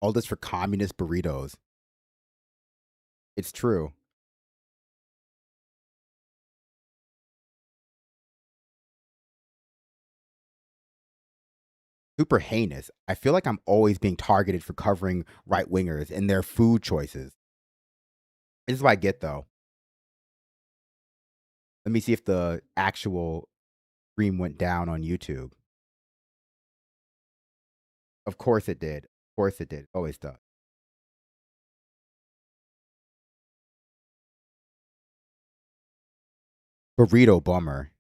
All this for communist burritos. It's true. Super heinous. I feel like I'm always being targeted for covering right wingers and their food choices. This is what I get though. Let me see if the actual stream went down on YouTube. Of course it did. Of course it did. Always does. Burrito bummer.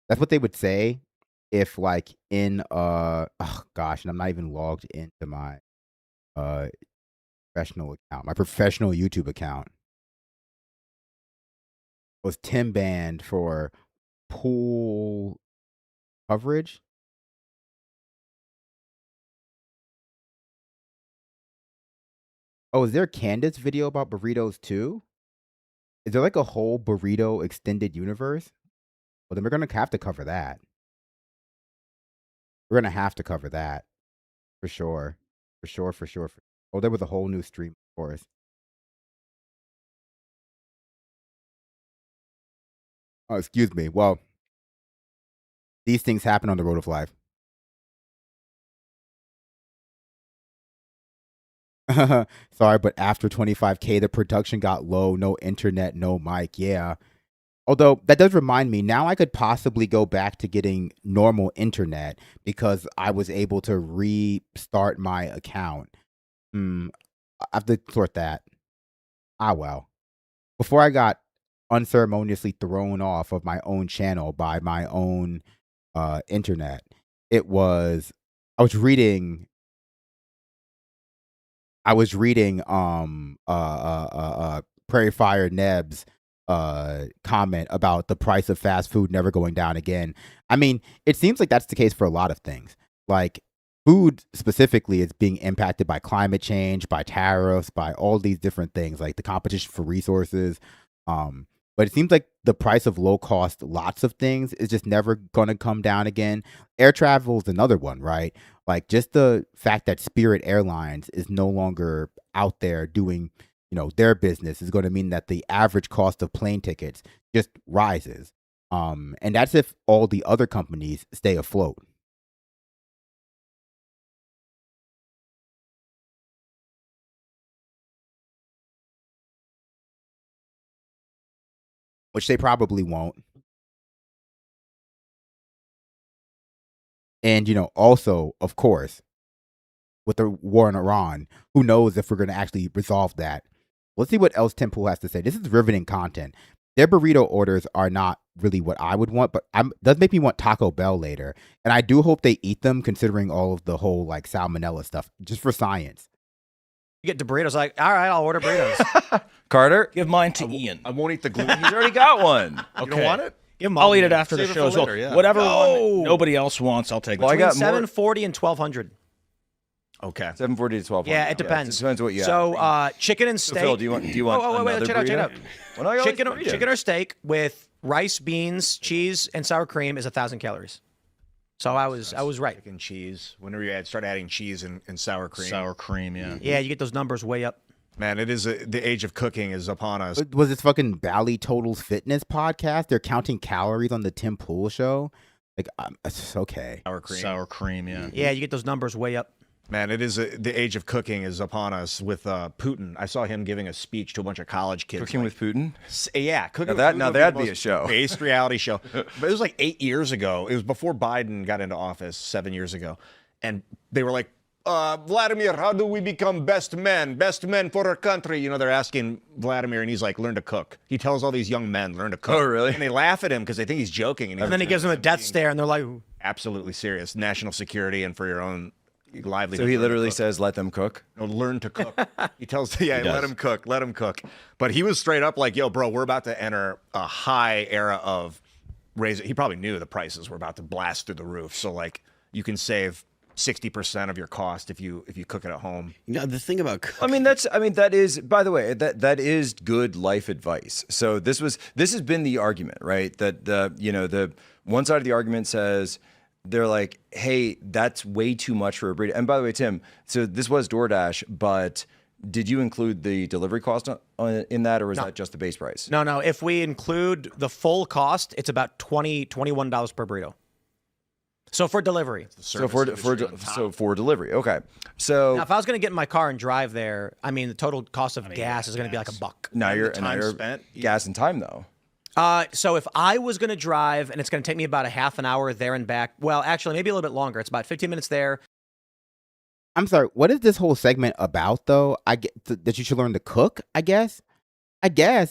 That's what they would say if like in oh gosh, and I'm not even logged into my uh professional account, my professional YouTube account. Was Tim banned for pool coverage? Oh, is there a Candace video about burritos too? Is there like a whole burrito extended universe? Well, then we're gonna have to cover that. We're gonna have to cover that for sure, for sure, for sure. Oh, there was a whole new stream, of course. Oh, excuse me. Well, these things happen on the road of life. Sorry, but after 25K, the production got low. No internet, no mic. Yeah. Although that does remind me, now I could possibly go back to getting normal internet because I was able to restart my account. I have to sort that. Ah, well. Before I got unceremoniously thrown off of my own channel by my own internet, it was I was reading Prairie Fire Neb's comment about the price of fast food never going down again. I mean, it seems like that's the case for a lot of things. Like food specifically is being impacted by climate change, by tariffs, by all these different things, like the competition for resources. But it seems like the price of low cost lots of things is just never going to come down again. Air travel is another one, right? Like just the fact that Spirit Airlines is no longer out there doing, their business is going to mean that the average cost of plane tickets just rises. And that's if all the other companies stay afloat. Which they probably won't. And, also, of course, with the war in Iran, who knows if we're going to actually resolve that. Let's see what else Tim Pool has to say. This is riveting content. Their burrito orders are not really what I would want, but does make me want Taco Bell later. And I do hope they eat them, considering all of the whole like salmonella stuff, just for science. You get the burritos, like, all right, I'll order burritos. Carter, Give mine to Ian. I won't eat the gluten. He's already got one. Okay. You don't want it? I'll eat it after Save the it show for as well. later, yeah. Whatever one nobody else wants, I'll take. Well, I Between got more. $740 and $1,200. Okay. 740 to 1200. Yeah, it depends. It depends what you have. So, chicken and steak. Phil, do you want Oh, wait, another check it out. Well, no, I always burrito. Chicken or steak with rice, beans, cheese, and sour cream is 1,000 calories. So I was right. Chicken cheese. Whenever you start adding cheese and sour cream. Sour cream, yeah. Yeah, you get those numbers way up. Man, it is the age of cooking is upon us. Was this fucking Bally Totals Fitness podcast? They're counting calories on the Tim Pool show. Like, it's okay. Sour cream. Sour cream, yeah. Yeah, you get those numbers way up. Man, it is the age of cooking is upon us with Putin. I saw him giving a speech to a bunch of college kids. Cooking with Putin? Yeah, cooking. Now that'd be a show. Based reality show. But it was like 8 years ago. It was before Biden got into office 7 years ago, and they were like, Vladimir, how do we become best men for our country? They're asking Vladimir, and he's like, learn to cook. He tells all these young men, learn to cook. Oh, really? And they laugh at him because they think he's joking. And then he gives them a death stare, and they're like, absolutely serious. National security and for your own livelihood. So he literally says, let them cook? No, learn to cook. He tells, let him cook. But he was straight up like, yo, bro, we're about to enter a high era of raising. He probably knew the prices were about to blast through the roof. So, like, you can save 60% of your cost if you cook it at home. The thing about cooking, that is, by the way, that is good life advice. So this has been the argument, right? That the one side of the argument says they're like, hey, that's way too much for a burrito. And by the way, Tim, so this was DoorDash, but did you include the delivery cost in that, or is that just the base price? No. If we include the full cost, it's about $21 per burrito. So for delivery. So for delivery, okay. So Now, if I was going to get in my car and drive there, I mean, the total cost of gas is going to be like $1. now you're time spent, gas and time though. So if I was going to drive and it's going to take me about a half an hour there and back, well, actually, maybe a little bit longer. It's about 15 minutes there. I'm sorry. What is this whole segment about, though? I get that you should learn to cook. I guess,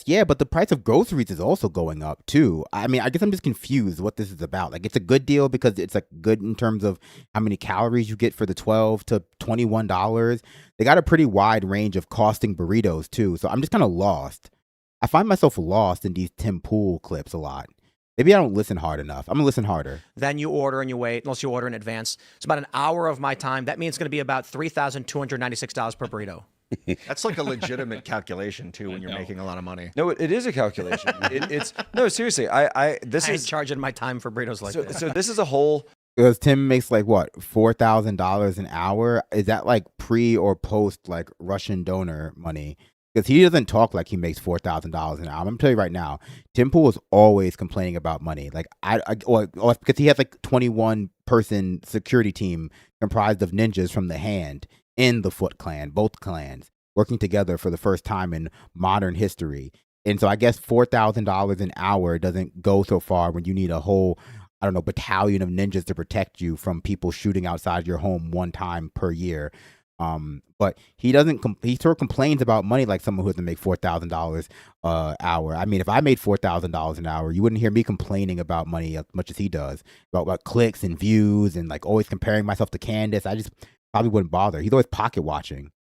yeah. But the price of groceries is also going up too. I mean, I guess I'm just confused what this is about. Like, it's a good deal because it's like good in terms of how many calories you get for the $12 to $21. They got a pretty wide range of costing burritos too. So I'm just kind of lost. I find myself lost in these Tim Pool clips a lot. Maybe I don't listen hard enough. I'm gonna listen harder. Then you order and you wait, unless you order in advance. It's about an hour of my time. That means it's going to be about $3,296 per burrito. That's like a legitimate calculation too when you're making a lot of money. No, it is a calculation. It's no, seriously. I I ain't charging my time for burritos like that. so this is a whole. Because Tim makes like what, $4,000 an hour? Is that like pre or post like Russian donor money? Because he doesn't talk like he makes $4,000 an hour. I'm gonna tell you right now, Tim Pool is always complaining about money. Like or because he has like 21-person security team comprised of ninjas from the Hand in the Foot Clan, both clans working together for the first time in modern history. And so I guess $4,000 an hour doesn't go so far when you need a whole, I don't know, battalion of ninjas to protect you from people shooting outside your home one time per year. But he doesn't. He sort of complains about money like someone who doesn't make $4,000 hour. I mean, if I made $4,000 an hour, you wouldn't hear me complaining about money as much as he does about clicks and views and like always comparing myself to Candace. I just probably wouldn't bother. He's always pocket watching.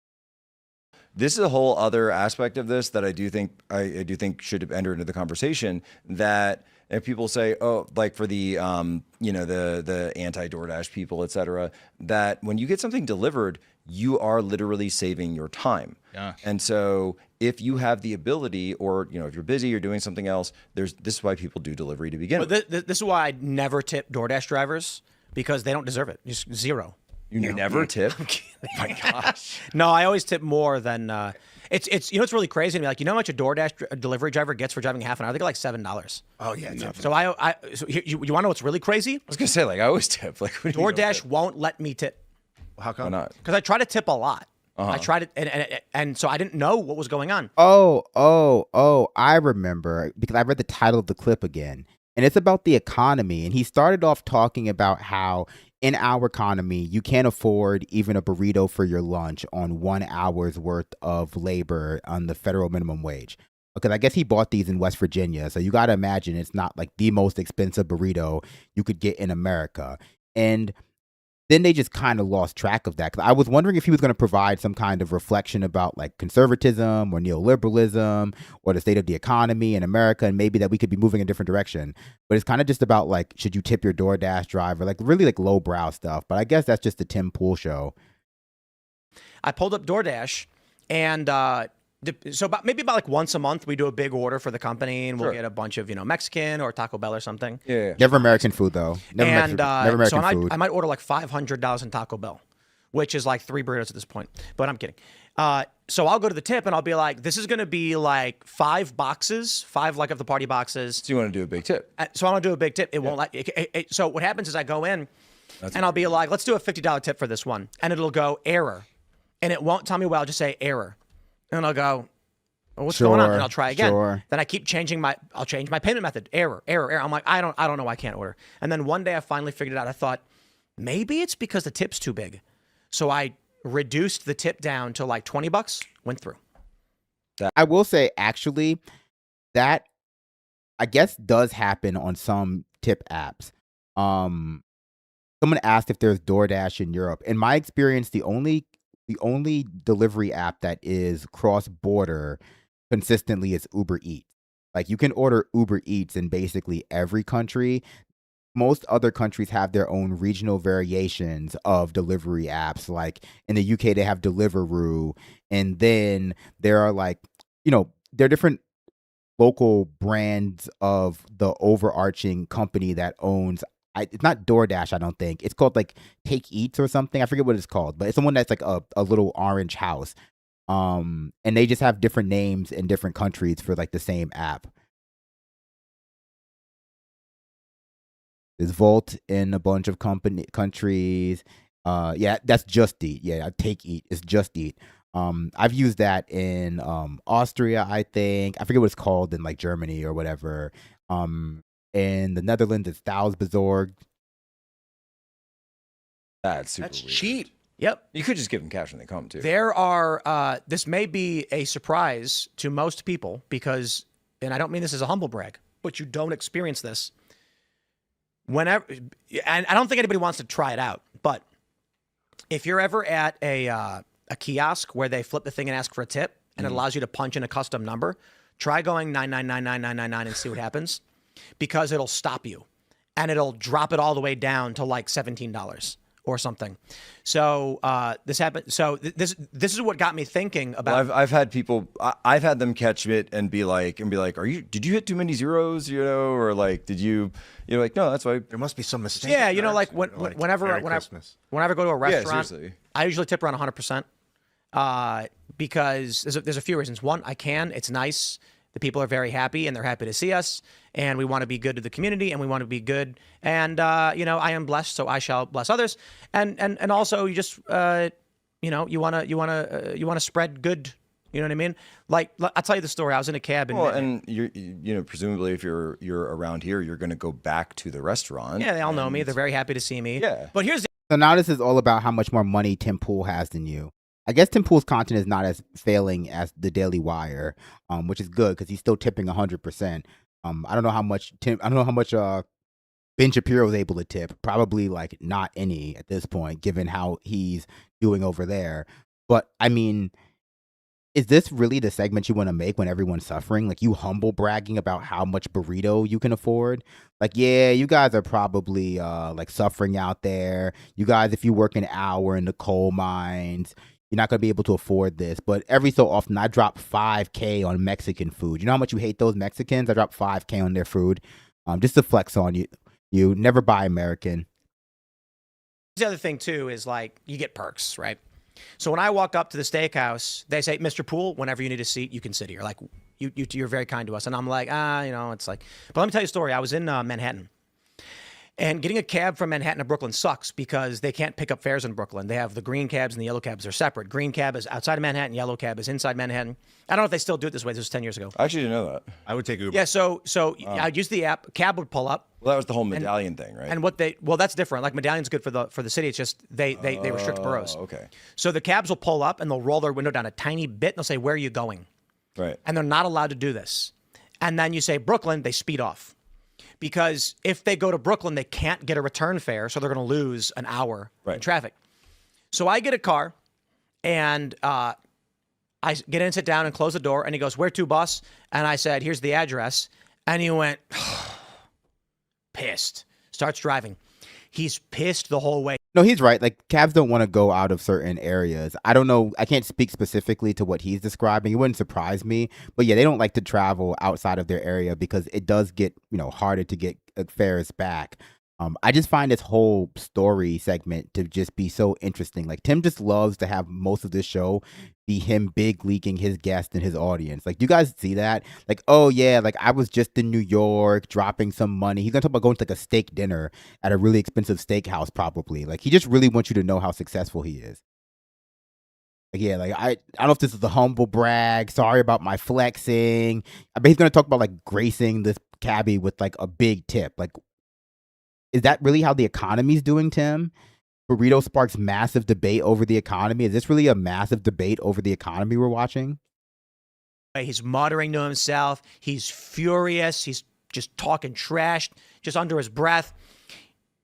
This is a whole other aspect of this that I do think should enter into the conversation. That if people say, oh, like for the the anti DoorDash people, et cetera, that when you get something delivered, you are literally saving your time. Yeah. And so if you have the ability, or if you're busy or doing something else, this is why people do delivery to begin with. This is why I never tip DoorDash drivers, because they don't deserve it. Just zero. You never tip. My gosh. No, I always tip more than it's it's really crazy to me. Like, you know how much a DoorDash delivery driver gets for driving half an hour? They get like $7. Oh yeah. So so you want to know what's really crazy? I was gonna say, like, I always tip. Like, what do you mean DoorDash won't let me tip. How come? Why not? Because I try to tip a lot. I tried it, and so I didn't know what was going on. Oh, I remember because I read the title of the clip again, and it's about the economy. And he started off talking about how in our economy, you can't afford even a burrito for your lunch on 1 hour's worth of labor on the federal minimum wage. Because I guess he bought these in West Virginia. So you got to imagine it's not like the most expensive burrito you could get in America. And then they just kind of lost track of that. 'Cause I was wondering if he was going to provide some kind of reflection about like conservatism or neoliberalism or the state of the economy in America, and maybe that we could be moving in a different direction. But it's kind of just about like, should you tip your DoorDash driver? Like really like lowbrow stuff. But I guess that's just the Tim Pool show. I pulled up DoorDash, and so maybe about like once a month we do a big order for the company, and we'll get a bunch of Mexican or Taco Bell or something. Yeah. Never American food though. Never American so food. I might order like $500 in Taco Bell, which is like 3 burritos at this point. But I'm kidding. So I'll go to the tip and I'll be like, this is going to be like 5 boxes, 5 like of the party boxes. So you want to do a big tip? So I want to do a big tip. It won't like. So what happens is I go in, and I'll be like, let's do a $50 tip for this one, and it'll go error, and it won't tell me what. I'll just say error, and I'll go, well, what's going on? And I'll try again. Then I keep changing I'll change my payment method. Error. I'm like, I don't know why I can't order. And then one day I finally figured it out. I thought, maybe it's because the tip's too big. So I reduced the tip down to like $20, went through. I will say, actually, that I guess does happen on some tip apps. Someone asked if there's DoorDash in Europe. In my experience, the only delivery app that is cross-border consistently is Uber Eats. Like, you can order Uber Eats in basically every country. Most other countries have their own regional variations of delivery apps. Like in the UK, they have Deliveroo, and then there are like, there are different local brands of the overarching company that owns it's not DoorDash, I don't think. It's called like Take Eats or something. I forget what it's called, but it's the one that's like a little orange house. And they just have different names in different countries for like the same app. There's Volt in a bunch of countries. Yeah, that's Just Eat. Yeah, Take Eat is Just Eat. I've used that in Austria, I think. I forget what it's called in like Germany or whatever. In the Netherlands, it's Thalsbezorgd. That's super That's weird. cheap. Yep. You could just give them cash when they come too. There are, this may be a surprise to most people because, and I don't mean this as a humble brag, but you don't experience this. Whenever, and I don't think anybody wants to try it out, but if you're ever at a kiosk where they flip the thing and ask for a tip and it allows you to punch in a custom number, try going 9999999 and see what happens, because it'll stop you and it'll drop it all the way down to like $17 or something. So this happened. So this is what got me thinking about. Well, I've had people. I've had them catch it and be like, did you hit too many zeros? You know, or like, did you? You're like, no, that's why. There must be some mistake. Yeah, you know, like whenever Merry I Christmas. go to a restaurant, seriously. I usually tip around 100%. Because there's a few reasons. One, it's nice. The people are very happy and they're happy to see us, and we want to be good to the community and we want to be good. And you know, I am blessed, so I shall bless others. And also, you just you know, you want to spread good. You know what I mean? Like, I'll tell you the story. I was in a cab. Well, and you know, presumably, if you're around here, you're going to go back to the restaurant. Yeah, they all know me. They're very happy to see me. Yeah. But here's the So now this is all about how much more money Tim Pool has than you. I guess Tim Pool's content is not as failing as the Daily Wire, which is good because he's still tipping 100%. I don't know how much Ben Shapiro was able to tip. Probably like not any at this point, given how he's doing over there. But I mean, is this really the segment you want to make when everyone's suffering? Like, you humble bragging about how much burrito you can afford? Like, yeah, you guys are probably like suffering out there. You guys, if you work an hour in the coal mines, you're not going to be able to afford this. But every so often, I drop $5K on Mexican food. You know how much you hate those Mexicans? I drop $5K on their food just to flex on you. You never buy American. The other thing, too, is like you get perks, right? So when I walk up to the steakhouse, they say, Mr. Poole, whenever you need a seat, you can sit here. Like, you're very kind to us. And I'm like, you know, it's like, but let me tell you a story. I was in Manhattan. And getting a cab from Manhattan to Brooklyn sucks because they can't pick up fares in Brooklyn. They have the green cabs and the yellow cabs are separate. Green cab is outside of Manhattan. Yellow cab is inside Manhattan. I don't know if they still do it this way. This was 10 years ago. I actually didn't know that. I would take Uber. Yeah, so I'd use the app. Cab would pull up. Well, that was the whole medallion thing, right? And that's different. Like, Medallion's good for the city. It's just they restrict boroughs. Okay. So the cabs will pull up and they'll roll their window down a tiny bit and they'll say, where are you going? Right. And they're not allowed to do this. And then you say Brooklyn, they speed off. Because if they go to Brooklyn, they can't get a return fare, so they're going to lose an hour in traffic. So I get a car, and I get in, sit down, and close the door, and he goes, where to, boss? And I said, here's the address. And he went, pissed. Starts driving. He's pissed the whole way. No, he's right. Like, cabs don't want to go out of certain areas. I don't know. I can't speak specifically to what he's describing. It wouldn't surprise me. But yeah, they don't like to travel outside of their area because it does get, harder to get fares back. I just find this whole story segment to just be so interesting. Like, Tim just loves to have most of this show be him big leaking his guest and his audience. Like, do you guys see that? Like, oh yeah, like I was just in New York dropping some money. He's gonna talk about going to like a steak dinner at a really expensive steakhouse probably. Like, he just really wants you to know how successful he is. Like, yeah, like I don't know if this is a humble brag. Sorry about my flexing. I bet he's gonna talk about like gracing this cabbie with like a big tip. Like, is that really how the economy's doing, Tim? Burrito sparks massive debate over the economy. Is this really a massive debate over the economy we're watching? He's muttering to himself. He's furious. He's just talking trash, just under his breath,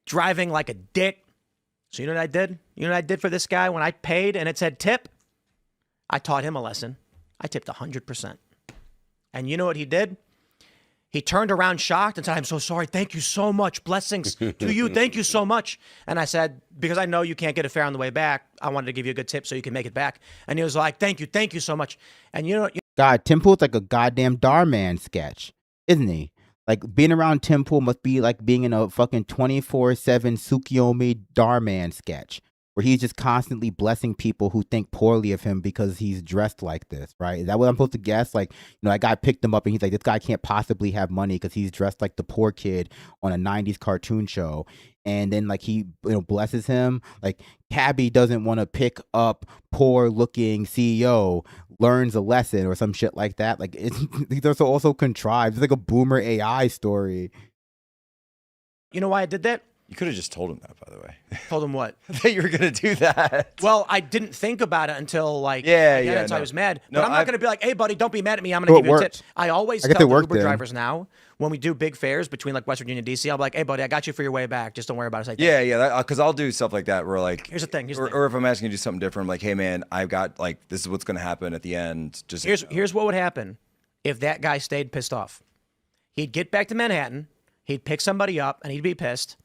driving like a dick. So you know what I did? You know what I did for this guy when I paid and it said tip? I taught him a lesson. I tipped 100%. And you know what he did? He turned around shocked and said, I'm so sorry. Thank you so much. Blessings to you. Thank you so much. And I said, because I know you can't get a fare on the way back, I wanted to give you a good tip so you can make it back. And he was like, thank you so much. And you know, God, Tim Pool's like a goddamn Darman sketch, isn't he? Like being around Tim Pool must be like being in a fucking 24/7 Tsukiyomi Darman sketch where he's just constantly blessing people who think poorly of him because he's dressed like this, right? Is that what I'm supposed to guess? Like, that guy picked him up and he's like, this guy can't possibly have money because he's dressed like the poor kid on a 90s cartoon show. And then like he blesses him. Like Cabby doesn't want to pick up poor looking CEO, learns a lesson or some shit like that. Like these are also contrived. It's like a boomer AI story. You know why I did that? You could have just told him that, by the way. Told him what? That you were going to do that. Well, I didn't think about it until like until I was mad. No, but I'm not going to be like, hey, buddy, don't be mad at me. I'm going to give you a tip. I always tell the Uber drivers now when we do big fares between like West Virginia and DC, I'll be like, hey, buddy, I got you for your way back. Just don't worry about it. Like, yeah, because I'll do stuff like that where like, here's the thing. Or if I'm asking you to do something different, I'm like, hey, man, I've got like, this is what's going to happen at the end. Just here's what would happen if that guy stayed pissed off. He'd get back to Manhattan. He'd pick somebody up and he'd be pissed.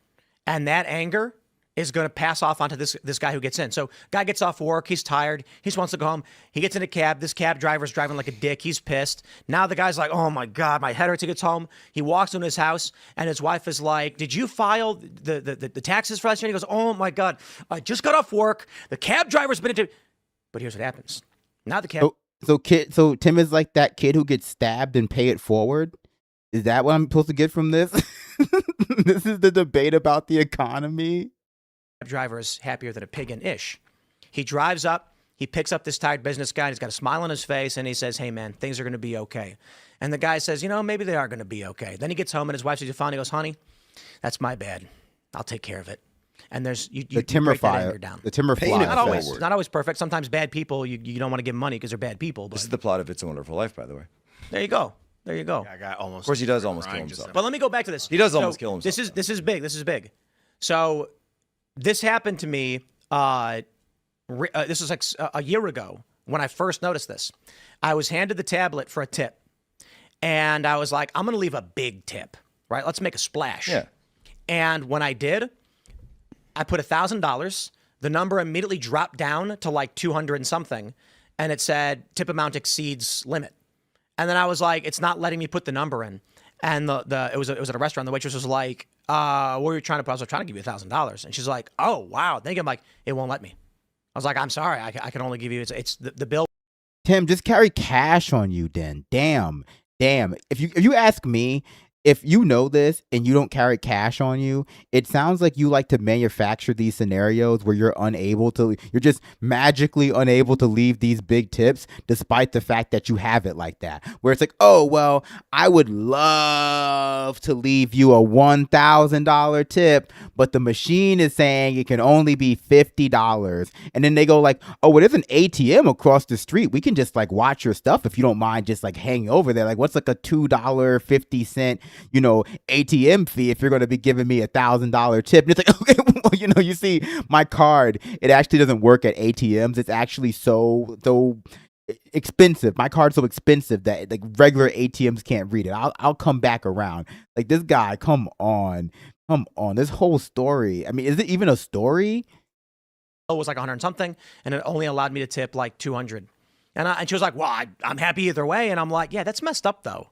And that anger is going to pass off onto this guy who gets in. So guy gets off work. He's tired. He just wants to go home. He gets in a cab. This cab driver's driving like a dick. He's pissed. Now the guy's like, oh, my God, my head hurts. He gets home. He walks into his house, and his wife is like, did you file the taxes for last year? And he goes, oh, my God, I just got off work. The cab driver's been into... But here's what happens. Now the cab... So Tim is like that kid who gets stabbed and pay it forward? Is that what I'm supposed to get from this? This is the debate about the economy. Driver is happier than a pig in ish. He drives up, he picks up this tired business guy, and he's got a smile on his face, and he says, hey, man, things are going to be okay. And the guy says, maybe they are going to be okay. Then he gets home, and his wife says, you found? He goes, honey, that's my bad. I'll take care of it. And there's the timber fire down. The timber fire. Not always perfect. Sometimes bad people, you don't want to give them money because they're bad people. But. This is the plot of It's a Wonderful Life, by the way. There you go. There you go. Yeah, of course, he does almost kill himself. But let me go back to this. He does almost kill himself. This is big. This is big. So this happened to me. This was like a year ago when I first noticed this. I was handed the tablet for a tip, and I was like, I'm going to leave a big tip, right? Let's make a splash. Yeah. And when I did, I put $1,000. The number immediately dropped down to like 200 and something, and it said tip amount exceeds limit. And then I was like, it's not letting me put the number in. And it was at a restaurant. The waitress was like, what were you trying to put? I was like, trying to give you $1,000. And she's like, oh, wow. Then I'm like, it won't let me. I was like, I'm sorry. I can only give you, it's the bill. Tim, just carry cash on you then. Damn. If you ask me, if you know this and you don't carry cash on you, it sounds like you like to manufacture these scenarios where you're just magically unable to leave these big tips despite the fact that you have it like that. Where it's like, oh, well, I would love to leave you a $1,000 tip, but the machine is saying it can only be $50. And then they go like, oh, well, there's an ATM across the street. We can just like watch your stuff if you don't mind just like hanging over there. Like, what's like a $2.50 ATM fee if you're going to be giving me $1,000 tip? And it's like, okay, well, you see my card, it actually doesn't work at ATMs. It's actually so expensive. My card's so expensive that like regular ATMs can't read it. I'll come back around. Like, this guy, come on. This whole story. I mean, is it even a story? It was like 100 and something, and it only allowed me to tip like 200. And she was like, well, I'm happy either way. And I'm like, yeah, that's messed up though.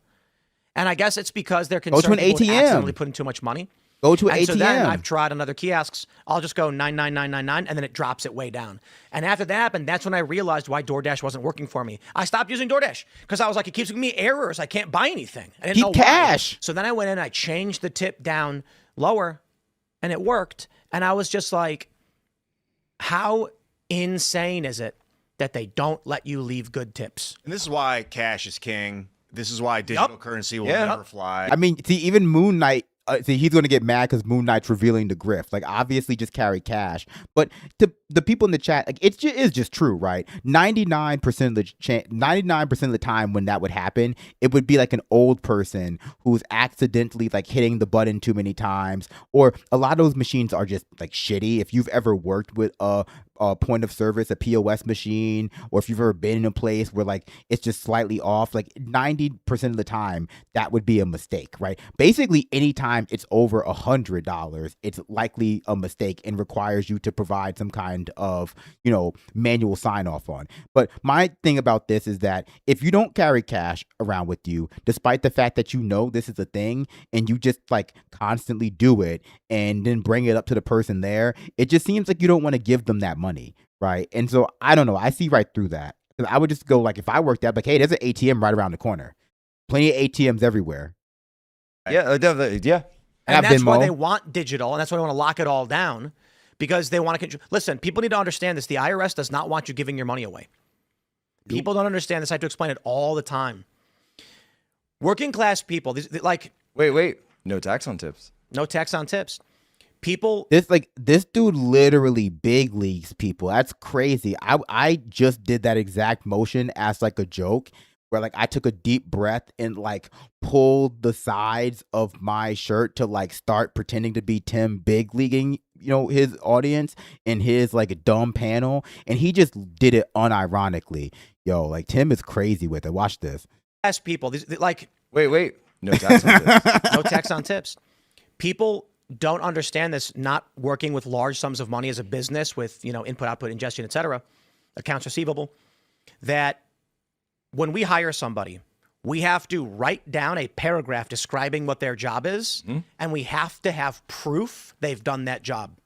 And I guess it's because they're concerned people accidentally put in too much money. Go to an ATM. So then I've tried on other kiosks. I'll just go 99999, and then it drops it way down. And after that happened, that's when I realized why DoorDash wasn't working for me. I stopped using DoorDash because I was like, it keeps giving me errors. I can't buy anything. I didn't know cash. Why. So then I went in, I changed the tip down lower, and it worked. And I was just like, how insane is it that they don't let you leave good tips? And this is why cash is king. This is why digital currency will never fly. I mean, see, even Moon Knight, he's going to get mad because Moon Knight's revealing the grift. Like, obviously, just carry cash. But to the people in the chat, like, it is just true, right? 99% of the time when that would happen, it would be like an old person who's accidentally like hitting the button too many times. Or a lot of those machines are just like shitty. If you've ever worked with a point of service, a POS machine, or if you've ever been in a place where like it's just slightly off, like 90% of the time that would be a mistake, right? Basically, anytime it's over $100, it's likely a mistake and requires you to provide some kind of, you know, manual sign off on. But my thing about this is that if you don't carry cash around with you, despite the fact that you know this is a thing and you just like constantly do it and then bring it up to the person there, it just seems like you don't want to give them that money, right? And so I don't know, I see right through that. Because I would just go like, if I worked out, like, hey, there's an ATM right around the corner. Plenty of ATMs everywhere. Yeah, definitely. Yeah. And that's why Venmo. they want digital, and that's why they want to lock it all down, because they want to control. Listen, people need to understand this. The IRS does not want you giving your money away. People don't understand this. I have to explain it all the time. Working class people, like, Wait. No tax on tips. no tax on tips. People, This dude literally big leagues people. That's crazy. I just did that exact motion as like a joke, where like I took a deep breath and like pulled the sides of my shirt to like start pretending to be Tim big leaguing, you know, his audience in his like dumb panel, and he just did it unironically. Yo, like Tim is crazy with it. Watch this. class people, like, Wait. No tax on tips. no tax on tips. People don't understand this, not working with large sums of money as a business with, you know, input, output, ingestion, et cetera, accounts receivable, that when we hire somebody, we have to write down a paragraph describing what their job is, and we have to have proof they've done that job,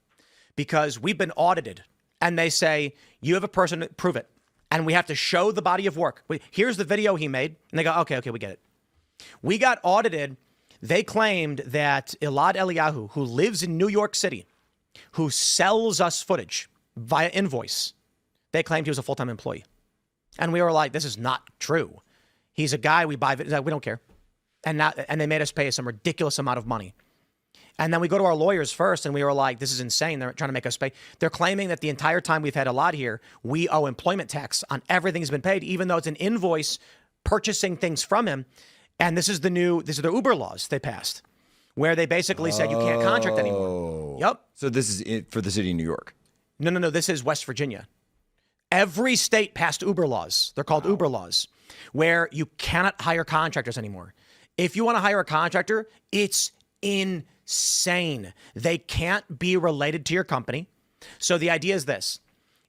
because we've been audited and they say, you have a person, prove it. And we have to show the body of work. Here's the video he made. And they go, okay, we get it. We got audited. They claimed that Elad Eliyahu, who lives in New York City, who sells us footage via invoice, they claimed he was a full-time employee. And we were like, this is not true. He's a guy, we buy, we don't care. And they made us pay some ridiculous amount of money. And then we go to our lawyers first, and we were like, this is insane. They're trying to make us pay. They're claiming that the entire time we've had Elad here, we owe employment tax on everything that's been paid, even though it's an invoice purchasing things from him. And these are the Uber laws they passed, where they basically said you can't contract anymore. Yep. So this is it for the city of New York. No. This is West Virginia. Every state passed Uber laws. They're called Uber laws, where you cannot hire contractors anymore. If you want to hire a contractor, it's insane. They can't be related to your company. So the idea is this.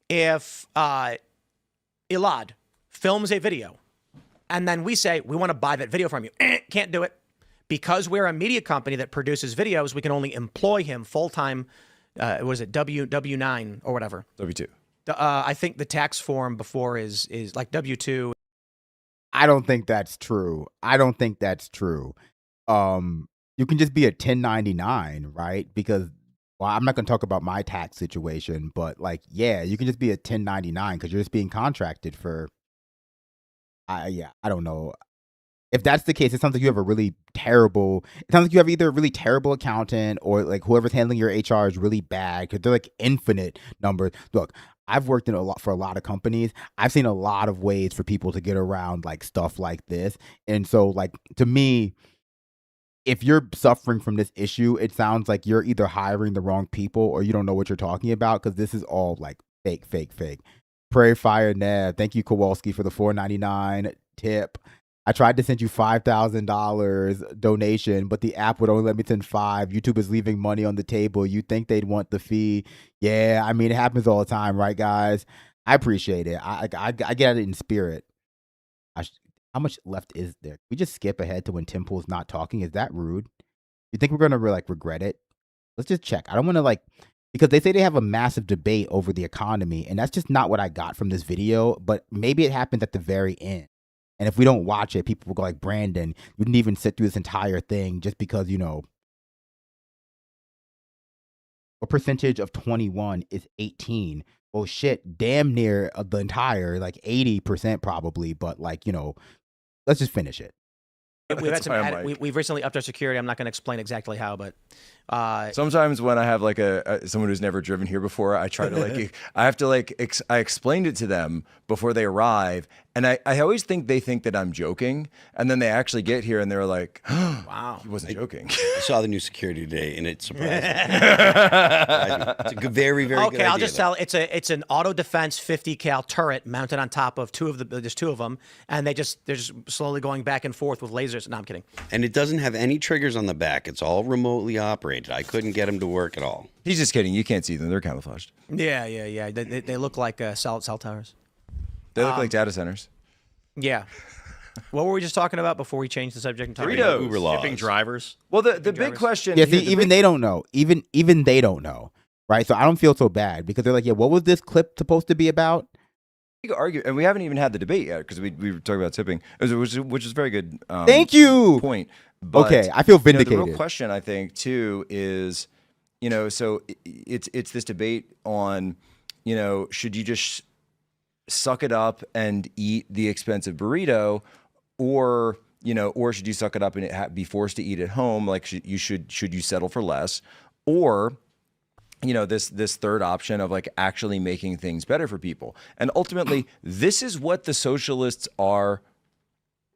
If Elad films a video, and then we say, we want to buy that video from you. Can't do it. Because we're a media company that produces videos, we can only employ him full-time, was it W-9 or whatever? W-2. I think the tax form before is like W-2. I don't think that's true. You can just be a 1099, right? Because, well, I'm not going to talk about my tax situation, but like, yeah, you can just be a 1099 because you're just being contracted for, I don't know. If that's the case, it sounds like you have it sounds like you have either a really terrible accountant or like whoever's handling your HR is really bad, because they're like infinite numbers. Look, I've worked for a lot of companies. I've seen a lot of ways for people to get around like stuff like this. And so like, to me, if you're suffering from this issue, it sounds like you're either hiring the wrong people or you don't know what you're talking about, because this is all like fake. Prairie Fire Neb, thank you, Kowalski, for the $4.99 tip. I tried to send you $5,000 donation, but the app would only let me send $5. YouTube is leaving money on the table. You think they'd want the fee? Yeah, I mean, it happens all the time, right, guys? I appreciate it. I get it in spirit. How much left is there? We just skip ahead to when Tim Pool's not talking. Is that rude? You think we're gonna like regret it? Let's just check. I don't want to like, because they say they have a massive debate over the economy, and that's just not what I got from this video. But maybe it happened at the very end. And if we don't watch it, people will go like, Brandon, you didn't even sit through this entire thing just because, you know, what percentage of 21 is 18? Well, shit, damn near the entire, like 80% probably. But like, you know, let's just finish it. We've recently upped our security. I'm not going to explain exactly how, but Sometimes when I have like someone who's never driven here before, I try to like I have to like I explained it to them before they arrive, and I always think they think that I'm joking, and then they actually get here and they're like, "Wow, he wasn't joking." I saw the new security today, and it surprised me. It's a good, very, very good Okay, I'll idea, just though. tell it's an auto defense 50 cal turret mounted on top of there's two of them, and they're just slowly going back and forth with lasers. No, I'm kidding. And it doesn't have any triggers on the back. It's all remotely operated. I couldn't get them to work at all. He's just kidding. You can't see them. They're camouflaged. Yeah. They look like cell towers. They look like data centers. Yeah. What were we just talking about before we changed the subject? And talked Doritos. about- Uber laws. Tipping drivers. Well, the big question. Yeah, here- see, the even big- they don't know. Even they don't know, right? So I don't feel so bad because they're like, yeah, what was this clip supposed to be about? big argue, and we haven't even had the debate yet because we were talking about tipping, which is a very good. Thank you. Point. But, Okay, I feel the vindicated. real question, I think, too, is, so it's this debate on, should you just suck it up and eat the expensive burrito, or should you suck it up and be forced to eat at home? Like, should you settle for less, or this third option of like actually making things better for people? And ultimately, this is what the socialists are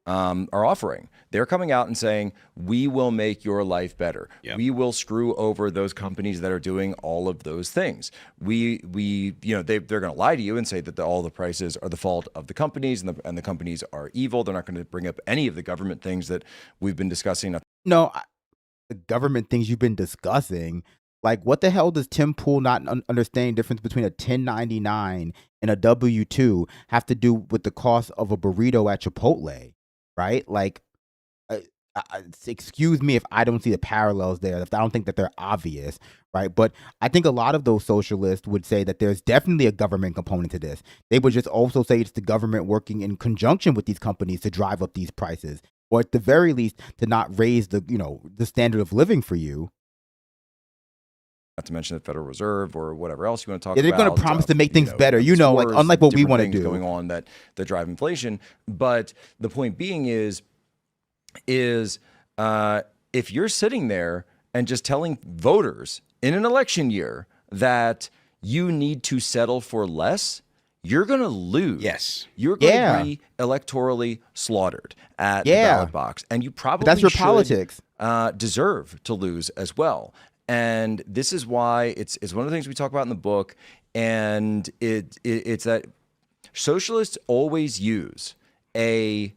offering. They're coming out and saying, we will make your life better. Yep. We will screw over those companies that are doing all of those things. They're going to lie to you and say that all the prices are the fault of the companies, and the companies are evil. They're not going to bring up any of the government things that we've been discussing. No, the government things you've been discussing. Like, what the hell does Tim Pool not understanding the difference between a 1099 and a W-2 have to do with the cost of a burrito at Chipotle, right? Like, excuse me if I don't see the parallels there, if I don't think that they're obvious, right? But I think a lot of those socialists would say that there's definitely a government component to this. They would just also say it's the government working in conjunction with these companies to drive up these prices, or at the very least to not raise the standard of living for you. Not to mention the Federal Reserve or whatever else you want to talk Yeah, they're about. gonna promise to make things better, stores, like unlike what we different wanna things do. going on that drive inflation. But the point being is if you're sitting there and just telling voters in an election year that you need to settle for less, you're going to lose. Yes. You're going to be electorally slaughtered at the ballot box. And you probably That's your should, politics. Deserve to lose as well. And this is why it's one of the things we talk about in the book. And it's that socialists always use a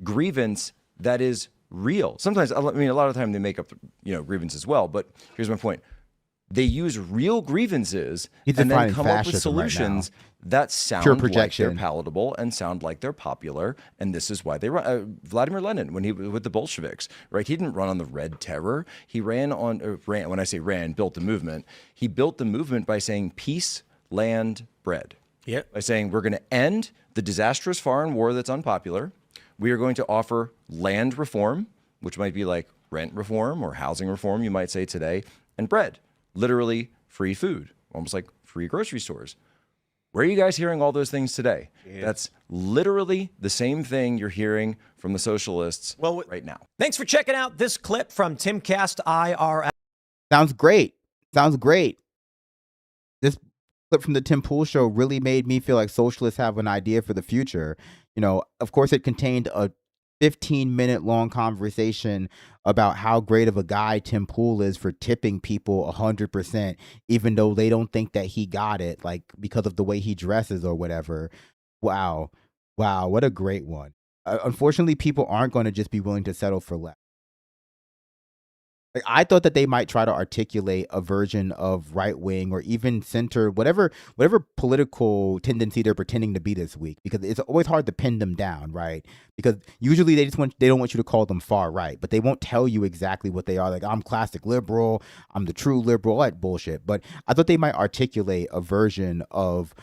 grievance that is real. Sometimes, I mean, a lot of the time they make up, grievances as well. But here's my point. They use real grievances He's and then defining come up with fascism right solutions now. that sound Pure like they're projection. palatable and sound like they're popular. And this is why they run. Vladimir Lenin, when he was with the Bolsheviks, right? He didn't run on the Red Terror. He ran, when I say ran, built the movement. He built the movement by saying peace, land, bread. Yep. By saying we're going to end the disastrous foreign war that's unpopular. We are going to offer land reform, which might be like rent reform or housing reform, you might say today, and bread, literally free food, almost like free grocery stores. Where are you guys hearing all those things today? Yeah. That's literally the same thing you're hearing from the socialists right now. Thanks for checking out this clip from Timcast IRL. Sounds great. This clip from the Tim Pool show really made me feel like socialists have an idea for the future. Of course, it contained a 15-minute long conversation about how great of a guy Tim Pool is for tipping people 100%, even though they don't think that he got it, like because of the way he dresses or whatever. Wow, what a great one. Unfortunately, people aren't going to just be willing to settle for less. Like, I thought that they might try to articulate a version of right wing or even center, whatever political tendency they're pretending to be this week, because it's always hard to pin them down, right? Because usually they don't want you to call them far right, but they won't tell you exactly what they are. Like, I'm classic liberal, I'm the true liberal, all that bullshit. But I thought they might articulate a version of,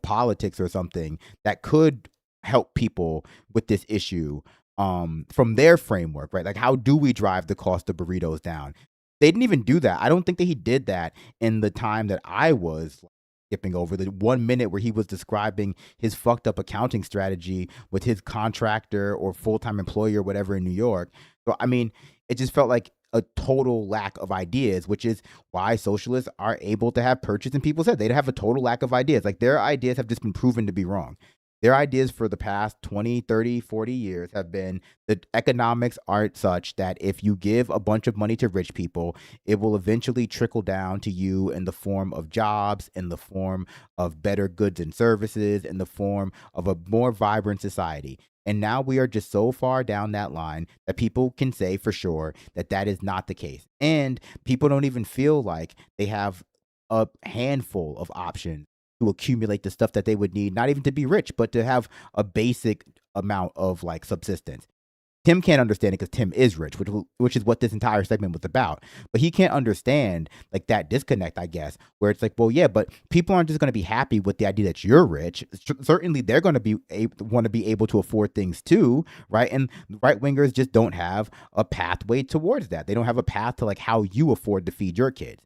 politics or something that could help people with this issue. From their framework, right? Like, how do we drive the cost of burritos down? They didn't even do that. I don't think that he did that in the time that I was skipping over the 1 minute where he was describing his fucked up accounting strategy with his contractor or full-time employee or whatever in New York. So, I mean, it just felt like a total lack of ideas, which is why socialists are able to have purchase in people's head. They have a total lack of ideas. Like, their ideas have just been proven to be wrong. Their ideas for the past 20, 30, 40 years have been that economics aren't such that if you give a bunch of money to rich people, it will eventually trickle down to you in the form of jobs, in the form of better goods and services, in the form of a more vibrant society. And now we are just so far down that line that people can say for sure that that is not the case. And people don't even feel like they have a handful of options to accumulate the stuff that they would need, not even to be rich, but to have a basic amount of like subsistence. Tim can't understand it because Tim is rich, which is what this entire segment was about. But he can't understand like that disconnect, I guess, where it's like, well, yeah, but people aren't just going to be happy with the idea that you're rich. Certainly, they're going to be want to be able to afford things too, right? And right wingers just don't have a pathway towards that. They don't have a path to like how you afford to feed your kids.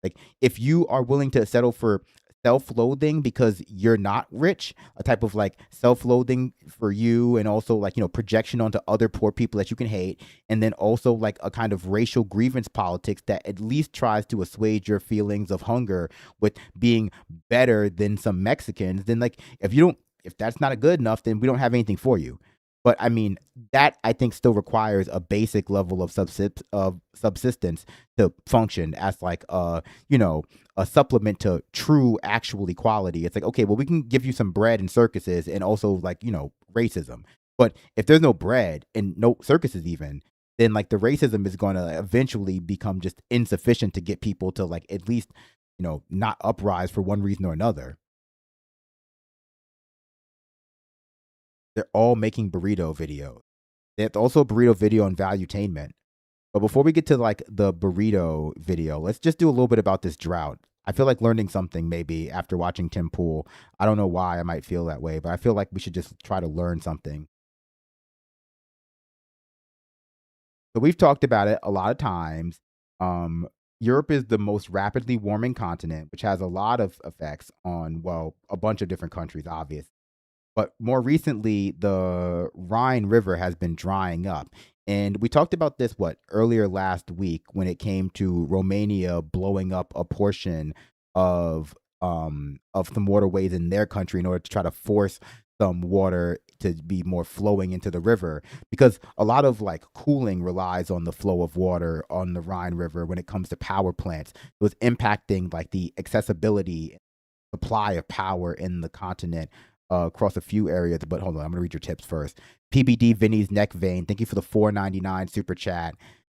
Like, if you are willing to settle for self-loathing because you're not rich, a type of like self-loathing for you, and also like, you know, projection onto other poor people that you can hate, and then also like a kind of racial grievance politics that at least tries to assuage your feelings of hunger with being better than some Mexicans, then like if that's not good enough, then we don't have anything for you. But I mean, that I think still requires a basic level of subsistence to function as like a supplement to true actual equality. It's like, okay, well, we can give you some bread and circuses and also like, you know, racism. But if there's no bread and no circuses even, then like the racism is going to eventually become just insufficient to get people to like at least, you know, not uprise for one reason or another. They're all making burrito videos. There's also a burrito video on Valuetainment. But before we get to like the burrito video, let's just do a little bit about this drought. I feel like learning something maybe after watching Tim Pool. I don't know why I might feel that way, but I feel like we should just try to learn something. So we've talked about it a lot of times. Europe is the most rapidly warming continent, which has a lot of effects on, well, a bunch of different countries, obviously. But more recently, the Rhine River has been drying up. And we talked about this, earlier last week when it came to Romania blowing up a portion of some waterways in their country in order to try to force some water to be more flowing into the river. Because a lot of like cooling relies on the flow of water on the Rhine River when it comes to power plants. It was impacting like the accessibility, supply of power in the continent. Across a few areas, but hold on, I'm gonna read your tips first. PBD Vinny's neck vein, thank you for the $4.99 super chat.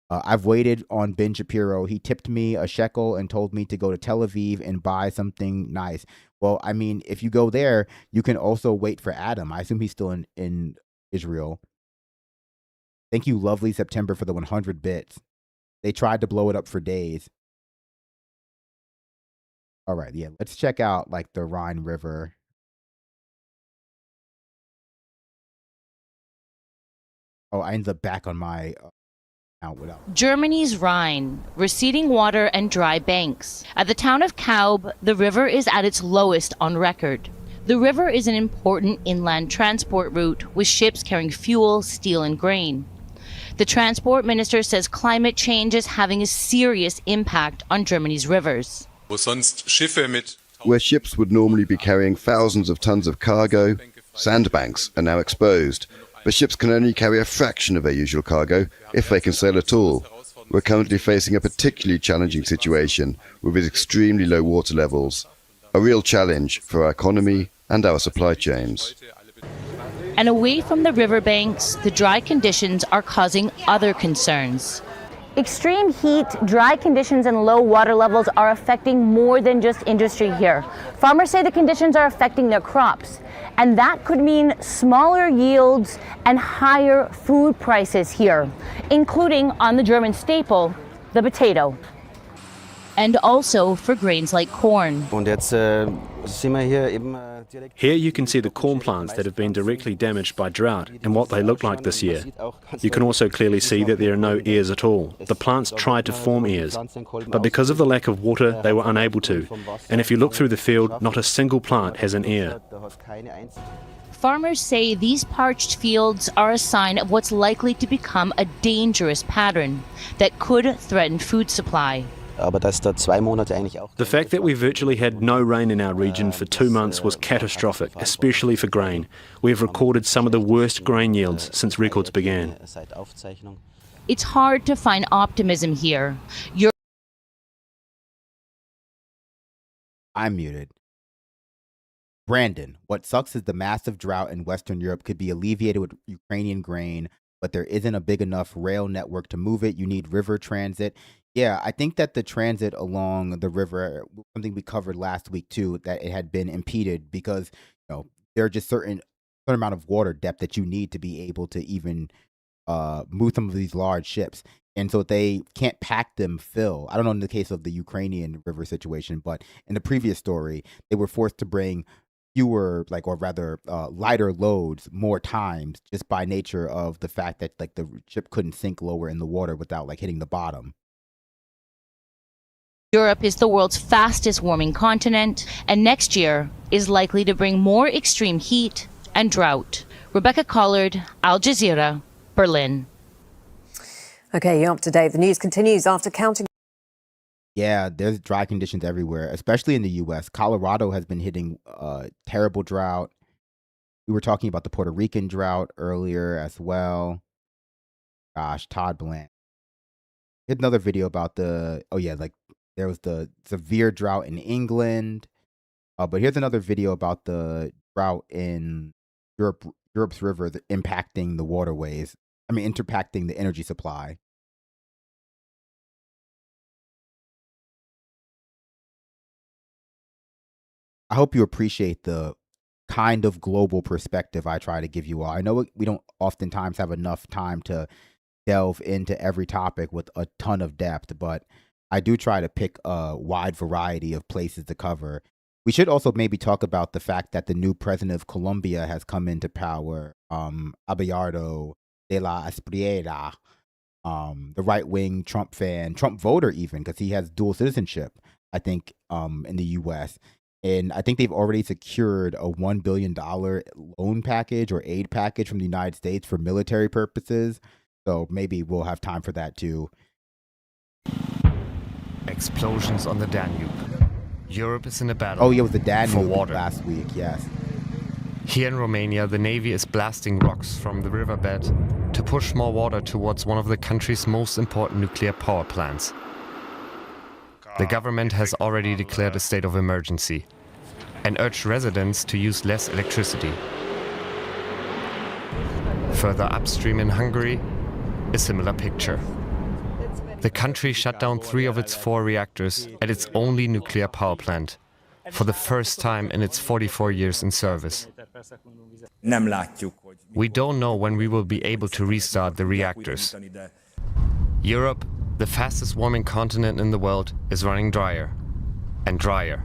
I've waited on Ben Shapiro. He tipped me a shekel and told me to go to Tel Aviv and buy something nice. Well, I mean, if you go there, you can also wait for Adam. I assume he's still in Israel. Thank you, lovely September, for the 100 bits. They tried to blow it up for days. All right, yeah, let's check out like the Rhine River. Oh, I ended up back on my account without. Germany's Rhine, receding water and dry banks. At the town of Kaub, the river is at its lowest on record. The river is an important inland transport route with ships carrying fuel, steel, and grain. The transport minister says climate change is having a serious impact on Germany's rivers. Where ships would normally be carrying thousands of tons of cargo, sandbanks are now exposed. But ships can only carry a fraction of their usual cargo, if they can sail at all. We're currently facing a particularly challenging situation with its extremely low water levels, a real challenge for our economy and our supply chains. And away from the riverbanks, the dry conditions are causing other concerns. Extreme heat, dry conditions, and low water levels are affecting more than just industry here. Farmers say the conditions are affecting their crops, and that could mean smaller yields and higher food prices here, including on the German staple, the potato. And also for grains like corn. Und jetzt Here you can see the corn plants that have been directly damaged by drought and what they look like this year. You can also clearly see that there are no ears at all. The plants tried to form ears, but because of the lack of water, they were unable to. And if you look through the field, not a single plant has an ear. Farmers say these parched fields are a sign of what's likely to become a dangerous pattern that could threaten food supply. The fact that we virtually had no rain in our region for 2 months was catastrophic, especially for grain. We have recorded some of the worst grain yields since records began. It's hard to find optimism here. I'm muted. Brandon, what sucks is the massive drought in Western Europe could be alleviated with Ukrainian grain, but there isn't a big enough rail network to move it. You need river transit. Yeah, I think that the transit along the river, something we covered last week too, that it had been impeded because there are just certain amount of water depth that you need to be able to even move some of these large ships. And so they can't pack them fill. I don't know in the case of the Ukrainian river situation, but in the previous story, they were forced to bring fewer, lighter loads more times just by nature of the fact that the ship couldn't sink lower in the water without hitting the bottom. Europe is the world's fastest warming continent, and next year is likely to bring more extreme heat and drought. Rebecca Collard, Al Jazeera, Berlin. Okay, you're up to date. The news continues after counting. Yeah, there's dry conditions everywhere, especially in the U.S. Colorado has been hitting terrible drought. We were talking about the Puerto Rican drought earlier as well. Gosh, Todd Bland. Here's another video about there was the severe drought in England. But here's another video about the drought in Europe's river impacting the waterways. Impacting the energy supply. I hope you appreciate the kind of global perspective I try to give you all. I know we don't oftentimes have enough time to delve into every topic with a ton of depth, but I do try to pick a wide variety of places to cover. We should also maybe talk about the fact that the new president of Colombia has come into power, Abelardo de la Espriella, the right-wing Trump fan, Trump voter even, because he has dual citizenship, I think, in the U.S., and I think they've already secured a $1 billion loan package or aid package from the United States for military purposes. So maybe we'll have time for that too. Explosions on the Danube. Europe is in a battle. Oh, yeah, it was the Danube for water. Last week, yes. Here in Romania, the Navy is blasting rocks from the riverbed to push more water towards one of the country's most important nuclear power plants. The government has already declared a state of emergency and urged residents to use less electricity. Further upstream in Hungary, a similar picture. The country shut down 3 of its 4 reactors at its only nuclear power plant for the first time in its 44 years in service. We don't know when we will be able to restart the reactors. Europe, the fastest warming continent in the world, is running drier and drier.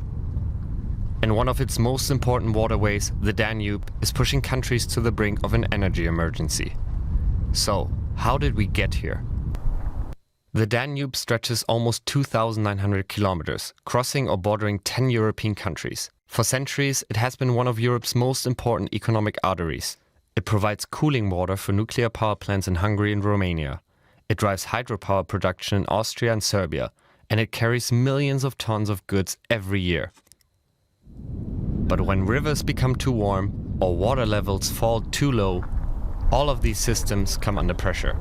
And one of its most important waterways, the Danube, is pushing countries to the brink of an energy emergency. So, how did we get here? The Danube stretches almost 2,900 kilometers, crossing or bordering 10 European countries. For centuries, it has been one of Europe's most important economic arteries. It provides cooling water for nuclear power plants in Hungary and Romania. It drives hydropower production in Austria and Serbia, and it carries millions of tons of goods every year. But when rivers become too warm or water levels fall too low, all of these systems come under pressure.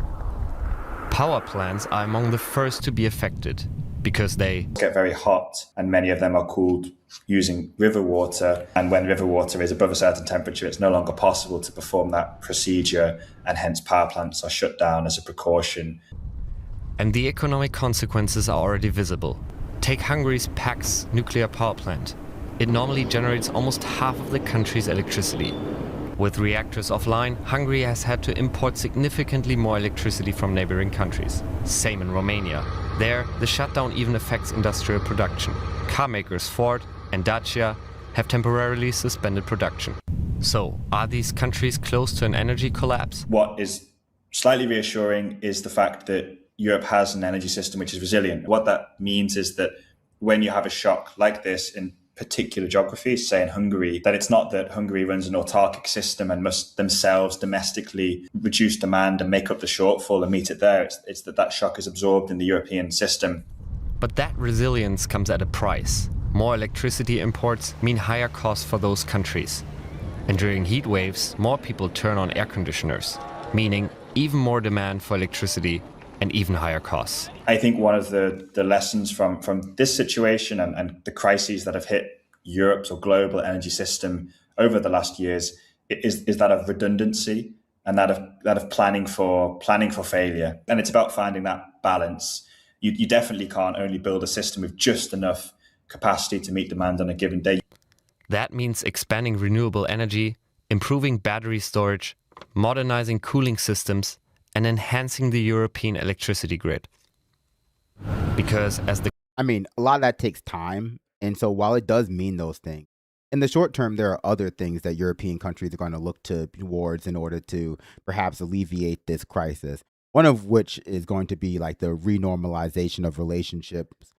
Power plants are among the first to be affected because they get very hot, and many of them are cooled using river water. And when river water is above a certain temperature, it's no longer possible to perform that procedure, and hence power plants are shut down as a precaution. And the economic consequences are already visible. Take Hungary's Pax nuclear power plant. It normally generates almost half of the country's electricity. With reactors offline, Hungary has had to import significantly more electricity from neighboring countries. Same in Romania. There, the shutdown even affects industrial production. Car makers Ford and Dacia have temporarily suspended production. So, are these countries close to an energy collapse? What is slightly reassuring is the fact that Europe has an energy system which is resilient. What that means is that when you have a shock like this in particular geographies, say in Hungary, that it's not that Hungary runs an autarkic system and must themselves domestically reduce demand and make up the shortfall and meet it there. It's that shock is absorbed in the European system. But that resilience comes at a price. More electricity imports mean higher costs for those countries. And during heat waves, more people turn on air conditioners, meaning even more demand for electricity and even higher costs. I think one of the lessons from this situation and the crises that have hit Europe's or global energy system over the last years is that of redundancy and that of planning for failure. And it's about finding that balance. You definitely can't only build a system with just enough capacity to meet demand on a given day. That means expanding renewable energy, improving battery storage, modernizing cooling systems, and enhancing the European electricity grid. Because I mean, a lot of that takes time. And so while it does mean those things, in the short term, there are other things that European countries are going to look towards in order to perhaps alleviate this crisis. One of which is going to be like the renormalization of relationships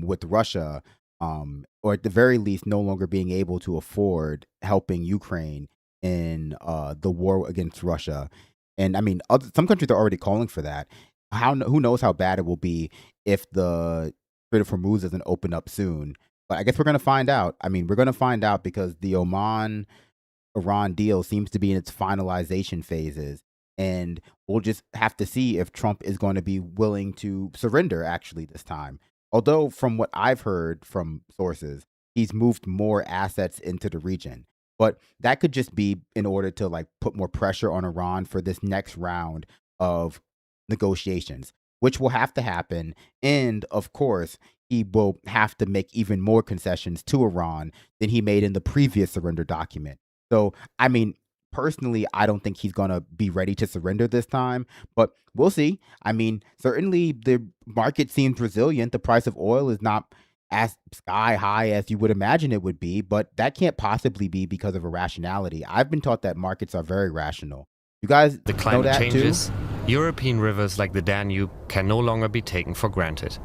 with Russia, or at the very least, no longer being able to afford helping Ukraine in the war against Russia. And I mean, some countries are already calling for that. Who knows how bad it will be if the Strait of Hormuz doesn't open up soon. But I guess we're going to find out. I mean, we're going to find out because the Oman-Iran deal seems to be in its finalization phases. And we'll just have to see if Trump is going to be willing to surrender actually this time. Although from what I've heard from sources, he's moved more assets into the region. But that could just be in order to like put more pressure on Iran for this next round of negotiations, which will have to happen. And of course, he will have to make even more concessions to Iran than he made in the previous surrender document. So, I mean, personally, I don't think he's going to be ready to surrender this time, but we'll see. I mean, certainly the market seems resilient. The price of oil is not as sky high as you would imagine it would be, but that can't possibly be because of irrationality. I've been taught that markets are very rational. You guys the know climate that changes, too? European rivers like the Danube can no longer be taken for granted.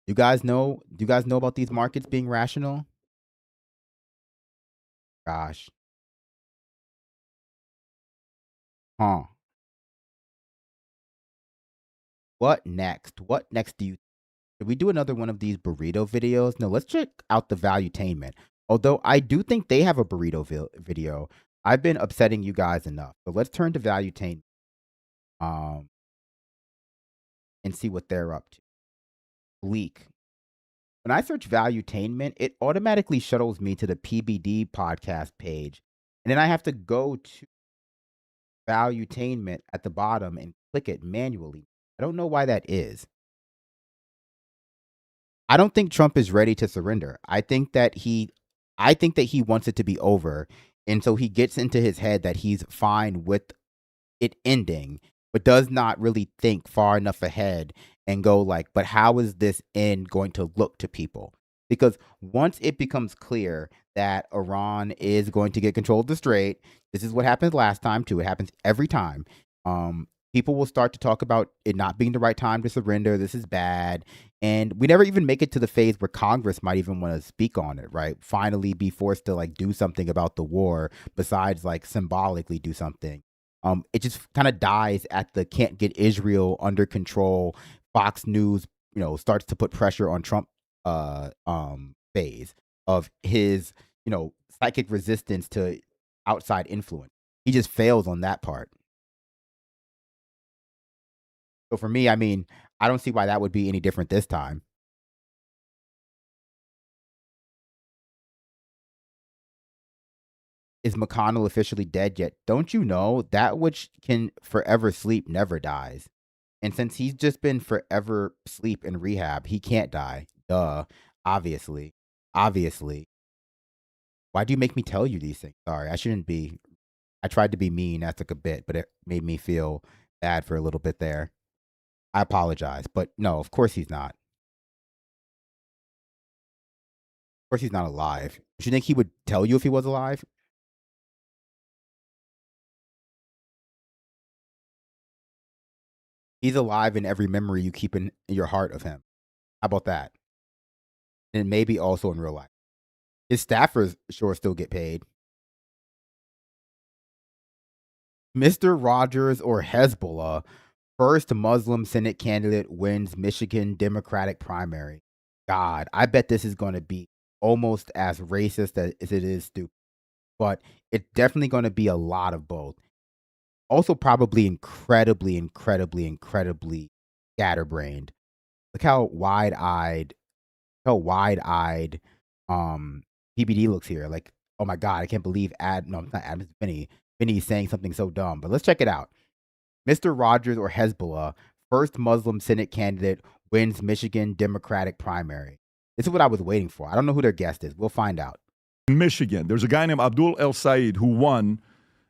Do you guys know about these markets being rational? Gosh. Huh. What next? What next do you should we do another one of these burrito videos? No, let's check out the Valuetainment. Although I do think they have a burrito video. I've been upsetting you guys enough. So let's turn to Valuetainment and see what they're up to. Bleak. When I search Valuetainment, it automatically shuttles me to the PBD podcast page. And then I have to go to Valuetainment at the bottom and click it manually. I don't know why that is. I don't think Trump is ready to surrender. I think that he wants it to be over. And so he gets into his head that he's fine with it ending, but does not really think far enough ahead and go like, but how is this end going to look to people? Because once it becomes clear that Iran is going to get control of the strait, this is what happened last time too. It happens every time. People will start to talk about it not being the right time to surrender. This is bad. And we never even make it to the phase where Congress might even want to speak on it, right? Finally be forced to like do something about the war besides like symbolically do something. It just kind of dies at the can't get Israel under control. Fox News, starts to put pressure on Trump phase of his, psychic resistance to outside influence. He just fails on that part. So for me, I mean, I don't see why that would be any different this time. Is McConnell officially dead yet? Don't you know that which can forever sleep never dies? And since he's just been forever sleep in rehab, he can't die. Duh. Obviously. Why do you make me tell you these things? Sorry, I shouldn't be. I tried to be mean. That took a bit, but it made me feel bad for a little bit there. I apologize, but no, of course he's not. course, he's not alive. Do you think he would tell you if he was alive? He's alive in every memory you keep in your heart of him. How about that? And maybe also in real life. His staffers sure still get paid. Mr. Rogers or Hezbollah, first Muslim Senate candidate wins Michigan Democratic primary. God, I bet this is going to be almost as racist as it is stupid. But it's definitely going to be a lot of both. Also probably incredibly scatterbrained. Look how wide-eyed PBD looks here. Like, oh my God, I can't believe it's not Adam, it's Vinny. Vinny's saying something so dumb. But let's check it out. Mr. Rogers or Hezbollah, first Muslim Senate candidate, wins Michigan Democratic primary. This is what I was waiting for. I don't know who their guest is. We'll find out. In Michigan, there's a guy named Abdul El Said who won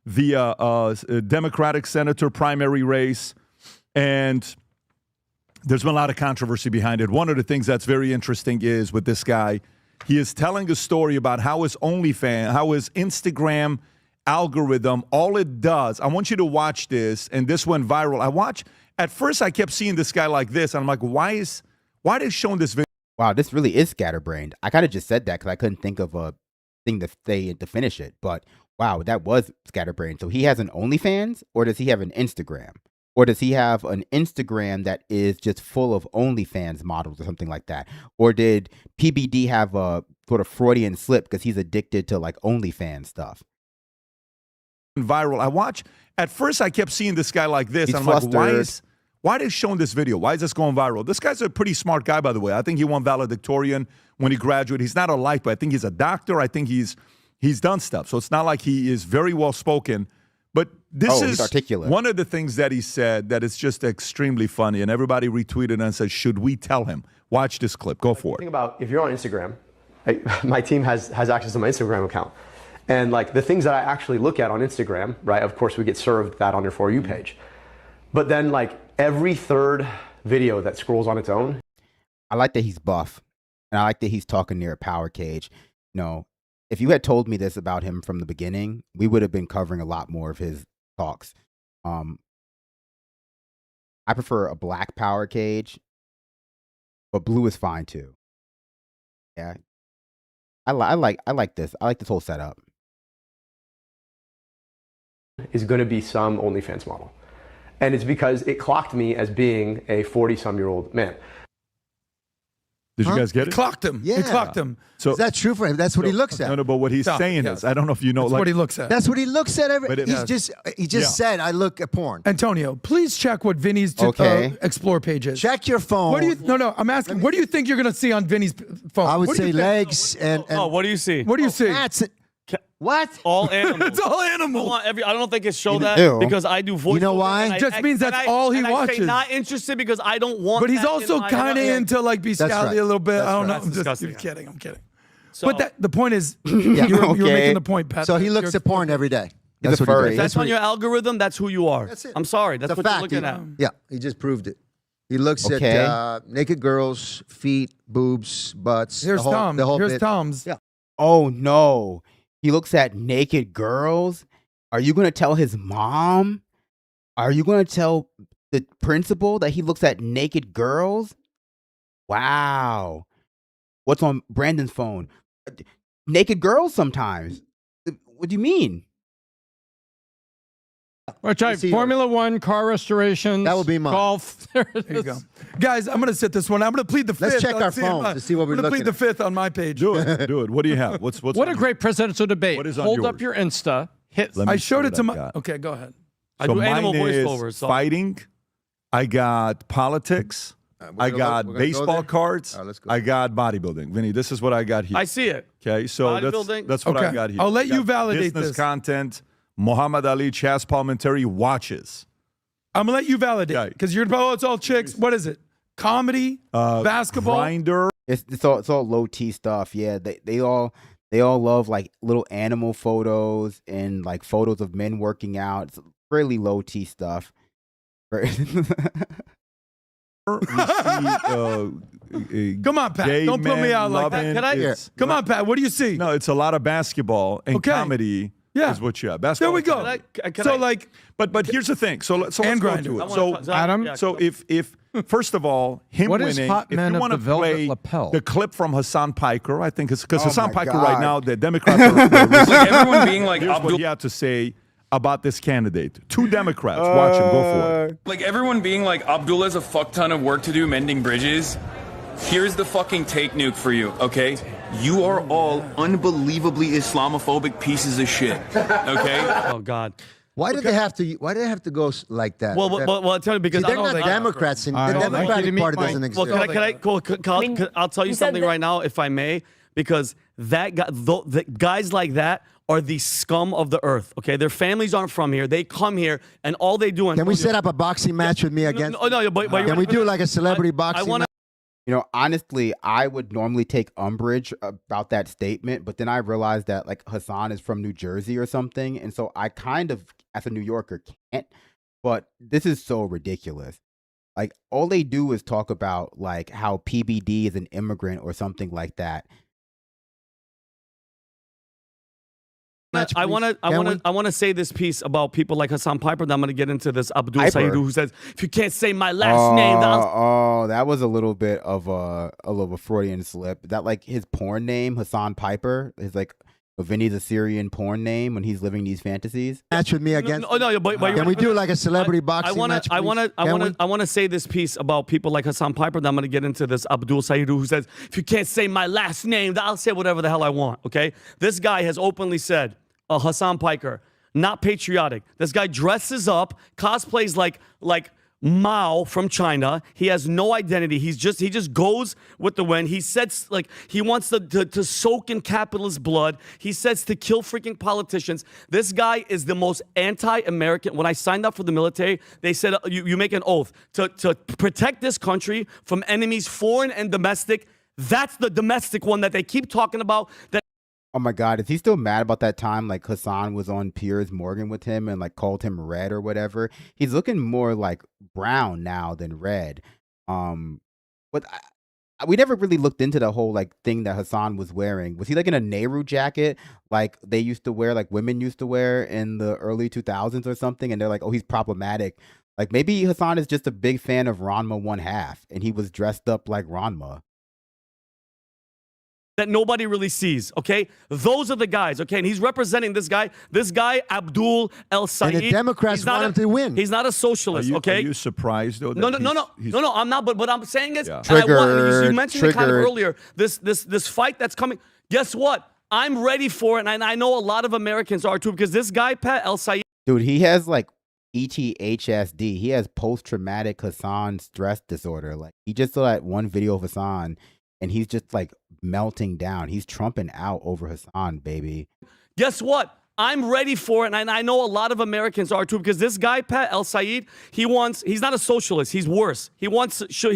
the Democratic senator primary race, and there's been a lot of controversy behind it. One of the things that's very interesting is with this guy, he is telling a story about how his Instagram algorithm, all it does, I want you to watch this, and this went viral. At first I kept seeing this guy like this, and I'm like, why are they showing this video? Wow, this really is scatterbrained. I kind of just said that because I couldn't think of a thing to say to finish it, but wow, that was scatterbrained. So he has an OnlyFans, or does he have an Instagram? Or does he have an Instagram that is just full of OnlyFans models or something like that? Or did PBD have a sort of Freudian slip because he's addicted to like OnlyFans stuff? Viral. At first I kept seeing this guy like this. And I'm like, why are they showing this video? Why is this going viral? This guy's a pretty smart guy, by the way. I think he won valedictorian when he graduated. He's not a life, but I think he's a doctor. I think he's done stuff. So it's not like he is very well spoken. But this is articulate. One of the things that he said that is just extremely funny, and everybody retweeted and said, should we tell him? Watch this clip. Go for it. Think about if you're on Instagram, my team has access to my Instagram account. And like the things that I actually look at on Instagram, right? Of course, we get served that on your For You page. But then like every third video that scrolls on its own. I like that he's buff. And I like that he's talking near a power cage. You know, if you had told me this about him from the beginning, we would have been covering a lot more of his talks. I prefer a black power cage, but blue is fine too. Yeah. I like this. I like this whole setup. Is going to be some OnlyFans model. And it's because it clocked me as being a 40-some-year-old man. Did you guys get it? It clocked him. Yeah. It clocked him. So is that true for him? That's what he looks at. No, but what he's saying is, I don't know if you know. That's what he looks at. That's what he looks at. He just Yeah. said, I look at porn. Antonio, please check what Vinny's explore page is. Check your phone. What do you? No. I'm asking. What do you think you're going to see on Vinny's phone? I would What do say you think? legs and. Oh, what do you see? What do you see? That's it. What? All animals. It's all animals. I don't think it show that Ew. because I do voice. You know why? and I- Just means that's all he and I say watches. not interested because I don't want. But he's that also in my kind of life. into like That's bestiality right. a little bit. I don't know. That's I'm disgusting. kidding. I'm kidding. So, But the point is, you were making the point, Pat. So he looks at porn every day. He's a what he furry. does. that's on your algorithm. That's who you are. That's it. I'm sorry. That's It's a what fact. you're looking at. Yeah, he just proved it. He looks Okay. at naked girls, feet, boobs, butts. Here's Tom. The whole Here's bit. Tom's. Yeah. Oh no. He looks at naked girls. Are you going to tell his mom? Are you going to tell the principal that he looks at naked girls? Wow. What's on Brandon's phone? Naked girls sometimes. What do you mean? Formula One, car restoration. That would be mine. Golf. There you go. Guys, I'm going to sit this one. I'm going to plead the fifth. Let's check on our CMI. phones to see what we're I'm going to looking plead the fifth on my page. Do it. What do you have? What's What a on great presidential debate. What is on Hold yours? up your Insta. Hit. Let me I see showed what it to I my. got. Okay, go ahead. I So do animal mine is voiceovers. So. fighting. I got politics. I got baseball cards. let's go. I got bodybuilding. Vinny, this is what I got here. I see it. Okay, so Bodybuilding? that's what I Okay. got here. I'll let I you got validate business this. content. Muhammad Ali, Chaz Palminteri watches. I'm going to let you validate Okay. because you're going to it's all chicks. What is it? Comedy? Basketball? Grinder. It's all low T stuff. Yeah, they all love like little animal photos and like photos of men working out. It's really low T stuff. We see Come on, Pat. gay Don't put me men out like that. loving. Can I? It's- Come on, Pat. What do you see? No, it's a lot of basketball and Okay. comedy. Yeah. Is what you have. Basketball. There we go. But here's the thing. So let's And go Grindr. to I it. wanna- So Adam? so if first of all, him What is winning. Hot if Men you of want the to Velvet play Lapel? the clip from Hassan Piker, I think it's because Oh Hassan my Piker God. right now, the Democrats are Like everyone being like here's what he had to say about this candidate. Two Democrats. Watch him. Go for it. Like everyone being like, Abdullah has a fuck ton of work to do mending bridges. Here's the fucking take nuke for you, okay? You are all unbelievably Islamophobic pieces of shit, okay? Oh God. Why did they have to? Why did they have to go like that? Well, I'll tell you because See, they're I don't not think Democrats, and I the don't like you to Democratic meet Party my- doesn't Well, exist. I'll tell you you said something that- right now, if I may, because that guy, the guys like that are the scum of the earth. Okay, their families aren't from here. They come here, and all they do. Can we set up a boxing match with me against? No, but Can we do like a celebrity boxing? wanna- match? You know, honestly, I would normally take umbrage about that statement, but then I realized that like Hassan is from New Jersey or something, and so I kind of, as a New Yorker, can't. But this is so ridiculous. Like all they do is talk about like how PBD is an immigrant or something like that. I want to say this piece about people like Hassan Piper. Then I'm going to get into this Abdul Piper. Saeed, who says, "If you can't say my last name, then I'll." That was a little bit of a Freudian slip. That like his porn name, Hassan Piper, is like Vinny's Assyrian porn name when he's living these fantasies. Match with me against? But Can we do like a celebrity boxing match? I want to say this piece about people like Hassan Piper. Then I'm going to get into this Abdul Saeed, who says, "If you can't say my last name, then I'll say whatever the hell I want." Okay, this guy has openly said, Hassan Piker, not patriotic. This guy dresses up, cosplays like Mao from China. He has no identity. He just goes with the wind. He says like he wants to soak in capitalist blood. He says to kill freaking politicians. This guy is the most anti-American. When I signed up for the military, they said you make an oath to protect this country from enemies, foreign and domestic. That's the domestic one that they keep talking about. Oh my God, is he still mad about that time like Hassan was on Piers Morgan with him and like called him red or whatever? He's looking more like brown now than red. But we never really looked into the whole like thing that Hassan was wearing. Was he like in a Nehru jacket like they used to wear, like women used to wear in the early 2000s or something? And they're like, oh, he's problematic. Like maybe Hassan is just a big fan of Ranma 1/2 and he was dressed up like Ranma. That nobody really sees, okay? Those are the guys, okay? And he's representing this guy, Abdul El Saeed. And the Democrats want him to win. He's not a socialist, okay? Are you surprised though? No, I'm not. But what I'm saying is, and you mentioned it kind of earlier. This fight that's coming. Guess what? I'm ready for it, and I know a lot of Americans are too, because this guy, Pat El Saeed. Dude, he has like ETHSD. He has post-traumatic Hassan stress disorder. Like he just saw that one video of Hassan, and he's just like melting down. He's trumping out over Hassan, baby. Guess what? I'm ready for it, and I know a lot of Americans are too, because this guy, Pat El Saeed, he's not a socialist. He's worse. He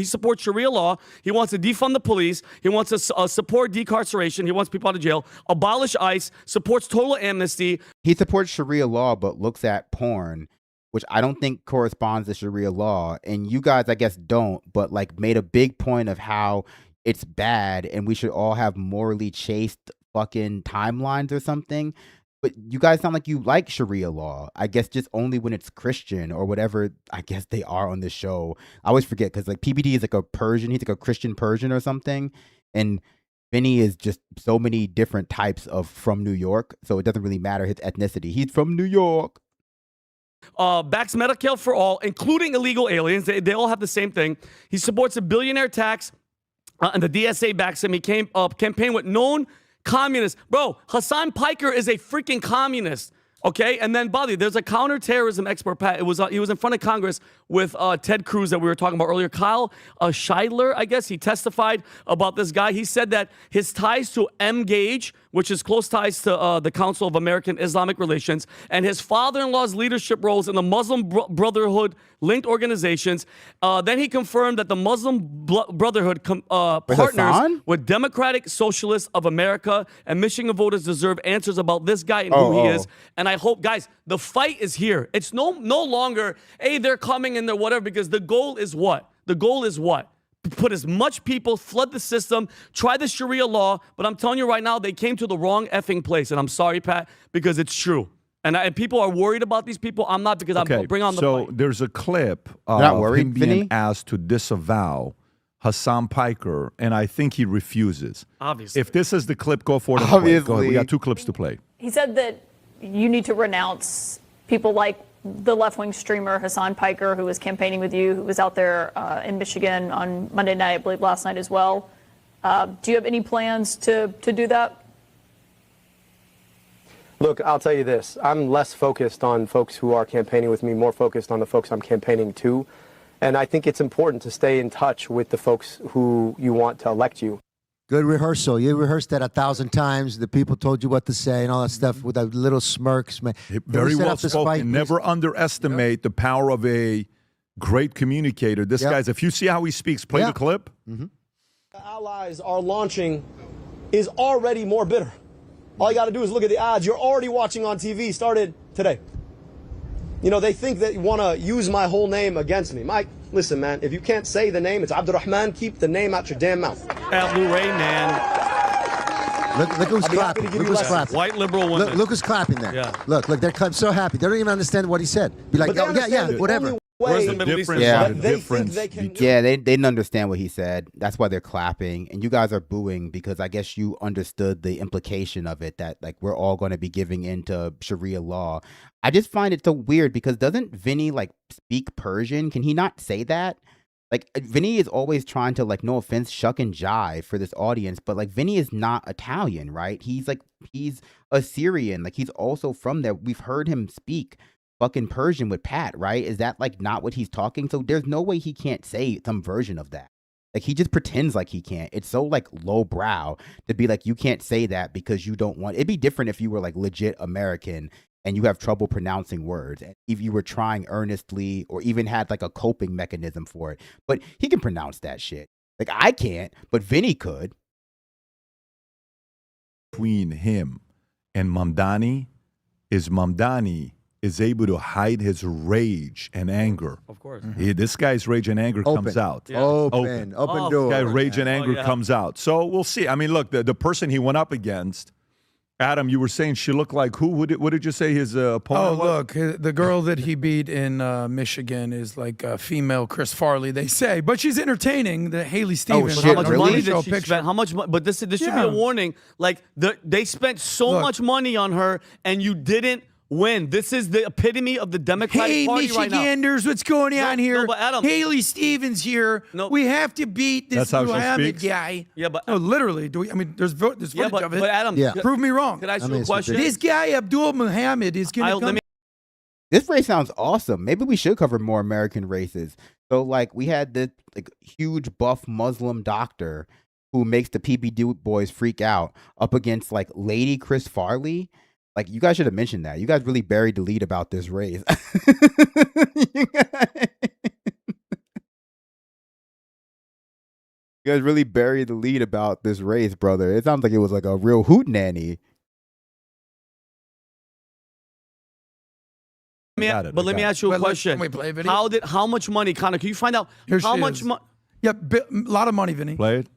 supports Sharia law. He wants to defund the police. He wants to support decarceration. He wants people out of jail. Abolish ICE. Supports total amnesty. He supports Sharia law, but looks at porn, which I don't think corresponds to Sharia law. And you guys, I guess, don't, but like made a big point of how it's bad and we should all have morally chaste fucking timelines or something. But you guys sound like you like Sharia law. I guess just only when it's Christian or whatever I guess they are on this show. I always forget because like PBD is like a Persian. He's like a Christian Persian or something. And Vinny is just so many different types of from New York. So it doesn't really matter his ethnicity. He's from New York. Backs Medicare for all, including illegal aliens. They all have the same thing. He supports a billionaire tax. And the DSA backs him. He came up campaign with known communists. Bro, Hassan Piker is a freaking communist. Okay, and then Bobby, there's a counterterrorism expert, Pat. He was in front of Congress with Ted Cruz that we were talking about earlier. Kyle Scheidler, I guess, he testified about this guy. He said that his ties to M-Gage, which is close ties to the Council of American Islamic Relations, and his father-in-law's leadership roles in the Muslim Brotherhood-linked organizations. Then he confirmed that the Muslim Brotherhood partners with Democratic Socialists of America, and Michigan voters deserve answers about this guy and who he is. And I hope, guys, the fight is here. It's no longer, hey, they're coming and they're whatever, because the goal is what? The goal is what? put as much people, flood the system, try the Sharia law. But I'm telling you right now, they came to the wrong effing place. And I'm sorry, Pat, because it's true. And people are worried about these people. I'm not, because I'm bring on the So fight. there's a clip of not worried, him being Vinny? asked to disavow Hassan Piker, and I think he refuses. Obviously. If this is the clip, go for it. and play it. Go ahead. Obviously. We got 2 clips to play. He said that you need to renounce people like the left-wing streamer Hassan Piker, who was campaigning with you, who was out there in Michigan on Monday night, I believe last night as well. Do you have any plans to do that? Look, I'll tell you this. I'm less focused on folks who are campaigning with me, more focused on the folks I'm campaigning to. And I think it's important to stay in touch with the folks who you want to elect you. Good rehearsal. You rehearsed that 1,000 times. The people told you what to say and all that stuff with a little smirks. Man. Very well spoken. Never underestimate the power of a great communicator. This guy's, if you see how he speaks, play the clip. The allies are launching is already more bitter. All you got to do is look at the odds. You're already watching on TV, started today. You know, they think that you want to use my whole name against me. Mike, listen, man, if you can't say the name, it's Abdurrahman, keep the name out your damn mouth. Blue Ray, man. Look who's clapping. Look who's clapping. White liberal women. Look who's clapping there. Yeah. Look, they're so happy. They don't even understand what he said. Be like, oh, yeah, whatever. Where's the Middle East? Yeah, they they didn't understand what he said. That's why they're clapping, and you guys are booing because I guess you understood the implication of it, that like we're all going to be giving into Sharia law. I just find it so weird because doesn't Vinny like speak Persian? Can he not say that? Like Vinny is always trying to, like, no offense, shuck and jive for this audience, but like Vinny is not Italian, right? He's Assyrian, like he's also from there. We've heard him speak fucking Persian with Pat, right? Is that like not what he's talking? So there's no way he can't say some version of that. Like he just pretends like he can't. It's so like lowbrow to be like, you can't say that because you don't want. It'd be different if you were like legit American and you have trouble pronouncing words. And if you were trying earnestly or even had like a coping mechanism for it. But he can pronounce that shit. Like I can't, but Vinny could. Between him and Mamdani is able to hide his rage and anger. Of course. This guy's rage and anger comes out. Yeah. Open door. This guy's rage and anger comes out. So we'll see. I mean, look, the person he went up against, Adam, you were saying she looked like who? What did you say his opponent was? Look, the girl that he beat in Michigan is like a female Chris Farley, they say. But she's entertaining, the Haley Stevens. How much money did she spend? How much money? But this should be a warning. Like, they spent so much money on her, and you didn't win. This is the epitome of the Democratic Party right now. Michiganders, what's going on here? No, but Adam, Haley Stevens here. No. We have to beat this Muhammad guy. Yeah, but no, literally. Do we? I mean, there's footage of it. But Adam, prove me wrong. Could I ask you a question? This guy Abdul Muhammad is going to come. This race sounds awesome. Maybe we should cover more American races. So, like, we had this like huge buff Muslim doctor who makes the PBD boys freak out up against like Lady Chris Farley. Like, you guys should have mentioned that. You guys really buried the lead about this race. You guys really buried the lead about this race, brother. It sounds like it was like a real hootenanny. Let me ask you a question. Can we play a video? How much money, Connor? Can you find out how much money? Yeah, a lot of money, Vinny. Play it.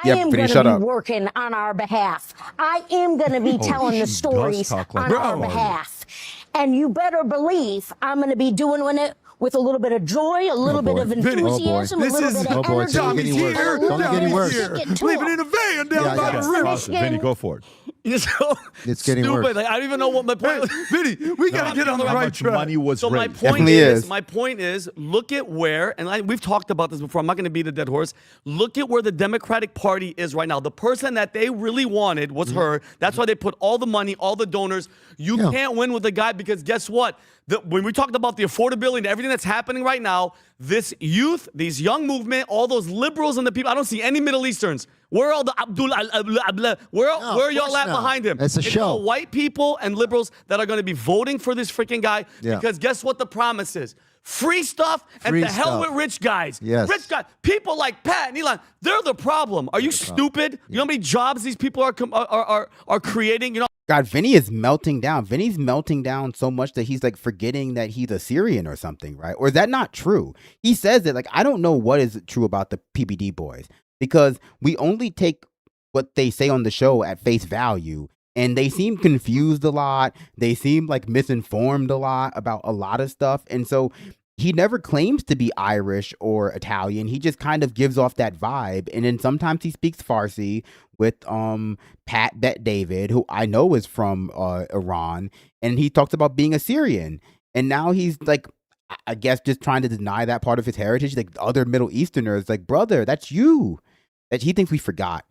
I am going to be working on our behalf. I am going to be telling the stories on our behalf. And you better believe I'm going to be doing it with a little bit of joy, a little bit of enthusiasm, a little bit of energy. Tommy's here. Don't get any worse. Living in a van down by the river. Vinny, go for it. You're so it's getting stupid. worse. Like, I don't even know what my point was. Vinny, we got to get on the right track. Money was so raised. my point is, look at where, and we've talked about this before, I'm not going to beat a dead horse. Look at where the Democratic Party is right now. The person that they really wanted was her. That's why they put all the money, all the donors. You can't win with a guy because guess what? When we talked about the affordability and everything that's happening right now, this youth, these young movement, all those liberals and the people, I don't see any Middle Easterns. Where are all the where are y'all at behind him? It's a show. All white people and liberals that are going to be voting for this freaking guy because guess what the promise is? Free stuff and the hell with rich guys. Yes. Rich guys. People like Pat and Elon, they're the problem. Are you stupid? You know how many jobs these people are creating? You know God, Vinny is melting down. Vinny's melting down so much that he's like forgetting that he's a Syrian or something, right? Or is that not true? He says that, like, I don't know what is true about the PBD boys, because we only take what they say on the show at face value, and they seem confused a lot. They seem like misinformed a lot about a lot of stuff. And so he never claims to be Irish or Italian. He just kind of gives off that vibe. And then sometimes he speaks Farsi with Pat Bet David, who I know is from Iran, and he talks about being a Syrian. And now he's like, I guess, just trying to deny that part of his heritage. Like other Middle Easterners, like, brother, that's you. That he thinks we forgot.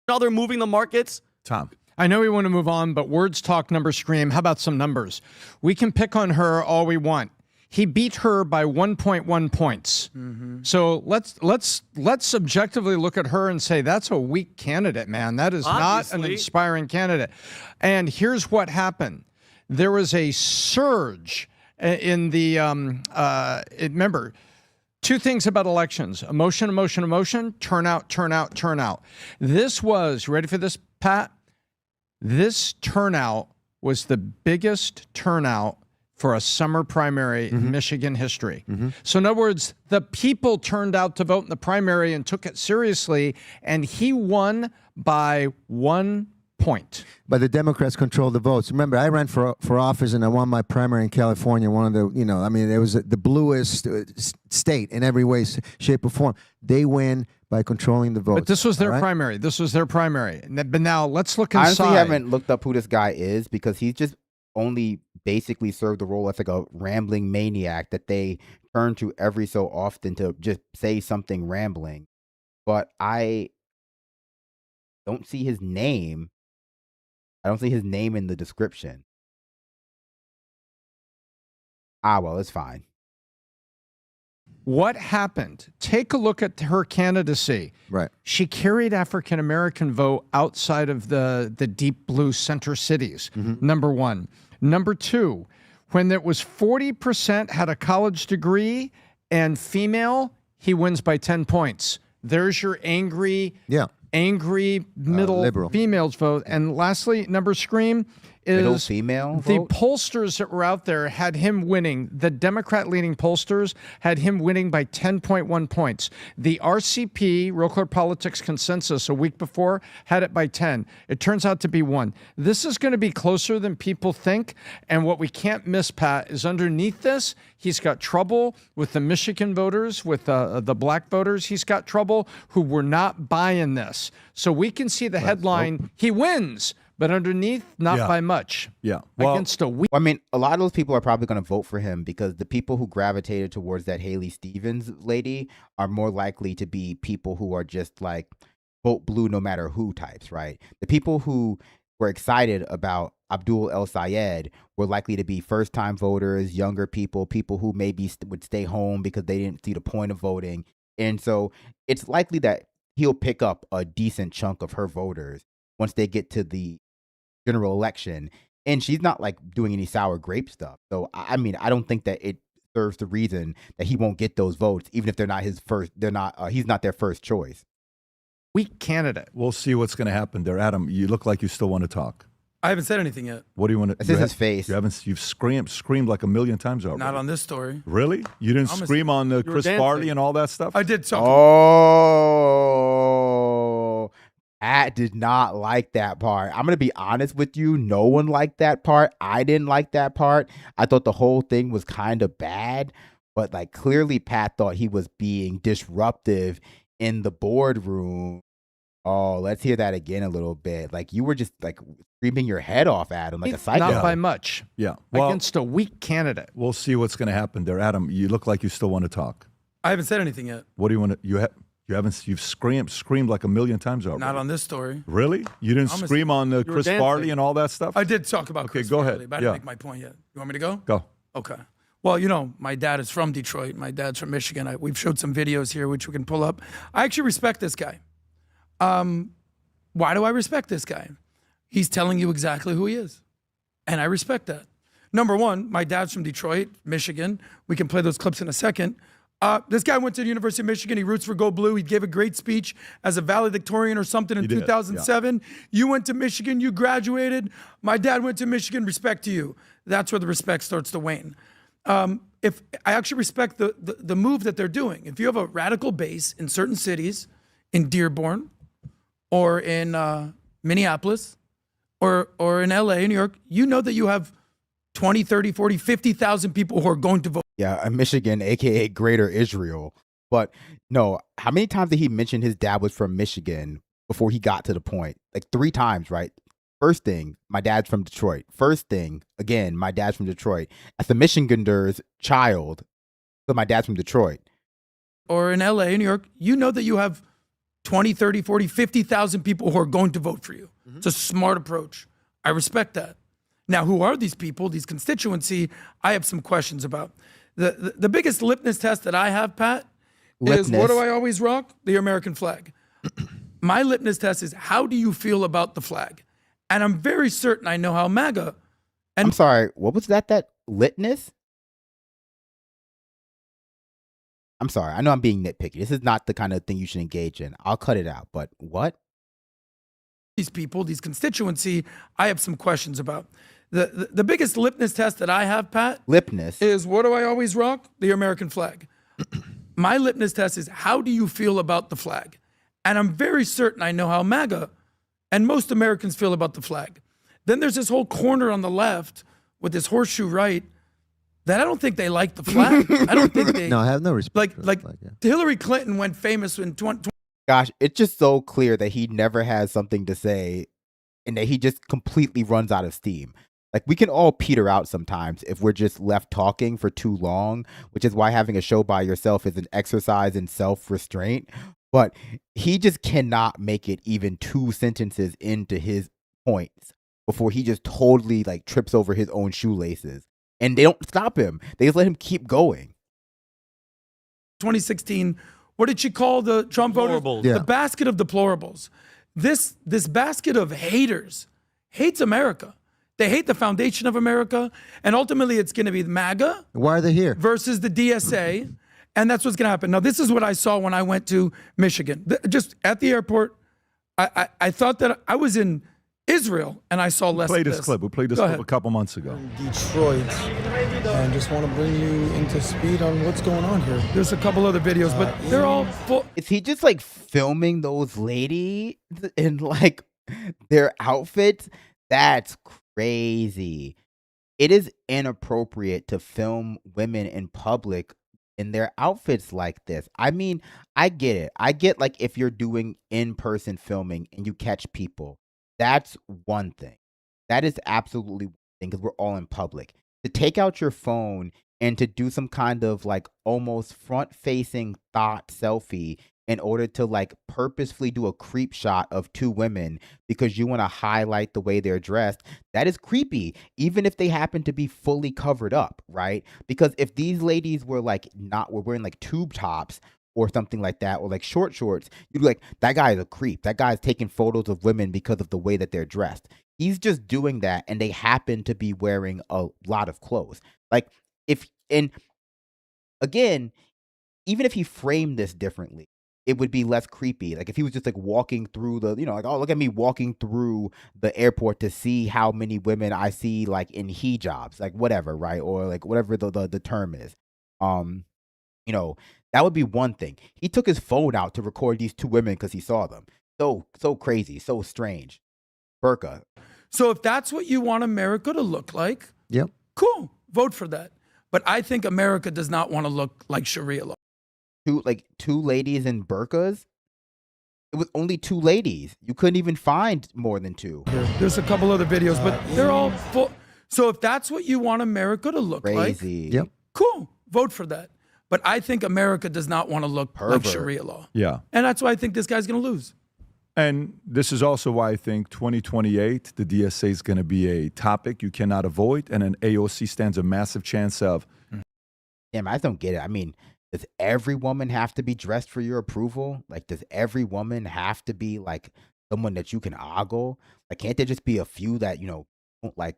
Now they're moving the markets. Tom. I know we want to move on, but words talk, numbers scream. How about some numbers? We can pick on her all we want. He beat her by 1.1 points. So let's subjectively look at her and say that's a weak candidate, man. That is not an inspiring candidate. And here's what happened. There was a surge in the remember, two things about elections: emotion, emotion, emotion, turnout, turnout, turnout. This was, ready for this, Pat? This turnout was the biggest turnout for a summer primary in Michigan history. So in other words, the people turned out to vote in the primary and took it seriously, and he won by 1 point. But the Democrats control the votes. Remember, I ran for office and I won my primary in California. One of the, it was the bluest state in every way, shape, or form. They win by controlling the votes. But this was their primary. This was their primary. But now let's look inside. I honestly haven't looked up who this guy is, because he's just only basically served the role as like a rambling maniac that they turn to every so often to just say something rambling. But I don't see his name. I don't see his name in the description. Well, it's fine. What happened? Take a look at her candidacy. Right. She carried African-American vote outside of the deep blue center cities, number one. Number two, when it was 40% had a college degree and female, he wins by 10 points. There's your angry middle liberal females vote. And lastly, number scream is middle female the vote? pollsters that were out there had him winning. The Democrat leading pollsters had him winning by 10.1 points. The RCP, Real Clear Politics Consensus, a week before had it by 10. It turns out to be 1. This is going to be closer than people think. And what we can't miss, Pat, is underneath this, he's got trouble with the Michigan voters, with the black voters. He's got trouble who were not buying this. So we can see the headline, he wins, but underneath, not by much. Yeah. Against a weak. I mean, a lot of those people are probably going to vote for him because the people who gravitated towards that Haley Stevens lady are more likely to be people who are just like vote blue no matter who types, right? The people who were excited about Abdul El Sayed were likely to be first-time voters, younger people, people who maybe would stay home because they didn't see the point of voting. And so it's likely that he'll pick up a decent chunk of her voters once they get to the general election. And she's not like doing any sour grape stuff. So, I mean, I don't think that it serves the reason that he won't get those votes, even if they're not his first, he's not their first choice. Weak candidate. We'll see what's going to happen there. Adam, you look like you still want to talk. I haven't said anything yet. What do you want to? This is his face. You've screamed like a million times already. Not on this story. Really? You didn't scream on Chris Farley and all that stuff? I did talk. Oh, Pat did not like that part. I'm going to be honest with you. No one liked that part. I didn't like that part. I thought the whole thing was kind of bad, but like clearly Pat thought he was being disruptive in the boardroom. Oh, let's hear that again a little bit. Like you were just like screaming your head off at him like a psycho. Not by much. Yeah. Well, against a weak candidate. We'll see what's going to happen there. Adam, you look like you still want to talk. I haven't said anything yet. What do you want to? You've screamed like a million times already. Not on this story. Really? You didn't scream on Chris Farley and all that stuff? I did talk about Chris go Farley, ahead. but I didn't make my point yet. You want me to go? Go. Okay. Well, you know, my dad is from Detroit. My dad's from Michigan. We've showed some videos here, which we can pull up. I actually respect this guy. Why do I respect this guy? He's telling you exactly who he is. And I respect that. Number one, my dad's from Detroit, Michigan. We can play those clips in a second. This guy went to the University of Michigan. He roots for Go Blue. He gave a great speech as a valedictorian or something in 2007. You went to Michigan. You graduated. My dad went to Michigan. Respect to you. That's where the respect starts to wane. If I actually respect the move that they're doing. If you have a radical base in certain cities, in Dearborn, or in Minneapolis, or in LA, New York, you know that you have 20, 30, 40, 50,000 people who are going to vote. Yeah, Michigan, aka Greater Israel. But no, how many times did he mention his dad was from Michigan before he got to the point? Like 3 times, right? First thing, my dad's from Detroit. First thing, again, my dad's from Detroit. As a Michigander's child, so my dad's from Detroit. Or in LA, New York, you know that you have 20, 30, 40, 50,000 people who are going to vote for you. It's a smart approach. I respect that. Now, who are these people, these constituency? I have some questions about. The biggest litmus test that I have, Pat, is what do I always rock? The American flag. My litmus test is how do you feel about the flag? And I'm very certain I know how MAGA. And I'm sorry, what was that litmus? I'm sorry, I know I'm being nitpicky. This is not the kind of thing you should engage in. I'll cut it out, but what? These people, these constituency, I have some questions about. The biggest litmus test that I have, Pat, is what do I always rock? The American flag. My litmus test is how do you feel about the flag? And I'm very certain I know how MAGA and most Americans feel about the flag. Then there's this whole corner on the left with this horseshoe right that I don't think they like the flag. I don't think they. No, I have no respect. Like Hillary Clinton went famous in 20. Gosh, it's just so clear that he never has something to say and that he just completely runs out of steam. Like, we can all peter out sometimes if we're just left talking for too long, which is why having a show by yourself is an exercise in self-restraint. But he just cannot make it even 2 sentences into his points before he just totally like trips over his own shoelaces. And they don't stop him. They just let him keep going. 2016, what did she call the Trump voters? Yeah. The basket of deplorables. This basket of haters hates America. They hate the foundation of America, and ultimately it's going to be MAGA. Why are they here? Versus the DSA, and that's what's going to happen. Now, this is what I saw when I went to Michigan. Just at the airport, I thought that I was in Israel, and I saw less of this. We played this clip a couple months ago. Detroit, and just want to bring you into speed on what's going on here. There's a couple other videos, but they're all full. Is he just like filming those ladies in like their outfits? That's crazy. It is inappropriate to film women in public in their outfits like this. I mean, I get it. I get like if you're doing in-person filming and you catch people, that's one thing. That is absolutely one thing because we're all in public. To take out your phone and to do some kind of like almost front-facing thought selfie in order to like purposefully do a creep shot of 2 women because you want to highlight the way they're dressed, that is creepy, even if they happen to be fully covered up, right? Because if these ladies were like were wearing like tube tops or something like that, or like short shorts, you'd be like, that guy is a creep. That guy's taking photos of women because of the way that they're dressed. He's just doing that, and they happen to be wearing a lot of clothes. Like, and again, even if he framed this differently, it would be less creepy. Like if he was just like walking through the, like, oh, look at me walking through the airport to see how many women I see like in hijabs, like whatever, right? Or like whatever the term is. That would be one thing. He took his phone out to record these 2 women because he saw them. So crazy, so strange. Burqa. So if that's what you want America to look like, yep, cool, vote for that. But I think America does not want to look like Sharia law. 2 ladies in burqas? It was only 2 ladies. You couldn't even find more than 2. There's a couple other videos, but they're all full. So if that's what you want America to look like, yep, cool, vote for that. But I think America does not want to look like Sharia law. Yeah. And that's why I think this guy's going to lose. And this is also why I think 2028, the DSA is going to be a topic you cannot avoid, and an AOC stands a massive chance of. Damn, I just don't get it. I mean, does every woman have to be dressed for your approval? Like, does every woman have to be like someone that you can ogle? Like, can't there just be a few that, don't like?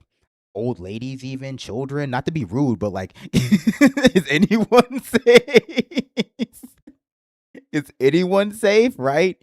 old ladies, even children. Not to be rude, but like, is anyone safe? Is anyone safe? Right?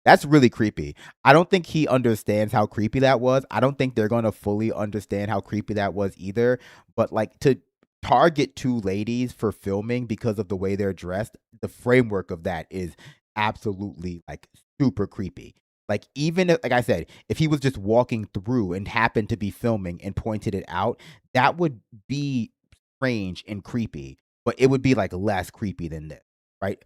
That's really creepy. I don't think he understands how creepy that was. I don't think they're going to fully understand how creepy that was either. But like to target two ladies for filming because of the way they're dressed, the framework of that is absolutely like super creepy. Like even if, like I said, if he was just walking through and happened to be filming and pointed it out, that would be strange and creepy, but it would be like less creepy than this, right?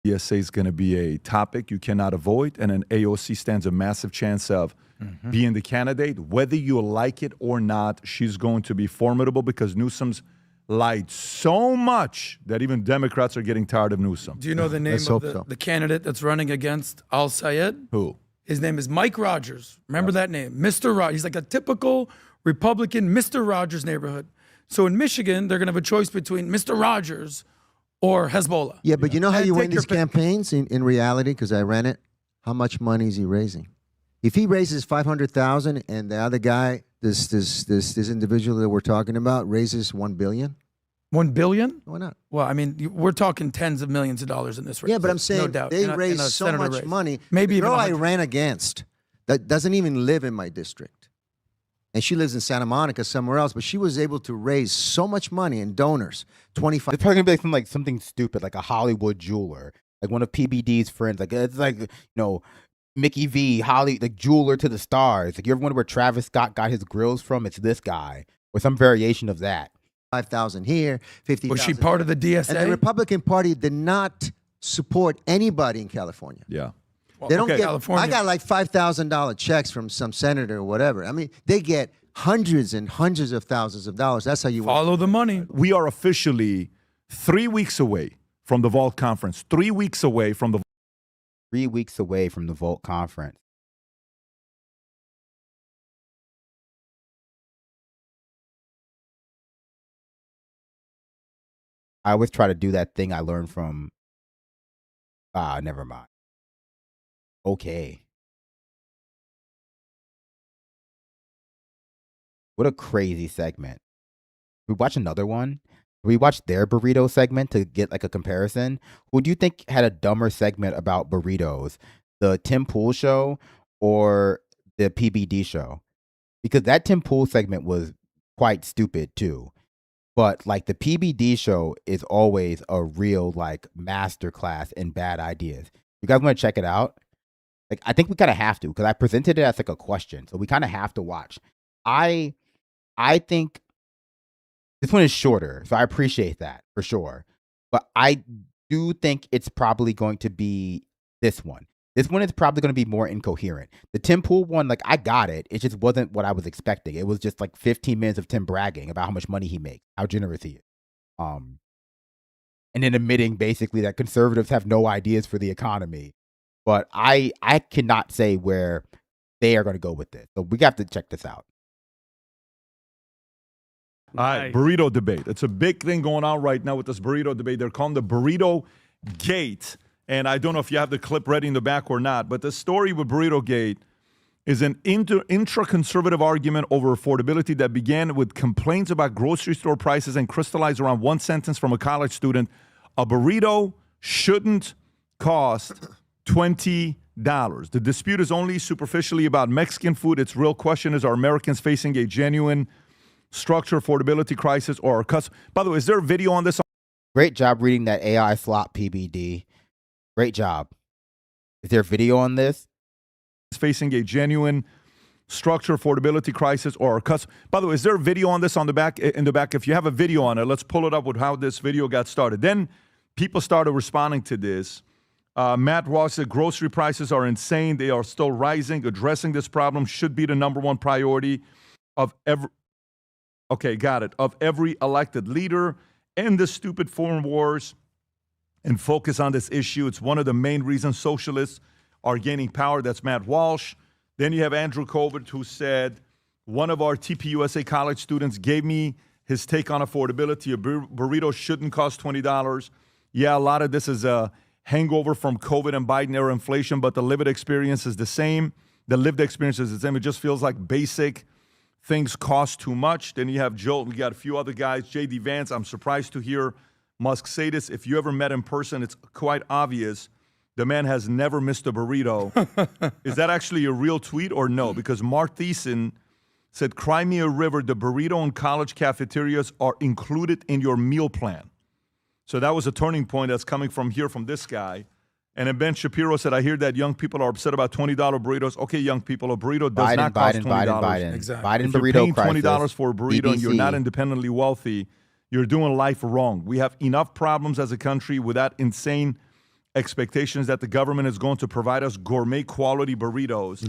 ESA is going to be a topic you cannot avoid, and an AOC stands a massive chance of being the candidate. Whether you like it or not, she's going to be formidable because Newsom's lied so much that even Democrats are getting tired of Newsom. Do you know the name of the candidate that's running against Al-Sayed? Who? His name is Mike Rogers. Remember that name? Mr. Rogers. He's like a typical Republican Mr. Rogers neighborhood. So in Michigan, they're going to have a choice between Mr. Rogers or Hezbollah. Yeah, but you know how you win these campaigns in reality? Because I ran it. How much money is he raising? If he raises $500,000 and the other guy, this individual that we're talking about, raises $1 billion. $1 billion? Why not? Well, I mean, we're talking tens of millions of dollars in this race. Yeah, but I'm saying no doubt. they raise so much money. Maybe the even girl I ran against that doesn't even live in my district. And she lives in Santa Monica somewhere else, but she was able to raise so much money in donors. 25. It's probably gonna be like something stupid, like a Hollywood jeweler, like one of PBD's friends. Like it's like, you know, Mickey V, like jeweler to the stars. Like you ever wonder where Travis Scott got his grills from? It's this guy or some variation of that. 5,000 here, 50,000. Was she part of the DSA? And the Republican Party did not support anybody in California. Yeah. They don't get. California. I got like $5,000 checks from some senator or whatever. I mean, they get hundreds and hundreds of thousands of dollars. That's how you follow the money. We are officially 3 weeks away from the Vault Conference. 3 weeks away from the 3 weeks away from the Vault Conference. I always try to do that thing I learned from. Never mind. Okay. What a crazy segment. We watch another one. We watched their burrito segment to get like a comparison. Who do you think had a dumber segment about burritos? The Tim Pool show or the PBD show? Because that Tim Pool segment was quite stupid too. But like the PBD show is always a real like masterclass in bad ideas. You guys want to check it out? Like I think we kind of have to because I presented it as like a question, so we kind of have to watch. I think this one is shorter, so I appreciate that for sure. But I do think it's probably going to be this one. This one is probably going to be more incoherent. The Tim Pool one, like I got it. It just wasn't what I was expecting. It was just like 15 minutes of Tim bragging about how much money he makes, how generous he is. And then admitting basically that conservatives have no ideas for the economy. But I cannot say where they are going to go with this. So we have to check this out. All right, burrito debate. It's a big thing going on right now with this burrito debate. They're calling the Burrito Gate. And I don't know if you have the clip ready in the back or not, but the story with Burrito Gate is an intra-conservative argument over affordability that began with complaints about grocery store prices and crystallized around one sentence from a college student. A burrito shouldn't cost $20. The dispute is only superficially about Mexican food. Its real question is, are Americans facing a genuine structural affordability crisis or are customers? By the way, is there a video on this? Great job reading that AI slop, PBD. Great job. Is there a video on this? Facing a genuine structural affordability crisis or by the way, is there a video on this on the back? In the back, if you have a video on it, let's pull it up with how this video got started. Then people started responding to this. Matt Walsh said grocery prices are insane. They are still rising. Addressing this problem should be the number one priority of every. Okay, got it. Of every elected leader. End the stupid foreign wars and focus on this issue. It's one of the main reasons socialists are gaining power. That's Matt Walsh. Then you have Andrew Colbert, who said, one of our TPUSA college students gave me his take on affordability. A burrito shouldn't cost $20. Yeah, a lot of this is a hangover from COVID and Biden-era inflation, but the lived experience is the same. the lived experiences is the same. It just feels like basic things cost too much. Then you have Joe. We got a few other guys. J.D. Vance, I'm surprised to hear Musk say this. If you ever met in person, it's quite obvious the man has never missed a burrito. Is that actually a real tweet or no? Because Mark Thiessen said, Cry Me a River, the burrito and college cafeterias are included in your meal plan. So that was a turning point that's coming from this guy. And then Ben Shapiro said, I hear that young people are upset about $20 burritos. Okay, young people, a burrito does not cost $20. Biden. Exactly. Biden If you're burrito paying crisis. $20 for a burrito and you're BBC. not independently wealthy, you're doing life wrong. We have enough problems as a country without insane expectations that the government is going to provide us gourmet quality burritos.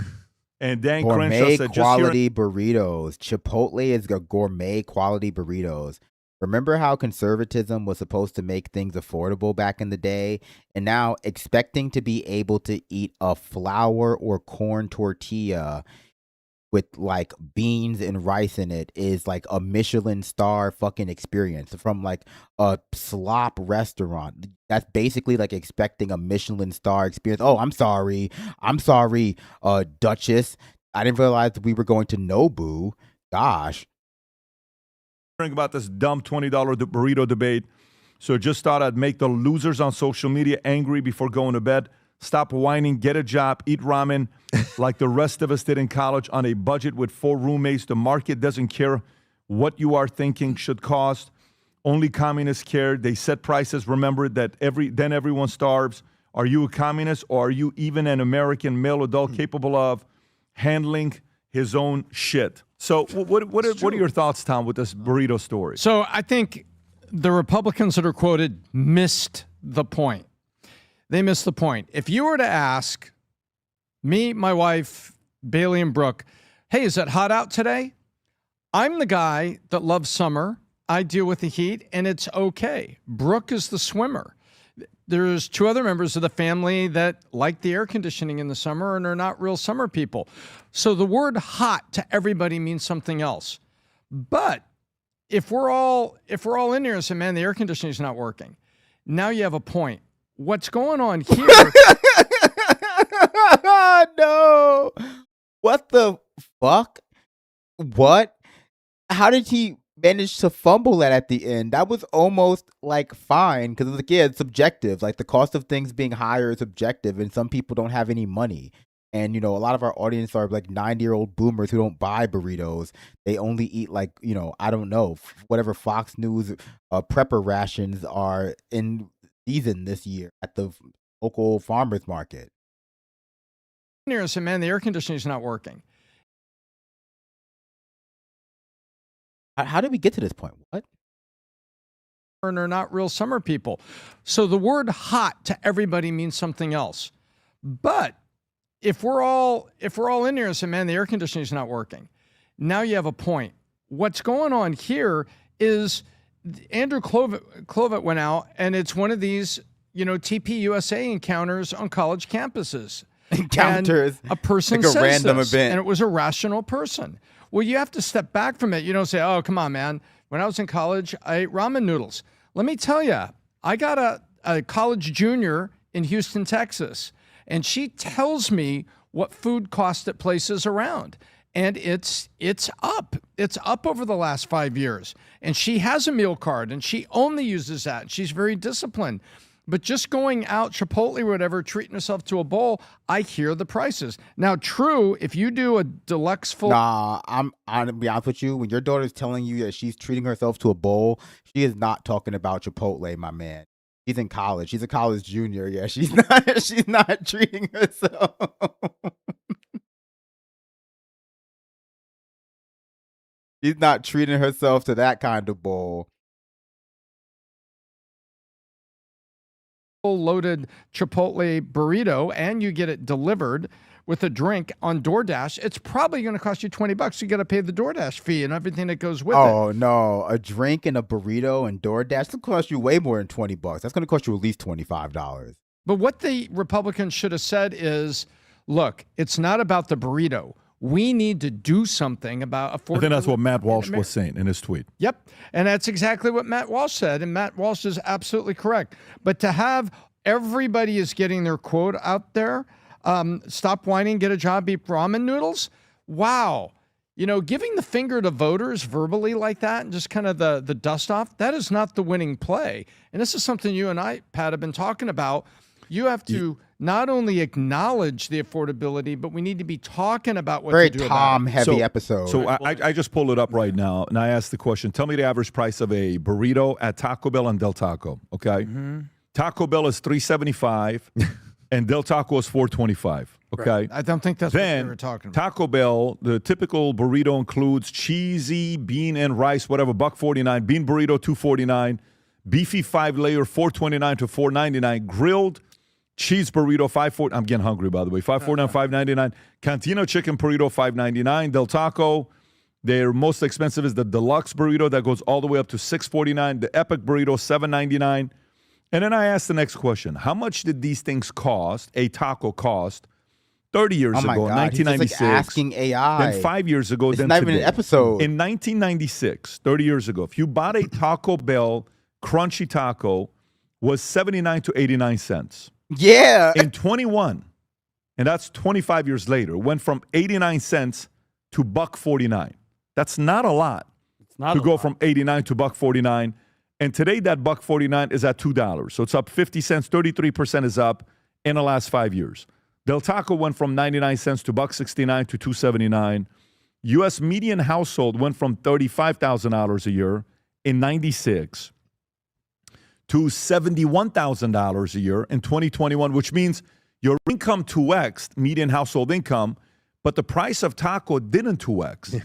And Dan Crenshaw Gourmet said, quality burritos. Chipotle is a gourmet quality burritos. Remember how conservatism was supposed to make things affordable back in the day? And now expecting to be able to eat a flour or corn tortilla with like beans and rice in it is like a Michelin star fucking experience from like a slop restaurant. That's basically like expecting a Michelin star experience. Oh, I'm sorry, Duchess. I didn't realize we were going to Nobu. Gosh. About this dumb $20 burrito debate. So just thought I'd make the losers on social media angry before going to bed. Stop whining, get a job, eat ramen like the rest of us did in college on a budget with 4 roommates. The market doesn't care what you are thinking should cost. Only communists care. They set prices. Remember that then everyone starves. Are you a communist or are you even an American male adult capable of handling his own shit? So what are your thoughts, Tom, with this burrito story? So I think the Republicans that are quoted missed the point. They missed the point. If you were to ask me, my wife, Bailey, and Brooke, hey, is it hot out today? I'm the guy that loves summer. I deal with the heat, and it's okay. Brooke is the swimmer. There's 2 other members of the family that like the air conditioning in the summer and are not real summer people. So the word hot to everybody means something else. But if we're all in there and say, man, the air conditioning is not working, now you have a point. What's going on here? No. What the fuck? What? How did he manage to fumble that at the end? That was almost like fine because like, yeah, it's subjective. Like the cost of things being higher is subjective, and some people don't have any money. And, a lot of our audience are like 90-year-old boomers who don't buy burritos. They only eat like, I don't know, whatever Fox News prepper rations are in season this year at the local farmers market. And say, man, the air conditioning is not working. How did we get to this point? What? And are not real summer people. So the word hot to everybody means something else. But if we're all in there and say, man, the air conditioning is not working, now you have a point. What's going on here is Andrew Clovet went out, and it's one of these, TPUSA encounters on college campuses. Encounters. And a person like a says random this, event. and it was a rational person. Well, you have to step back from it. You don't say, oh, come on, man. When I was in college, I ate ramen noodles. Let me tell you, I got a college junior in Houston, Texas, and she tells me what food costs at places around. And it's up. It's up over the last 5 years. And she has a meal card, and she only uses that. She's very disciplined. But just going out, Chipotle or whatever, treating herself to a bowl, I hear the prices. Now, true, if you do a deluxe full... Nah, I'm to be honest with you. When your daughter's telling you that she's treating herself to a bowl, she is not talking about Chipotle, my man. She's in college. She's a college junior. Yeah, she's not treating herself. She's not treating herself to that kind of bowl. Loaded Chipotle burrito, and you get it delivered with a drink on DoorDash, it's probably going to cost you $20. You got to pay the DoorDash fee and everything that goes with it. Oh no, a drink and a burrito and DoorDash, that's going to cost you way more than $20. That's going to cost you at least $25. But what the Republicans should have said is, look, it's not about the burrito. We need to do something about affordability. I think that's what Matt Walsh was saying in his tweet. Yep. And that's exactly what Matt Walsh said. And Matt Walsh is absolutely correct. But to have everybody is getting their quote out there, Stop whining, get a job, eat ramen noodles. Wow. You know, giving the finger to voters verbally like that and just kind of the dust off, that is not the winning play. And this is something you and I, Pat, have been talking about. You have to not only acknowledge the affordability, but we need to be talking about what Very to do Tom about it. heavy episode. So I just pulled it up right now, and I asked the question, tell me the average price of a burrito at Taco Bell and Del Taco, okay? Taco Bell is $3.75, and Del Taco is $4.25, okay? Right. I don't think that's what we were talking about. Taco Bell, the typical burrito includes cheesy, bean and rice, whatever, $1.49, bean burrito, $2.49, beefy 5-layer, $4.29 to $4.99, grilled cheese burrito, $5.49. I'm getting hungry, by the way. $5.49, $5.99. Cantina chicken burrito, $5.99. Del Taco, their most expensive is the deluxe burrito that goes all the way up to $6.49. The epic burrito, $7.99. And then I asked the next question: how much did these things cost? A taco cost 30 years ago, God, 1996. he's just, like, asking AI. Then 5 years ago. It's then not today. even an episode. In 1996, 30 years ago, if you bought a Taco Bell crunchy taco, was 79 to 89 cents. Yeah. In 21, and that's 25 years later, went from 89 cents to $1.49. That's not a lot to go from 89 to $1.49. And today that $1.49 is at $2. So it's up 50 cents, 33% is up in the last 5 years. Del Taco went from 99 cents to $1.69 to $2.79. U.S. median household went from $35,000 a year in 96 to $71,000 a year in 2021, which means your income 2x, median household income, but the price of taco didn't 2x.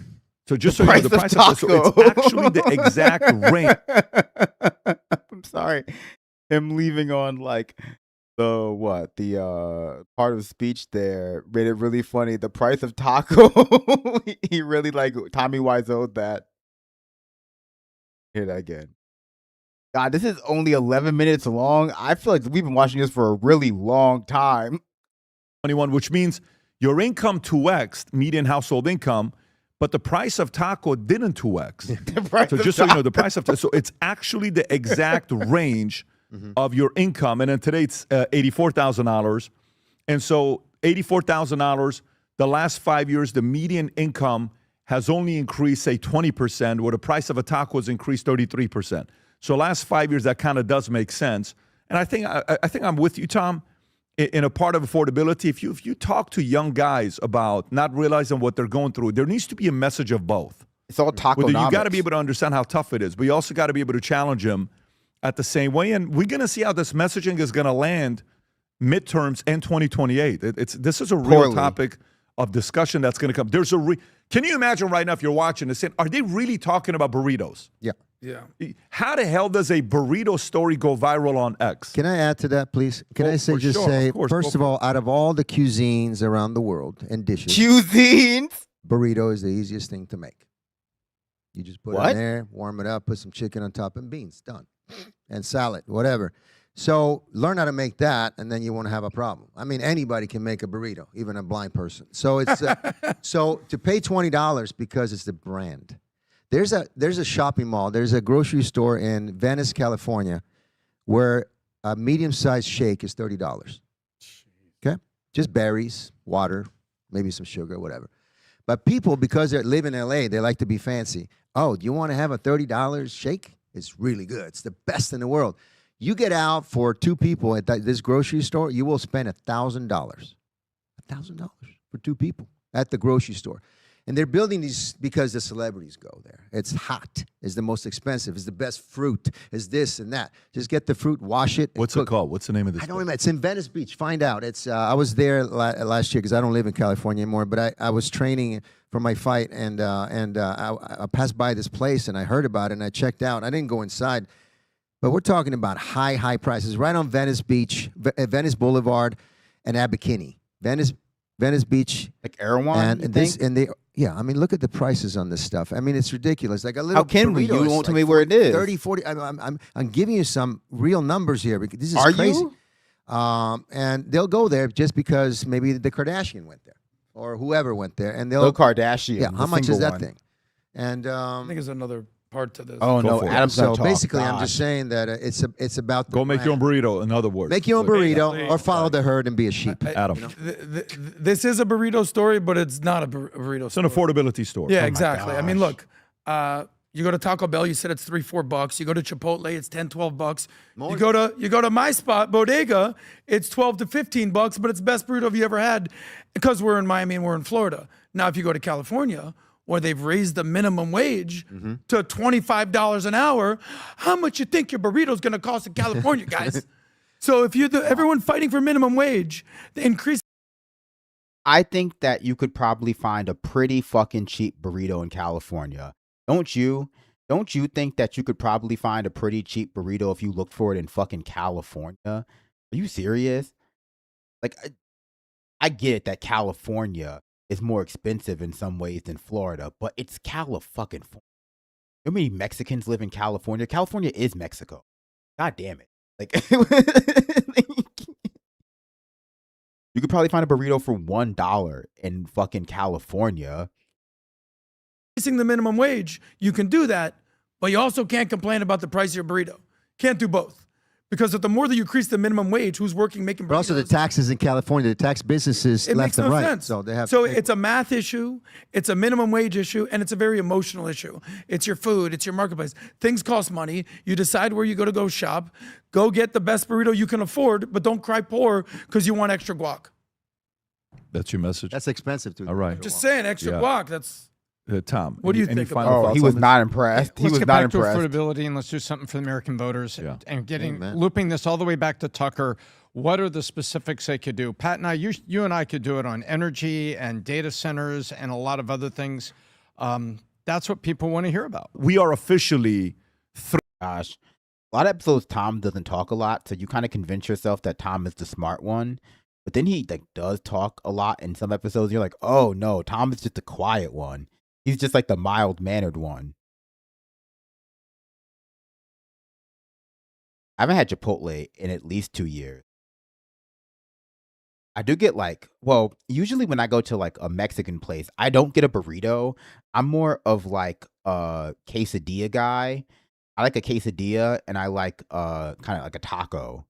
So just so you know, the price of so it's actually the exact range. I'm sorry. Him leaving on like the part of the speech there made it really funny. The price of taco. He really like Tommy Wiseau'd that. Hear that again. God, this is only 11 minutes long. I feel like we've been watching this for a really long time. 21, which means your income 2x, median household income, but the price of taco didn't 2x. So just so you know, the price of so it's actually the exact range of your income. And then today it's $84,000. And so $84,000, the last 5 years, the median income has only increased, say, 20%, where the price of a taco has increased 33%. So last 5 years, that kind of does make sense. And I think I'm with you, Tom, in a part of affordability. If you talk to young guys about not realizing what they're going through, there needs to be a message of both. It's all taco. You got to be able to understand how tough it is, but you also got to be able to challenge them at the same way. And we're going to see how this messaging is going to land midterms and 2028. This is a real topic of discussion that's going to come. Can you imagine right now if you're watching this, saying, are they really talking about burritos? Yeah. Yeah. How the hell does a burrito story go viral on X? Can I add to that, please? Can I say, first of all, out of all the cuisines around the world and dishes, burrito is the easiest thing to make. You just put it in there, warm it up, put some chicken on top and beans, done. And salad, whatever. So learn how to make that, and then you won't have a problem. I mean, anybody can make a burrito, even a blind person. So it's so to pay $20 because it's the brand. There's a shopping mall. There's a grocery store in Venice, California, where a medium-sized shake is $30. Okay, just berries, water, maybe some sugar, whatever. But people, because they live in LA, they like to be fancy. Oh, do you want to have a $30 shake? It's really good. It's the best in the world. You get out for two people at this grocery store, you will spend $1,000. $1,000 for two people at the grocery store. And they're building these because the celebrities go there. It's hot. It's the most expensive. It's the best fruit. It's this and that. Just get the fruit, wash it. What's it called? What's the name of this? I don't remember. It's in Venice Beach. Find out. It's. I was there last year because I don't live in California anymore. But I was training for my fight, and I passed by this place and I heard about it and I checked out. I didn't go inside, but we're talking about high prices right on Venice Beach, Venice Boulevard, and Abercrombie. Venice Beach, like Erewhon, yeah. I mean, look at the prices on this stuff. I mean, it's ridiculous. Like a little. How can we? You won't tell me where it is. 30, 40. I'm giving you some real numbers here because this is Are crazy. You? And they'll go there just because maybe the Kardashian went there or whoever went there, and they'll. No Kardashian. Yeah. How much is that thing? And I think it's another part to this. Oh no, Adam's So gonna talk. basically, I'm Gosh. just saying that it's about the Go make your own burrito. In other words, Make your own burrito or follow the herd and be a sheep. Adam. This is a burrito story, but it's not a burrito It's an story. affordability store. Yeah, Oh my exactly. I mean, gosh. look, you go to Taco Bell, you said it's $3-4. You go to Chipotle, it's $10-12. You go to my spot, Bodega, it's $12 to $15, but it's the best burrito you ever had because we're in Miami and we're in Florida. Now, if you go to California, where they've raised the minimum wage to $25 an hour, how much you think your burrito is going to cost in California, guys? So if everyone fighting for minimum wage, they increase. I think that you could probably find a pretty fucking cheap burrito in California. Don't you? Don't you think that you could probably find a pretty cheap burrito if you looked for it in fucking California? Are you serious? Like, I get it that California is more expensive in some ways than Florida, but it's California. How many Mexicans live in California? California is Mexico. God damn it. Like, you could probably find a burrito for $1 in fucking California. Increasing the minimum wage, you can do that, but you also can't complain about the price of your burrito. Can't do both. Because the more that you increase the minimum wage, who's working making burritos, But also the taxes in California, the tax businesses it left makes and no right. sense. So they have. So it's a math issue, it's a minimum wage issue, and it's a very emotional issue. It's your food, it's your marketplace. Things cost money. You decide where you go shop. Go get the best burrito you can afford, but don't cry poor because you want extra guac. That's your message. That's expensive too. All right. Just saying, extra guac. That's. Tom, What do you any think final about thoughts he on was this? not impressed. He Let's was get not back impressed. to affordability and let's do something for the American voters. Yeah. And getting Amen. looping this all the way back to Tucker. What are the specifics they could do? Pat and I, you and I could do it on energy and data centers and a lot of other things. That's what people want to hear about. We are officially. Gosh, a lot of episodes Tom doesn't talk a lot, so you kind of convince yourself that Tom is the smart one. But then he like does talk a lot in some episodes. You're like, oh no, Tom is just the quiet one. He's just like the mild-mannered one. I haven't had Chipotle in at least 2 years. I do get usually when I go to like a Mexican place, I don't get a burrito. I'm more of like a quesadilla guy. I like a quesadilla and I like kind of like a taco.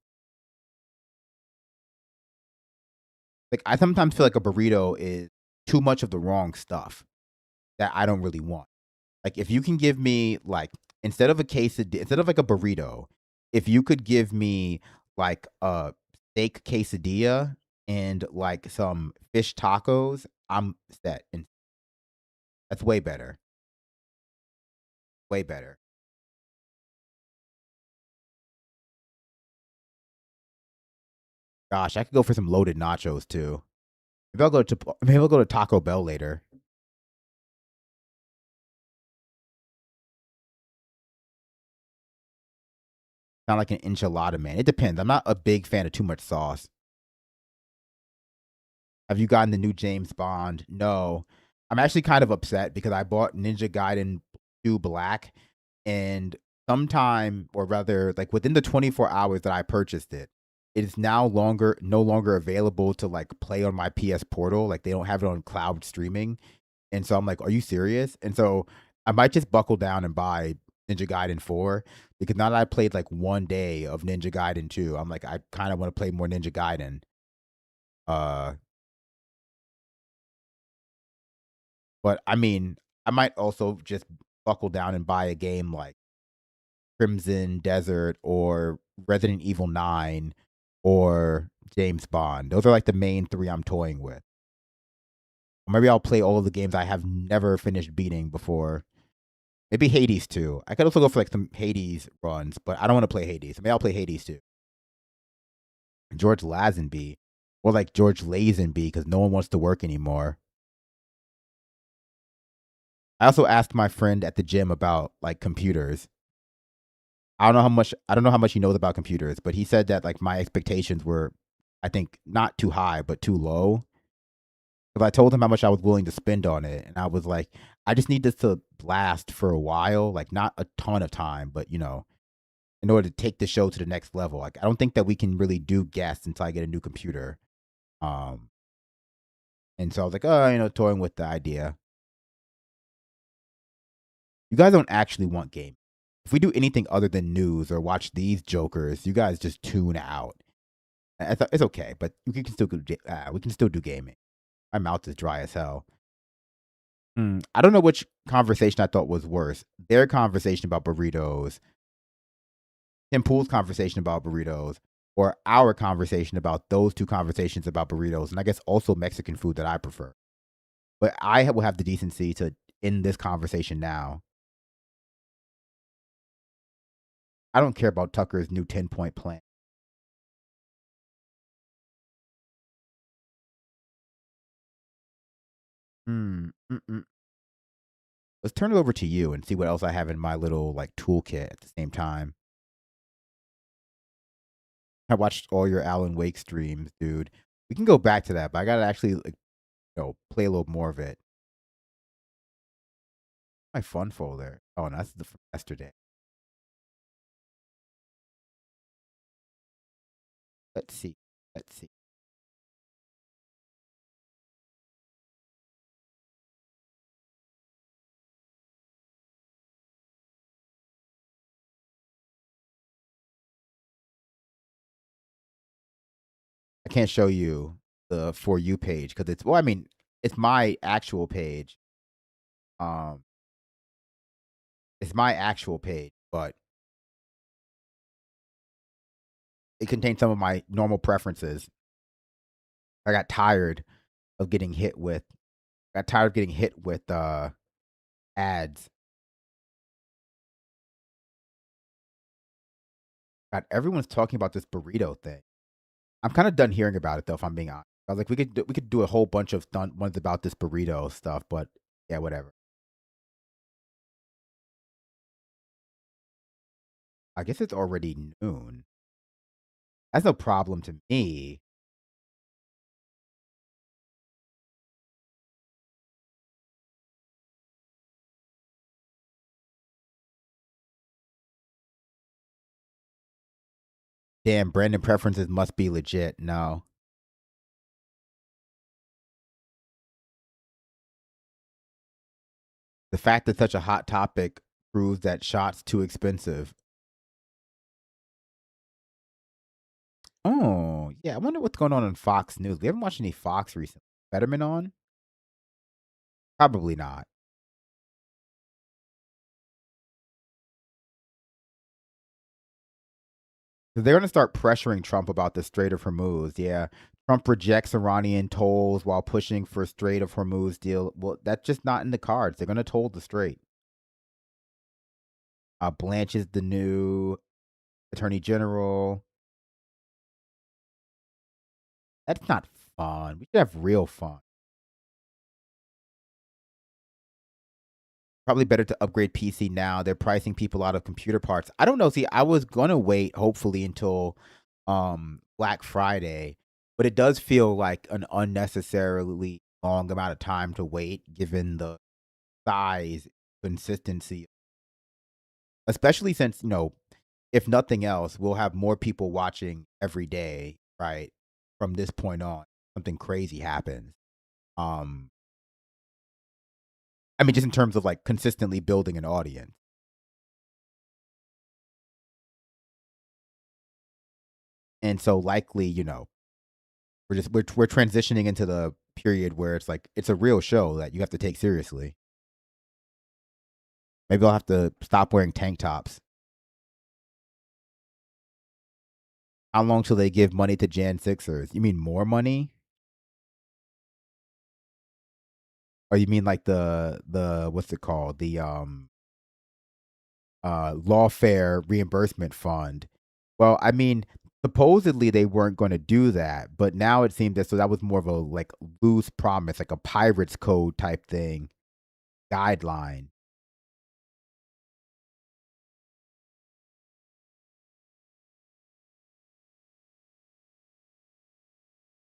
Like I sometimes feel like a burrito is too much of the wrong stuff that I don't really want. Like if you can give me like instead of a quesadilla, instead of like a burrito, if you could give me like a steak quesadilla and like some fish tacos, I'm set. And that's way better. Way better. Gosh, I could go for some loaded nachos too. Maybe I'll go to Taco Bell later. Not like an enchilada, man. It depends. I'm not a big fan of too much sauce. Have you gotten the new James Bond? No. I'm actually kind of upset because I bought Ninja Gaiden 2 Black, and sometime, or rather, like within the 24 hours that I purchased it, it is now no longer available to like play on my PS Portal. Like they don't have it on cloud streaming, and so I'm like, are you serious? And so I might just buckle down and buy Ninja Gaiden 4 because now that I played like one day of Ninja Gaiden 2, I'm like, I kind of want to play more Ninja Gaiden. But I mean, I might also just buckle down and buy a game like Crimson Desert or Resident Evil 9 or James Bond. Those are like the main 3 I'm toying with. Or maybe I'll play all of the games I have never finished beating before. Maybe Hades 2. I could also go for like some Hades runs, but I don't want to play Hades. Maybe I'll play Hades 2. George Lazenby. Or like George Lazenby because no one wants to work anymore. I also asked my friend at the gym about like computers. I don't know how much he knows about computers, but he said that like my expectations were, I think, not too high, but too low. Because I told him how much I was willing to spend on it, and I was like, I just need this to last for a while, like not a ton of time, but in order to take the show to the next level. Like I don't think that we can really do guests until I get a new computer. And so I was like, toying with the idea. You guys don't actually want game. If we do anything other than news or watch these jokers, you guys just tune out. It's okay, but we can still do gaming. My mouth is dry as hell. I don't know which conversation I thought was worse. Their conversation about burritos, Tim Pool's conversation about burritos, or our conversation about those two conversations about burritos, and I guess also Mexican food that I prefer. But I will have the decency to end this conversation now. I don't care about Tucker's new 10-point plan. Let's turn it over to you and see what else I have in my little like toolkit at the same time. I watched all your Alan Wake streams, dude. We can go back to that, but I gotta actually play a little more of it. My fun folder. Oh, no, that's the from yesterday. Let's see. I can't show you the For You page because it's it's my actual page. It's my actual page, but it contains some of my normal preferences. I got tired of getting hit with ads. God, everyone's talking about this burrito thing. I'm kind of done hearing about it though, if I'm being honest. I was like, we could do a whole bunch of ones about this burrito stuff, but yeah, whatever. I guess it's already noon. That's no problem to me. Damn, Brandon preferences must be legit. No. The fact that such a hot topic proves that shots too expensive. Oh, yeah. I wonder what's going on Fox News. We haven't watched any Fox recently. Fetterman on? Probably not. They're going to start pressuring Trump about the Strait of Hormuz. Yeah. Trump rejects Iranian tolls while pushing for Strait of Hormuz deal. Well, that's just not in the cards. They're going to toll the strait. Blanche is the new Attorney General. That's not fun. We should have real fun. Probably better to upgrade PC now. They're pricing people out of computer parts. I don't know. See, I was gonna wait hopefully until Black Friday, but it does feel like an unnecessarily long amount of time to wait given the size, consistency. Especially since, if nothing else, we'll have more people watching every day, right? From this point on, something crazy happens. Just in terms of like consistently building an audience. And so likely, we're transitioning into the period where it's like it's a real show that you have to take seriously. Maybe I'll have to stop wearing tank tops. How long till they give money to Jan Sixers? You mean more money? Or you mean like the what's it called? The lawfare reimbursement fund. Well, supposedly they weren't going to do that, but now it seems that was more of a like loose promise, like a pirate's code type thing, guideline.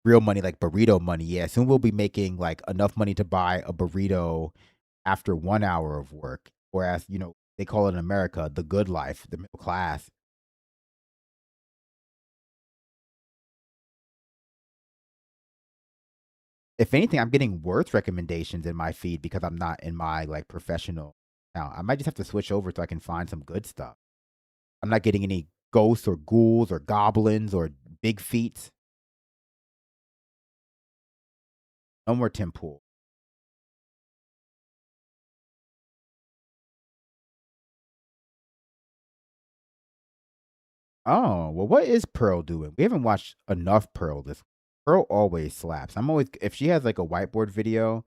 Real money, like burrito money. Yeah, soon we'll be making like enough money to buy a burrito after 1 hour of work. Whereas, they call it in America the good life, the middle class. If anything, I'm getting worse recommendations in my feed because I'm not in my like professional account. I might just have to switch over so I can find some good stuff. I'm not getting any ghosts or ghouls or goblins or big feet. No more Tim Pool. Oh, well, what is Pearl doing? We haven't watched enough Pearl this. Pearl always slaps. I'm always, if she has like a whiteboard video.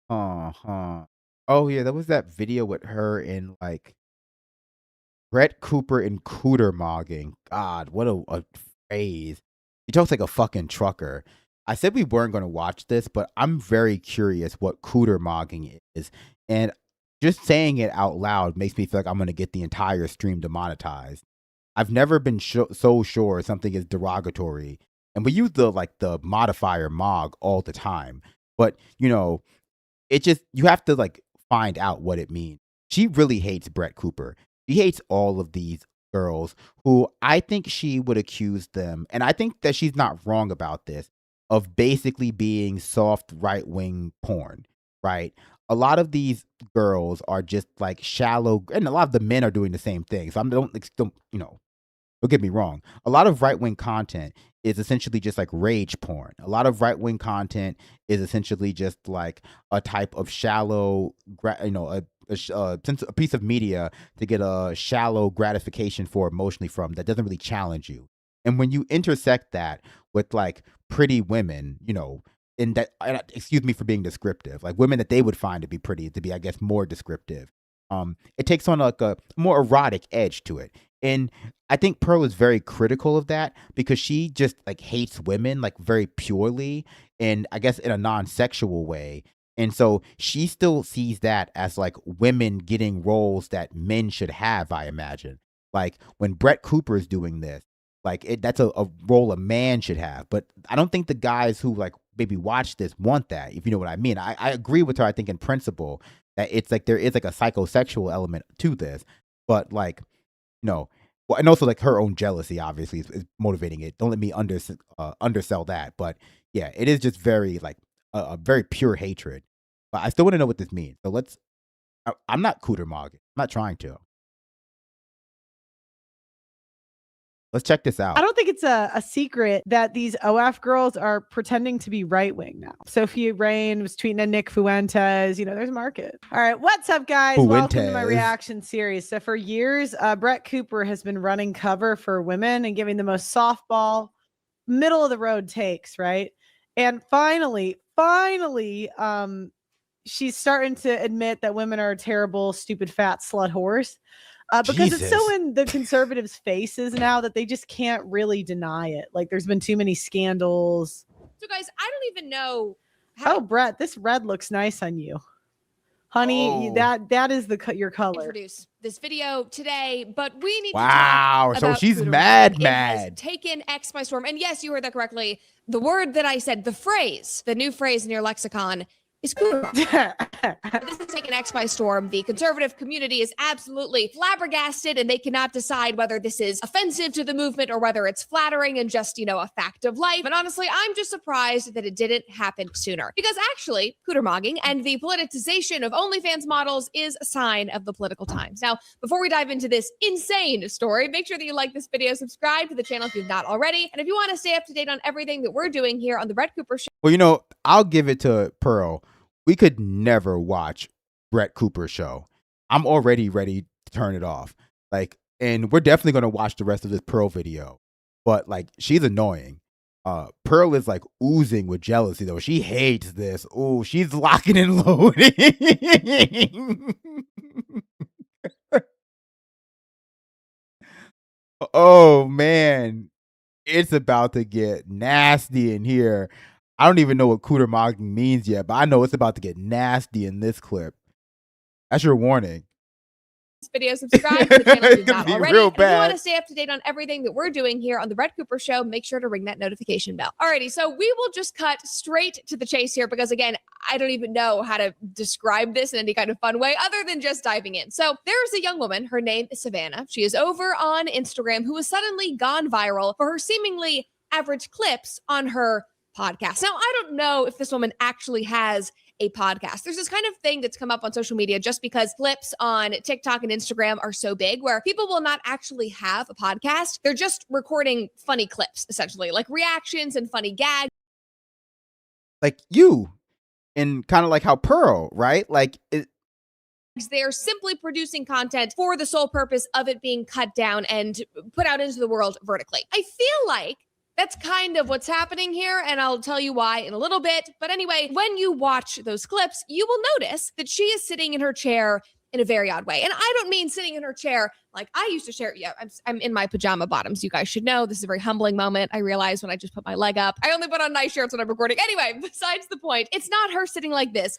Oh yeah, that was that video with her in like Brett Cooper and Cooter mogging. God, what a phrase. He talks like a fucking trucker. I said we weren't going to watch this, but I'm very curious what Cooter mogging is. And just saying it out loud makes me feel like I'm going to get the entire stream demonetized. I've never been so sure something is derogatory. And we use the modifier mog all the time. But, you know, it just, you have to like find out what it means. She really hates Brett Cooper. She hates all of these girls who I think she would accuse them, and I think that she's not wrong about this, of basically being soft right-wing porn, right? A lot of these girls are just like shallow, and a lot of the men are doing the same thing. So don't get me wrong. A lot of right-wing content is essentially just like rage porn. A lot of right-wing content is essentially just like a type of shallow, a piece of media to get a shallow gratification for emotionally from that doesn't really challenge you. And when you intersect that with like pretty women, in that, excuse me for being descriptive, like women that they would find to be pretty, to be, I guess, more descriptive. It takes on like a more erotic edge to it. And I think Pearl is very critical of that because she just like hates women like very purely and I guess in a non-sexual way. And so she still sees that as like women getting roles that men should have, I imagine. Like when Brett Cooper is doing this, like that's a role a man should have. But I don't think the guys who like maybe watch this want that, if you know what I mean. I agree with her, I think, in principle, that it's like there is like a psychosexual element to this. But like, well, and also like her own jealousy obviously is motivating it. Don't let me undersell that. But yeah, it is just very like a very pure hatred. But I still want to know what this means. So I'm not Cooter Mogging. I'm not trying to. Let's check this out. I don't think it's a secret that these OF girls are pretending to be right wing now. Sophia Rain was tweeting at Nick Fuentes. There's a market. All right. What's up, guys? Welcome to my reaction series. So for years, Brett Cooper has been running cover for women and giving the most softball, middle of the road takes, right? And finally, she's starting to admit that women are a terrible, stupid, fat slut horse. Because it's so in the conservatives' faces now that they just can't really deny it. Like there's been too many scandals. So guys, I don't even know how. Oh, Brett, this red looks nice on you, honey. That is your color. Introduce this video today, but we need to talk about she's mad. It has taken X by storm, and yes, you heard that correctly. The word that I said, the phrase, the new phrase in your lexicon, is Cooter. This is taking X by storm. The conservative community is absolutely flabbergasted, and they cannot decide whether this is offensive to the movement or whether it's flattering and just, a fact of life. And honestly, I'm just surprised that it didn't happen sooner. Because actually, Cooter mogging and the politicization of OnlyFans models is a sign of the political times. Now, before we dive into this insane story, make sure that you like this video, subscribe to the channel if you've not already, and if you want to stay up to date on everything that we're doing here on the Brett Cooper Show. Well, I'll give it to Pearl. We could never watch Brett Cooper's show. I'm already ready to turn it off. And we're definitely going to watch the rest of this Pearl video. But she's annoying. Pearl is oozing with jealousy though. She hates this. Oh, she's locking and loading. Oh man, it's about to get nasty in here. I don't even know what Cooter mogging means yet, but I know it's about to get nasty in this clip. That's your warning. video, subscribe to the channel if you're not be already. real And if you bad. want to stay up to date on everything that we're doing here on the Brett Cooper Show, make sure to ring that notification bell. Alrighty, so we will just cut straight to the chase here because, again, I don't even know how to describe this in any kind of fun way other than just diving in. So there's a young woman, her name is Savannah. She is over on Instagram who has suddenly gone viral for her seemingly average clips on her podcast. Now, I don't know if this woman actually has a podcast. There's this kind of thing that's come up on social media just because clips on TikTok and Instagram are so big where people will not actually have a podcast. They're just recording funny clips, essentially, like reactions and funny gags. Like you, and kind of like how Pearl, right? Like they are simply producing content for the sole purpose of it being cut down and put out into the world vertically. I feel like that's kind of what's happening here, and I'll tell you why in a little bit. But anyway, when you watch those clips, you will notice that she is sitting in her chair in a very odd way. And I don't mean sitting in her chair like I used to share. Yeah, I'm in my pajama bottoms. You guys should know this is a very humbling moment. I realized when I just put my leg up. I only put on nice shirts when I'm recording. Anyway, besides the point, it's not her sitting like this.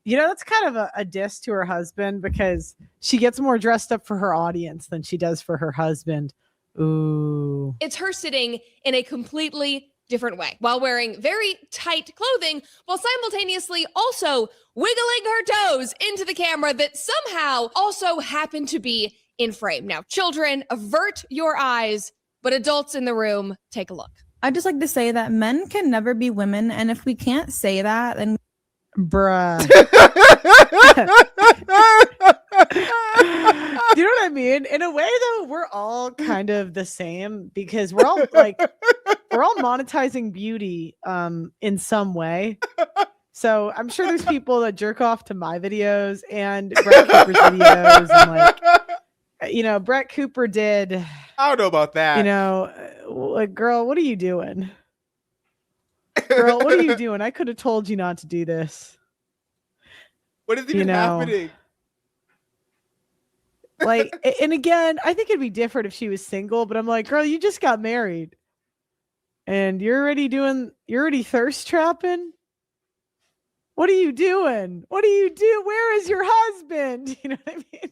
You know, that's kind of a diss to her husband because she gets more dressed up for her audience than she does for her husband. Ooh. It's her sitting in a completely different way while wearing very tight clothing while simultaneously also wiggling her toes into the camera that somehow also happen to be in frame. Now, children, avert your eyes, but adults in the room, take a look. I'd just like to say that men can never be women. And if we can't say that, then bruh. Do you know what I mean? In a way, though, we're all kind of the same because we're all monetizing beauty in some way. So I'm sure there's people that jerk off to my videos and Brett Cooper's videos, and like, you know, Brett Cooper did. I don't know about that. You know, like, girl, what are you doing? Girl, what are you doing? I could have told you not to do this. What is even happening? Like, and again, I think it'd be different if she was single, but I'm like, girl, you just got married and you're already thirst trapping. What are you doing? What do you do? Where is your husband? You know what I mean?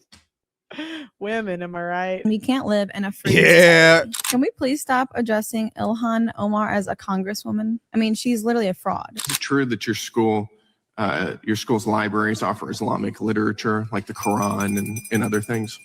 Women, am I right? we can't live in a free Yeah. society. Can we please stop addressing Ilhan Omar as a congresswoman? I mean, she's literally a fraud. Is it true that your school's libraries offer Islamic literature like the Quran and other things?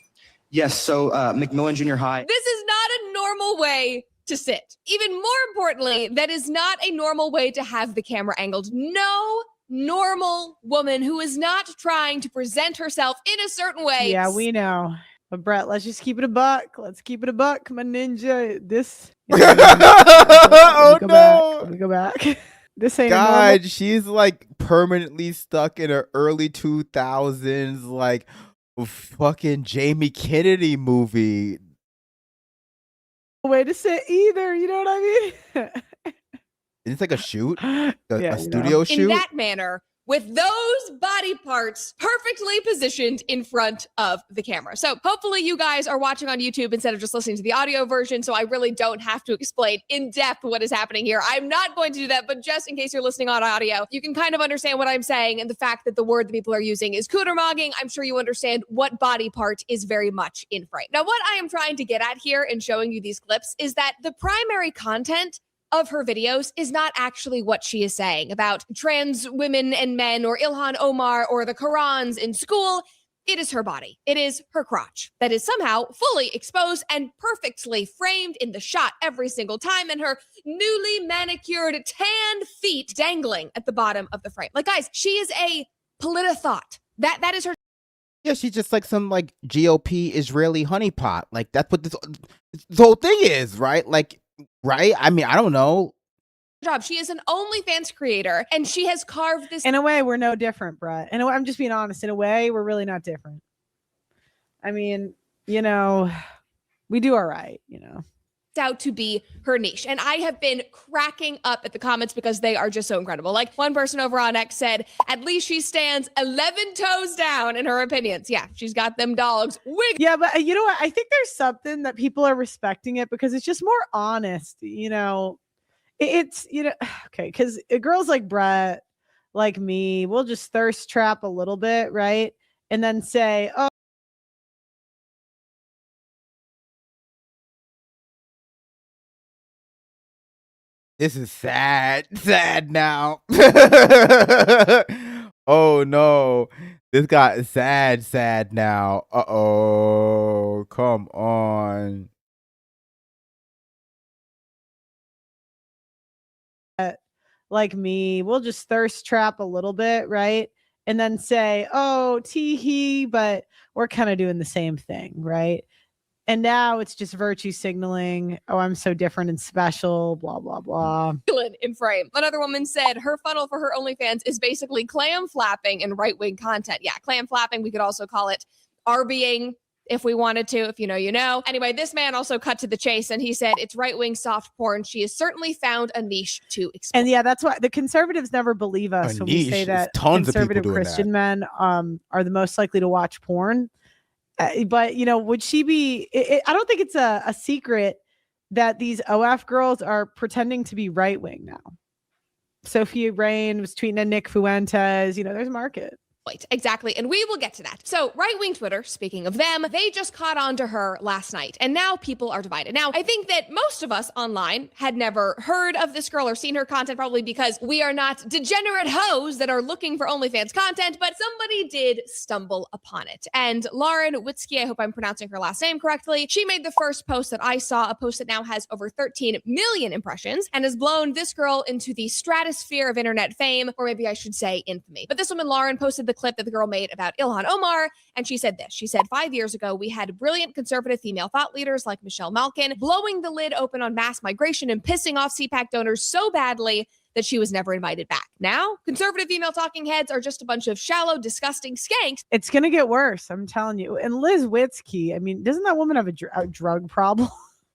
Yes, so McMillan Junior High. This is not a normal way to sit. Even more importantly, that is not a normal way to have the camera angled. No normal woman who is not trying to present herself in a certain way. Yeah, we know. But Brett, let's just keep it a buck. Let's keep it a buck, my ninja. This. Oh no! Let me go back. This ain't God, normal. she's like permanently stuck in her early 2000s, like fucking Jamie Kennedy movie. Way to sit either. You know what I mean? It's like a shoot, a Yeah, studio in shoot. that manner, with those body parts perfectly positioned in front of the camera. So hopefully you guys are watching on YouTube instead of just listening to the audio version, so I really don't have to explain in depth what is happening here. I'm not going to do that, but just in case you're listening on audio, you can kind of understand what I'm saying and the fact that the word that people are using is cootermogging. I'm sure you understand what body part is very much in frame. Now, what I am trying to get at here in showing you these clips is that the primary content of her videos is not actually what she is saying about trans women and men or Ilhan Omar or the Qurans in school. It is her body. It is her crotch that is somehow fully exposed and perfectly framed in the shot every single time, and her newly manicured tanned feet dangling at the bottom of the frame. Like, guys, she is a politithought. That is her. Yeah, she's just like some like GOP Israeli honeypot. Like that's what this whole thing is, right? Like, right? I mean, I don't know. Job. She is an OnlyFans creator, and she has carved this. In a way, we're no different, Brett. In a way, I'm just being honest. In a way, we're really not different. I mean, you know, we do all right, you know. Out to be her niche. And I have been cracking up at the comments because they are just so incredible. Like one person over on X said, at least she stands 11 toes down in her opinions. Yeah, she's got them dogs. Yeah, but you know what? I think there's something that people are respecting it because it's just more honest, you know. It's, you know, okay, because girls like Brett, like me, we'll just thirst trap a little bit, right? And then say, oh, This is sad. Sad now. Oh no. This got sad now. Uh-oh. Come on. Like me, we'll just thirst trap a little bit, right? And then say, oh, tee hee, but we're kind of doing the same thing, right? And now it's just virtue signaling. Oh, I'm so different and special, blah, blah, blah. In frame. Another woman said her funnel for her OnlyFans is basically clam flapping and right-wing content. Yeah, clam flapping. We could also call it RBing if we wanted to. If you know, you know. Anyway, this man also cut to the chase and he said it's right-wing soft porn. She has certainly found a niche to explore. And yeah, that's why the conservatives never believe us when we say that conservative Christian men are the most likely to watch porn. But, you know, would she be, I don't think it's a secret that these OF girls are pretending to be right wing now. Sophia Rain was tweeting at Nick Fuentes, you know, there's a market. Right, exactly. And we will get to that. So right-wing Twitter, speaking of them, they just caught on to her last night. And now people are divided. Now, I think that most of us online had never heard of this girl or seen her content, probably because we are not degenerate hoes that are looking for OnlyFans content, but somebody did stumble upon it. And Lauren Witzke, I hope I'm pronouncing her last name correctly, she made the first post that I saw, a post that now has over 13 million impressions and has blown this girl into the stratosphere of internet fame, or maybe I should say infamy. But this woman, Lauren, posted the clip that the girl made about Ilhan Omar, and she said this. She said, 5 years ago, we had brilliant conservative female thought leaders like Michelle Malkin blowing the lid open on mass migration and pissing off CPAC donors so badly that she was never invited back. Now, conservative female talking heads are just a bunch of shallow, disgusting skanks. It's going to get worse, I'm telling you. And Liz Witzke, I mean, doesn't that woman have a drug problem?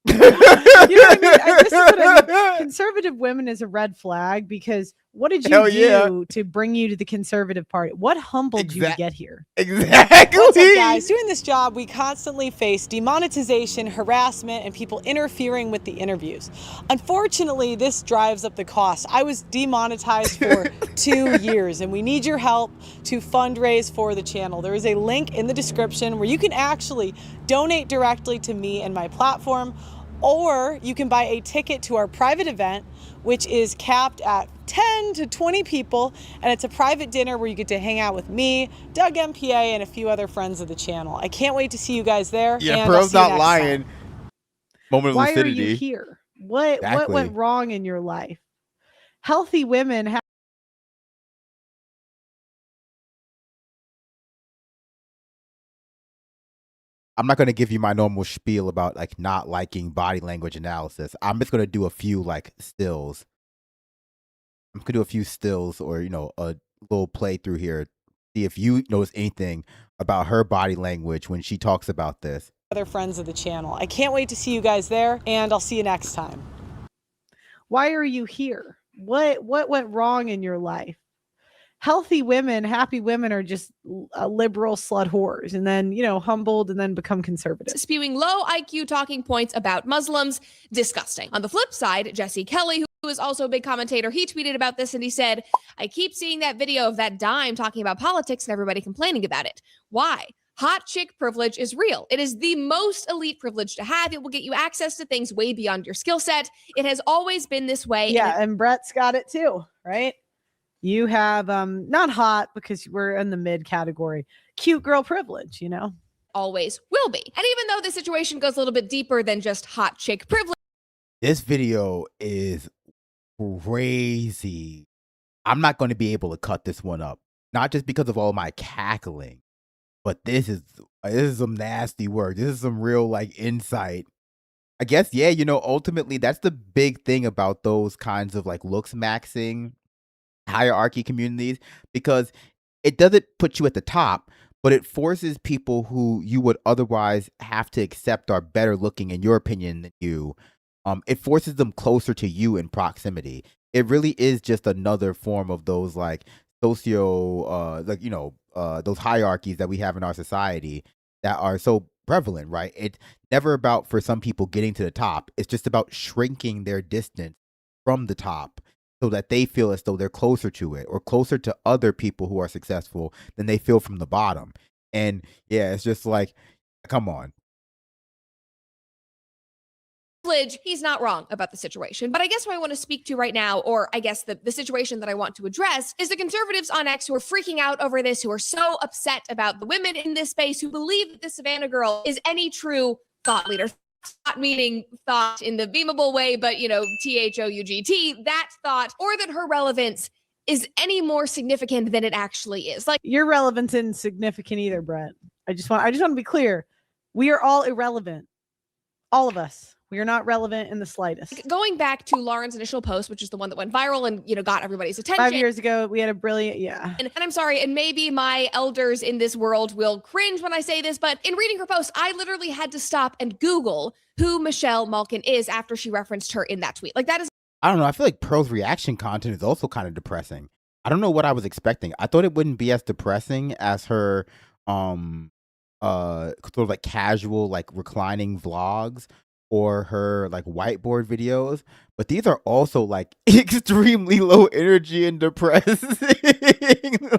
You know what I mean? Conservative women is a red flag because what did you do to bring you to the conservative party? What humbled you to get here? Exactly. What's up, guys? Doing this job, we constantly face demonetization, harassment, and people interfering with the interviews. Unfortunately, this drives up the cost. I was demonetized for 2 years, and we need your help to fundraise for the channel. There is a link in the description where you can actually donate directly to me and my platform, or you can buy a ticket to our private event, which is capped at 10 to 20 people, and it's a private dinner where you get to hang out with me, Doug MPA, and a few other friends of the channel. I can't wait to see you guys there. Yeah, bro's not lying. Moment of Why lucidity. are you here? What Exactly. went wrong in your life? Healthy women have I'm not going to give you my normal spiel about like not liking body language analysis. I'm just going to do a few like stills. I'm going to do a few stills or, you know, a little playthrough here. See if you notice anything about her body language when she talks about this. Other friends of the channel. I can't wait to see you guys there, and I'll see you next time. Why are you here? What went wrong in your life? Healthy women, happy women are just liberal slut whores and then, you know, humbled and then become conservative. Spewing low IQ talking points about Muslims, disgusting. On the flip side, Jesse Kelly, who is also a big commentator, he tweeted about this and he said, I keep seeing that video of that dime talking about politics and everybody complaining about it. Why? Hot chick privilege is real. It is the most elite privilege to have. It will get you access to things way beyond your skill set. It has always been this way. Yeah, and Brett's got it too, right? You have not hot because we're in the mid category, cute girl privilege, you know? Always will be. And even though the situation goes a little bit deeper than just hot chick privilege. This video is crazy. I'm not going to be able to cut this one up. Not just because of all my cackling, but this is some nasty work. This is some real like insight. I guess, yeah, you know, ultimately that's the big thing about those kinds of like looks maxing hierarchy communities, because it doesn't put you at the top, but it forces people who you would otherwise have to accept are better looking in your opinion than you. It forces them closer to you in proximity. It really is just another form of those like like, you know, those hierarchies that we have in our society that are so prevalent, right? It's never about, for some people, getting to the top. It's just about shrinking their distance from the top so that they feel as though they're closer to it or closer to other people who are successful than they feel from the bottom. And yeah, it's just like, come on. He's not wrong about the situation. But I guess what I want to speak to right now, or I guess the situation that I want to address, is the conservatives on X who are freaking out over this, who are so upset about the women in this space, who believe that the Savannah girl is any true thought leader. Not meaning thought in the beamable way, but, you know, THOUGT, that thought, or that her relevance is any more significant than it actually is. Like, your relevance isn't significant either, Brett. I just want to be clear. We are all irrelevant. All of us. We are not relevant in the slightest. Going back to Lauren's initial post, which is the one that went viral and, you know, got everybody's attention. 5 years ago, we had a brilliant, And I'm sorry, and maybe my elders in this world will cringe when I say this, but in reading her post, I literally had to stop and Google who Michelle Malkin is after she referenced her in that tweet. Like, that is. I don't know. I feel like Pearl's reaction content is also kind of depressing. I don't know what I was expecting. I thought it wouldn't be as depressing as her sort of like casual, like reclining vlogs or her like whiteboard videos, but these are also like extremely low energy and depressing.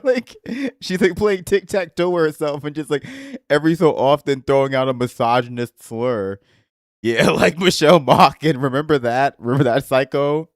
Like, she's like playing tic-tac-toe with herself and just like every so often throwing out a misogynist slur. Yeah, like Michelle Malkin. Remember that psycho?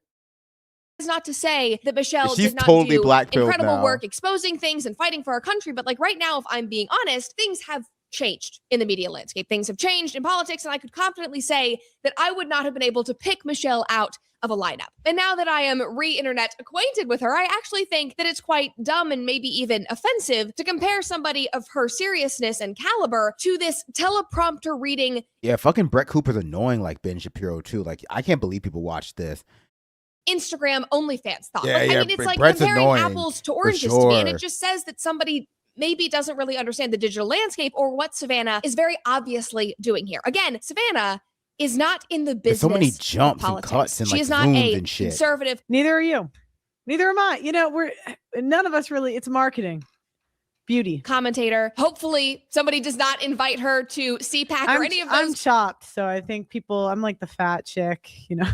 Is not to say that Michelle She's did not totally do black-pilled incredible now. work exposing things and fighting for our country, but like right now, if I'm being honest, things have changed in the media landscape. Things have changed in politics, and I could confidently say that I would not have been able to pick Michelle out of a lineup. And now that I am re-internet acquainted with her, I actually think that it's quite dumb and maybe even offensive to compare somebody of her seriousness and caliber to this teleprompter reading. Yeah, fucking Brett Cooper's annoying like Ben Shapiro too. Like, I can't believe people watch this. Instagram OnlyFans thought. Yeah, Like, yeah, I mean, it's like Brett's comparing annoying, apples to for oranges to me, and sure. it just says that somebody maybe doesn't really understand the digital landscape or what Savannah is very obviously doing here. Again, Savannah is not in the business. There's so many of jumps and politics. cuts and She like is not zooms a and shit. conservative. Neither are you. Neither am I. You know, none of us really. It's marketing. Beauty. Commentator. Hopefully somebody does not invite her to CPAC or any of those I'm chopped, so I think I'm like the fat chick, you know.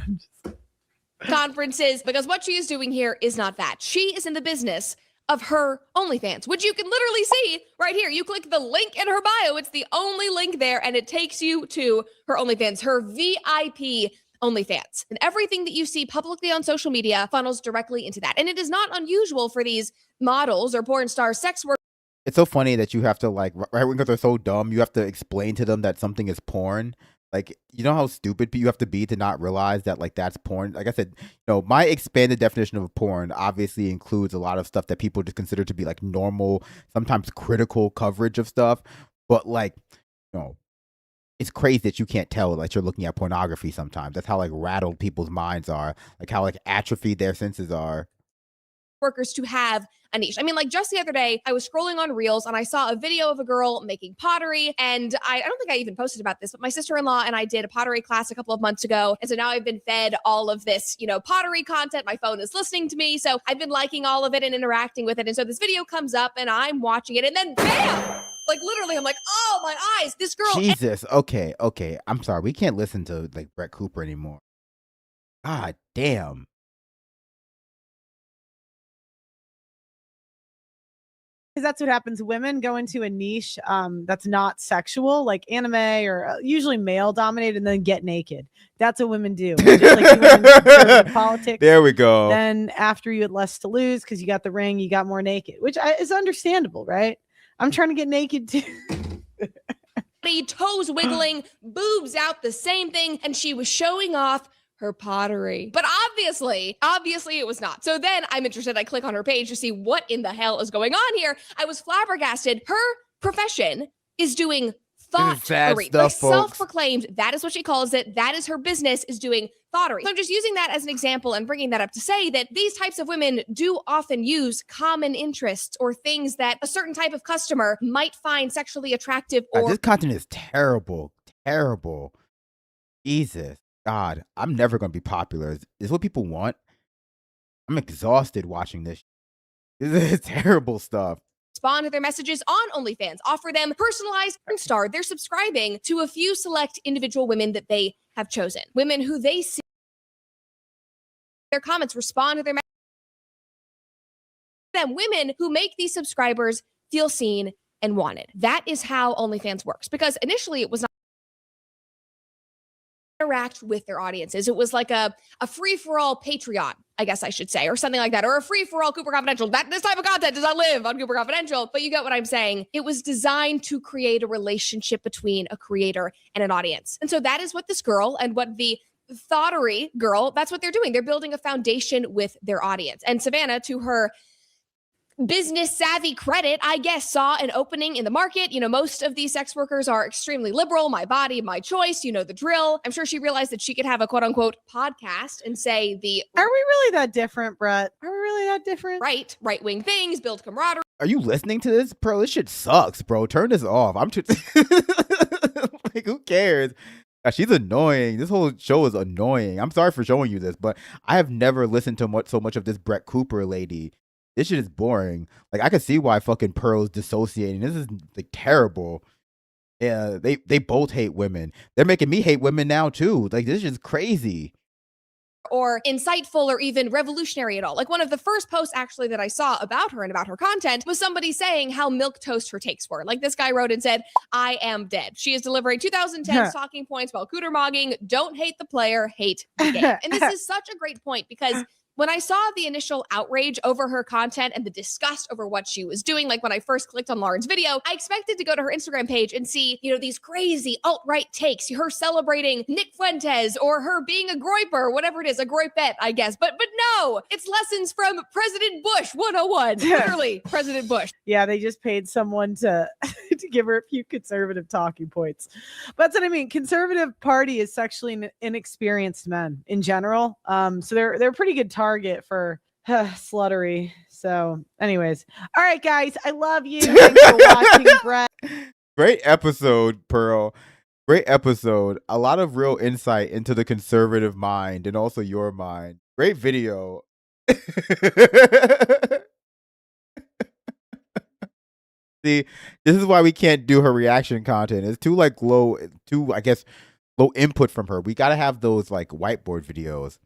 conferences, because what she is doing here is not that. She is in the business of her OnlyFans, which you can literally see right here. You click the link in her bio. It's the only link there, and it takes you to her OnlyFans, her VIP OnlyFans. And everything that you see publicly on social media funnels directly into that. And it is not unusual for these models or porn stars, sex workers. It's so funny that you have to like, right, because they're so dumb, you have to explain to them that something is porn. Like, you know how stupid you have to be to not realize that, like, that's porn? Like I said, you know, my expanded definition of porn obviously includes a lot of stuff that people just consider to be, like, normal, sometimes critical coverage of stuff. But, like, you know, it's crazy that you can't tell, like, you're looking at pornography sometimes. That's how, like, rattled people's minds are. Like, how, like, atrophied their senses are. Workers to have a niche. I mean, like just the other day, I was scrolling on Reels and I saw a video of a girl making pottery. And I don't think I even posted about this, but my sister-in-law and I did a pottery class a couple of months ago. And so now I've been fed all of this, you know, pottery content. My phone is listening to me. So I've been liking all of it and interacting with it. And so this video comes up and I'm watching it and then bam! Like literally, I'm like, oh my eyes, this girl. Jesus. Okay. I'm sorry. We can't listen to, like, Brett Cooper anymore. God damn. Because that's what happens. Women go into a niche that's not sexual, like anime or usually male dominated, and then get naked. That's what women do. Just like you went into politics. There we go. Then after you had less to lose because you got the ring, you got more naked, which is understandable, right? I'm trying to get naked too. Toes wiggling, boobs out, the same thing, and she was showing off her pottery. But obviously it was not. So then I'm interested. I click on her page to see what in the hell is going on here. I was flabbergasted. Her profession is doing thought-ery. Like self-proclaimed, that is what she calls it. That is her business, is doing thought-ery. So I'm just using that as an example and bringing that up to say that these types of women do often use common interests or things that a certain type of customer might find sexually attractive. God, Or this content is terrible. Jesus. God, I'm never going to be popular. Is this what people want? I'm exhausted watching this. This is terrible stuff. respond to their messages on OnlyFans, offer them personalized porn star. They're subscribing to a few select individual women that they have chosen. Women who they see their comments, respond to their messages. Women who make these subscribers feel seen and wanted. That is how OnlyFans works. Because initially it was not interact with their audiences. It was like a free-for-all Patreon, I guess I should say, or something like that, or a free-for-all Cooper Confidential. This type of content does not live on Cooper Confidential, but you get what I'm saying. It was designed to create a relationship between a creator and an audience. And so that is what this girl and what the thoughterly girl, that's what they're doing. They're building a foundation with their audience. And Savannah, to her business savvy credit, I guess, saw an opening in the market. Most of these sex workers are extremely liberal. My body, my choice. You know the drill. I'm sure she realized that she could have a quote unquote podcast and say are we really that different, Brett? Are we really that different? Right wing things, build camaraderie. Are you listening to this, bro? This shit sucks, bro. Turn this off. I'm too like, who cares? She's annoying. This whole show is annoying. I'm sorry for showing you this, but I have never listened to so much of this Brett Cooper lady. This shit is boring. Like, I can see why fucking Pearl's dissociating. This is like terrible. Yeah, they both hate women. They're making me hate women now too. Like, this is crazy. Or insightful or even revolutionary at all. Like, one of the first posts actually that I saw about her and about her content was somebody saying how milquetoast her takes were. Like, this guy wrote and said, I am dead. She is delivering 2010 talking points while cooter-mogging. Don't hate the player, hate the game. And this is such a great point because when I saw the initial outrage over her content and the disgust over what she was doing, like when I first clicked on Lauren's video, I expected to go to her Instagram page and see, these crazy alt-right takes, her celebrating Nick Fuentes or her being a groiper, whatever it is, a groipette, I guess. But no, it's lessons from President Bush 101, literally President Bush. Yeah, they just paid someone to give her a few conservative talking points. But that's what I mean. Conservative party is sexually inexperienced men in general. So they're a pretty good target for sluttery. So anyways, all right, guys, I love you. Thanks for watching, Brett. Great episode, Pearl. Great episode. A lot of real insight into the conservative mind and also your mind. Great video. See, this is why we can't do her reaction content. It's too low input from her. We got to have those like whiteboard videos.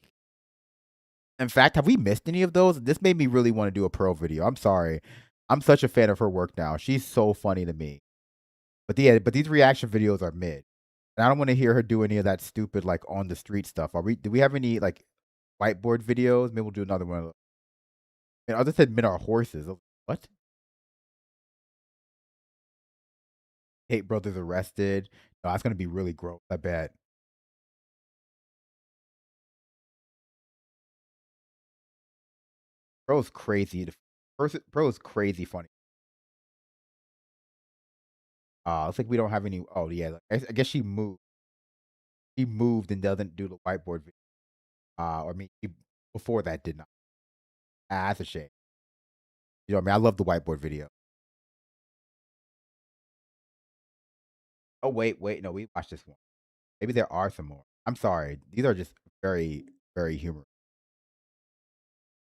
In fact, have we missed any of those? This made me really want to do a Pearl video. I'm sorry. I'm such a fan of her work now. She's so funny to me. But these reaction videos are mid. And I don't want to hear her do any of that stupid like on the street stuff. Do we have any like whiteboard videos? Maybe we'll do another one. And others said men are horses. What? Tate brothers arrested. No, that's gonna be really gross, I bet. Bro's crazy. Bro's crazy funny. Looks like we don't have any. Oh yeah, I guess she moved. She moved and doesn't do the whiteboard video. Before that did not. That's a shame. You know what I mean? I love the whiteboard video. Oh wait, no, we watched this one. Maybe there are some more. I'm sorry. These are just very, very humorous.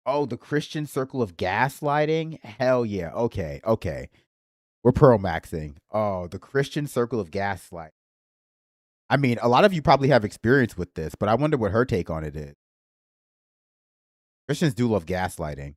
Oh, the Christian circle of gaslighting? Hell yeah. Okay. We're Pearl maxing. Oh, the Christian circle of gaslighting. I mean, a lot of you probably have experience with this, but I wonder what her take on it is. Christians do love gaslighting.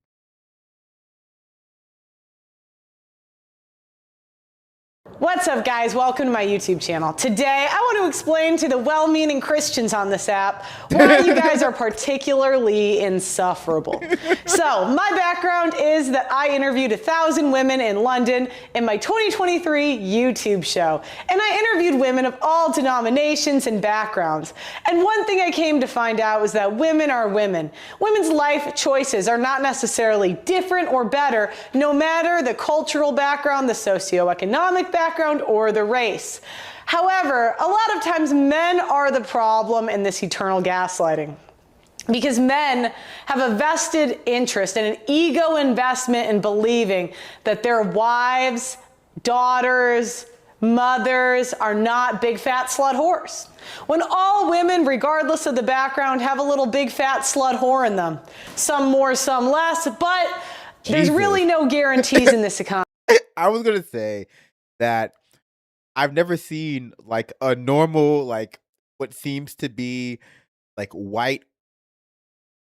What's up, guys? Welcome to my YouTube channel. Today, I want to explain to the well-meaning Christians on this app why you guys are particularly insufferable. So, my background is that I interviewed 1,000 women in London in my 2023 YouTube show. And I interviewed women of all denominations and backgrounds. And one thing I came to find out was that women are women. Women's life choices are not necessarily different or better, no matter the cultural background, the socioeconomic background, or the race. However, a lot of times men are the problem in this eternal gaslighting. Because men have a vested interest and an ego investment in believing that their wives, daughters, mothers are not big fat slut whores. When all women, regardless of the background, have a little big fat slut whore in them. Some more, some less, but there's really no guarantees in this economy. I was going to say that I've never seen like a normal, like what seems to be like white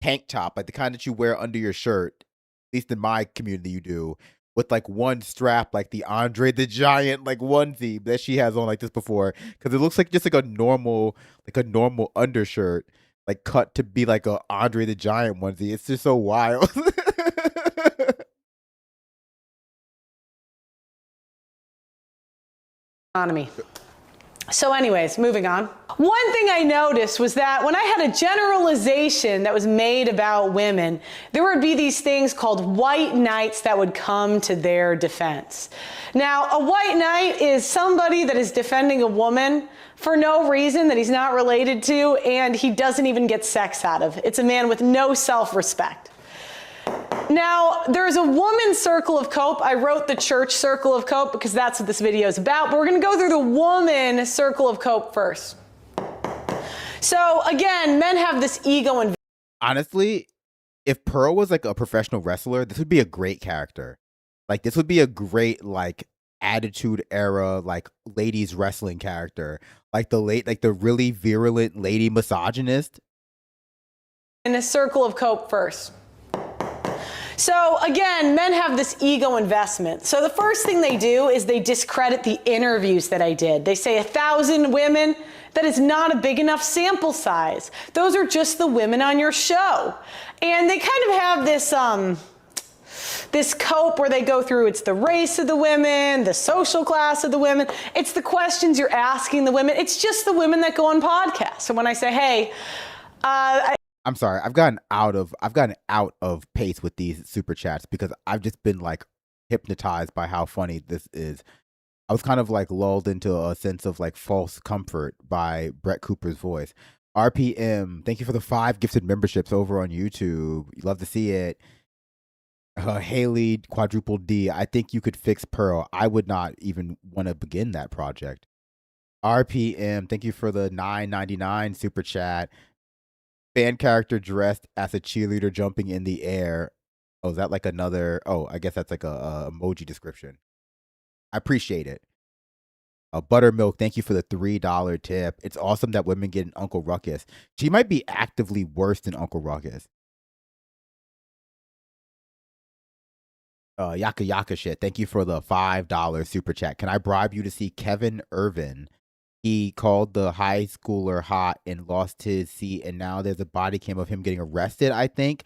tank top, like the kind that you wear under your shirt, at least in my community you do, with like one strap, like the Andre the Giant like onesie that she has on like this before, because it looks like just like a normal undershirt, like cut to be like a Andre the Giant onesie. It's just so wild. Economy. So anyways, moving on. One thing I noticed was that when I had a generalization that was made about women, there would be these things called white knights that would come to their defense. Now, a white knight is somebody that is defending a woman for no reason that he's not related to, and he doesn't even get sex out of. It's a man with no self-respect. Now, there's a woman's circle of cope. I wrote the church circle of cope because that's what this video is about, but we're going to go through the woman circle of cope first. So again, men have this ego and Honestly, if Pearl was like a professional wrestler, this would be a great character. Like this would be a great like attitude era like ladies wrestling character. Like the really virulent lady misogynist. in a circle of cope first. So again, men have this ego investment. So the first thing they do is they discredit the interviews that I did. They say 1,000 women, that is not a big enough sample size. Those are just the women on your show. And they kind of have this cope where they go through, it's the race of the women, the social class of the women, it's the questions you're asking the women, it's just the women that go on podcasts. So when I say, hey, I'm sorry, I've gotten out of pace with these super chats because I've just been like hypnotized by how funny this is. I was kind of like lulled into a sense of like false comfort by Brett Cooper's voice. RPM, thank you for the 5 gifted memberships over on YouTube. Love to see it. Haley quadruple D, I think you could fix Pearl. I would not even want to begin that project. RPM, thank you for the $9.99 super chat. Fan character dressed as a cheerleader jumping in the air. Oh, is that like another? Oh, I guess that's like a emoji description. I appreciate it. Buttermilk, thank you for the $3 tip. It's awesome that women get an Uncle Ruckus. She might be actively worse than Uncle Ruckus. Yaka Yaka shit. Thank you for the $5 super chat. Can I bribe you to see Kevin Irvin? He called the high schooler hot and lost his seat, and now there's a body cam of him getting arrested, I think.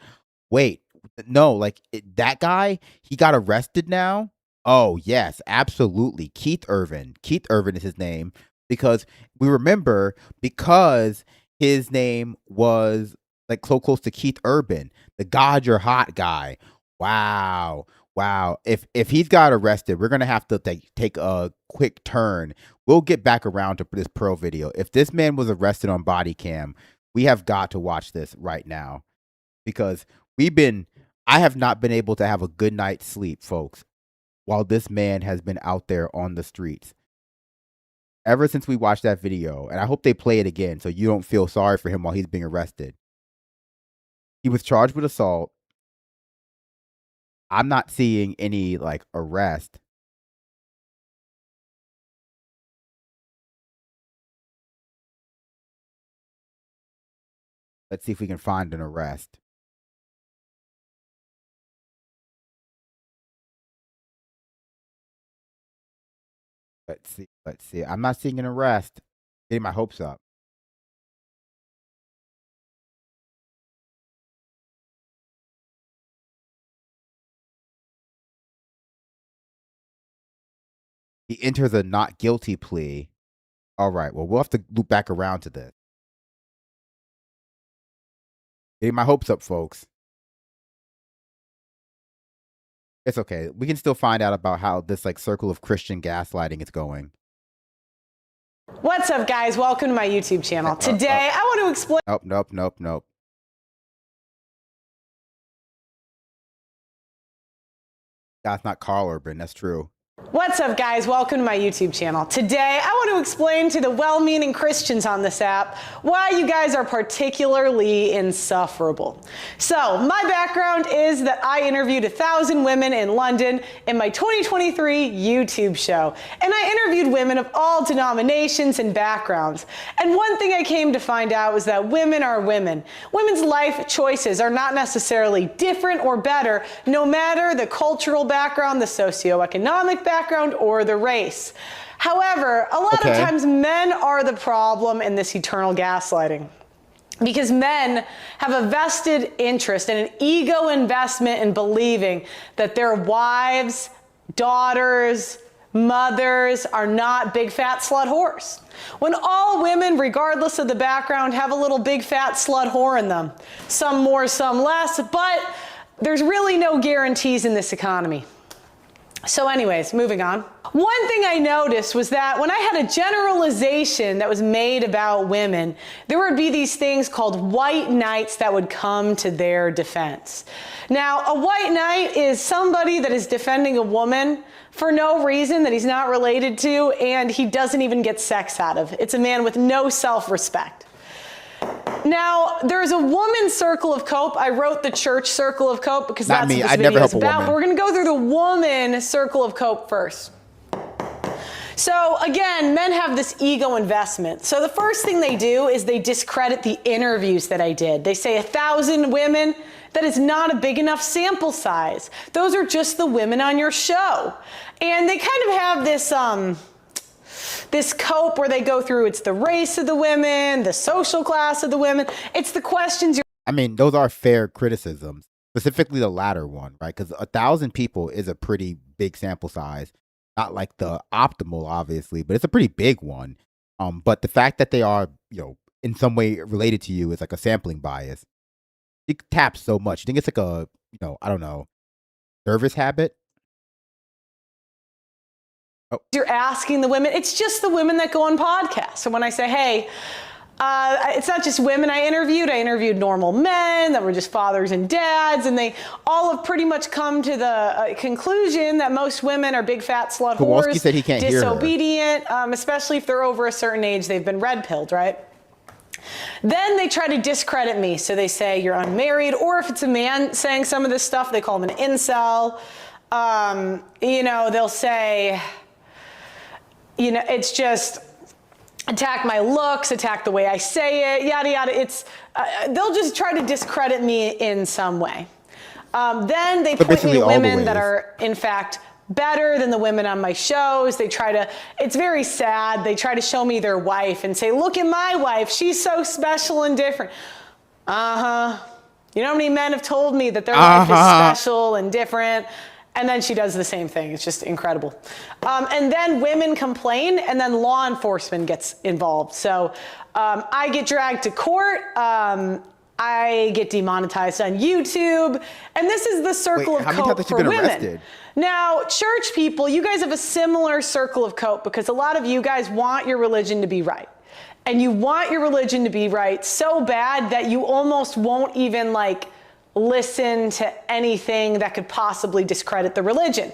Wait, no, like that guy, he got arrested now? Oh, yes, absolutely. Keith Irvin. Keith Irvin is his name because we remember because his name was like so close to Keith Urban, the God You're Hot guy. Wow. Wow. If he's got arrested, we're going to have to take a quick turn. We'll get back around to this Pearl video. If this man was arrested on body cam, we have got to watch this right now because I have not been able to have a good night's sleep, folks, while this man has been out there on the streets. Ever since we watched that video, and I hope they play it again so you don't feel sorry for him while he's being arrested. He was charged with assault. I'm not seeing any like arrest. Let's see if we can find an arrest. Let's see. I'm not seeing an arrest. Getting my hopes up. He enters a not guilty plea. All right, well, we'll have to loop back around to this. Getting my hopes up, folks. It's okay. We can still find out about how this like circle of Christian gaslighting is going. What's up, guys? Welcome to my YouTube channel. Today, I want to explain. Nope. That's not Carl Urban. That's true. What's up, guys? Welcome to my YouTube channel. Today, I want to explain to the well-meaning Christians on this app why you guys are particularly insufferable. So, my background is that I interviewed 1,000 women in London in my 2023 YouTube show. And I interviewed women of all denominations and backgrounds. And one thing I came to find out was that women are women. Women's life choices are not necessarily different or better, no matter the cultural background, the socioeconomic background, or the race. However, a lot of times men are the problem in this eternal gaslighting. Because men have a vested interest and an ego investment in believing that their wives, daughters, mothers are not big fat slut whores. When all women, regardless of the background, have a little big fat slut whore in them. Some more, some less, but there's really no guarantees in this economy. So anyways, moving on. One thing I noticed was that when I had a generalization that was made about women, there would be these things called white knights that would come to their defense. Now, a white knight is somebody that is defending a woman for no reason that he's not related to, and he doesn't even get sex out of. It's a man with no self-respect. Now, there's a woman's circle of cope. I wrote the church circle of cope because that's what this video is about. But we're going to go through the woman circle of cope first. So again, men have this ego investment. So the first thing they do is they discredit the interviews that I did. They say 1,000 women. That is not a big enough sample size. Those are just the women on your show. And they kind of have this cope where they go through, it's the race of the women, the social class of the women. It's the questions I mean, those are fair criticisms, specifically the latter one, right? Because 1,000 people is a pretty big sample size. Not like the optimal, obviously, but it's a pretty big one. But the fact that they are, in some way related to you is like a sampling bias. It taps so much. You think it's like a, I don't know, nervous habit? You're asking the women, it's just the women that go on podcasts. So when I say, hey, it's not just women I interviewed normal men that were just fathers and dads, and they all have pretty much come to the conclusion that most women are big fat slut Kowalski whores, said he can't hear her. disobedient, especially if they're over a certain age, they've been red-pilled, right? Then they try to discredit me. So they say you're unmarried, or if it's a man saying some of this stuff, they call him an incel. They'll say, it's just attack my looks, attack the way I say it, yada, yada. They'll just try to discredit me in some way. Then they point me to women that are, in fact, better than the women on my shows. It's very sad. They try to show me their wife and say, look at my wife. She's so special and different. You know how many men have told me that their life is special and different? And then she does the same thing. It's just incredible. And then women complain, and then law enforcement gets involved. So I get dragged to court. I get demonetized on YouTube. And this is the circle of cope for women. Arrested? Now, church people, you guys have a similar circle of cope because a lot of you guys want your religion to be right. And you want your religion to be right so bad that you almost won't even listen to anything that could possibly discredit the religion.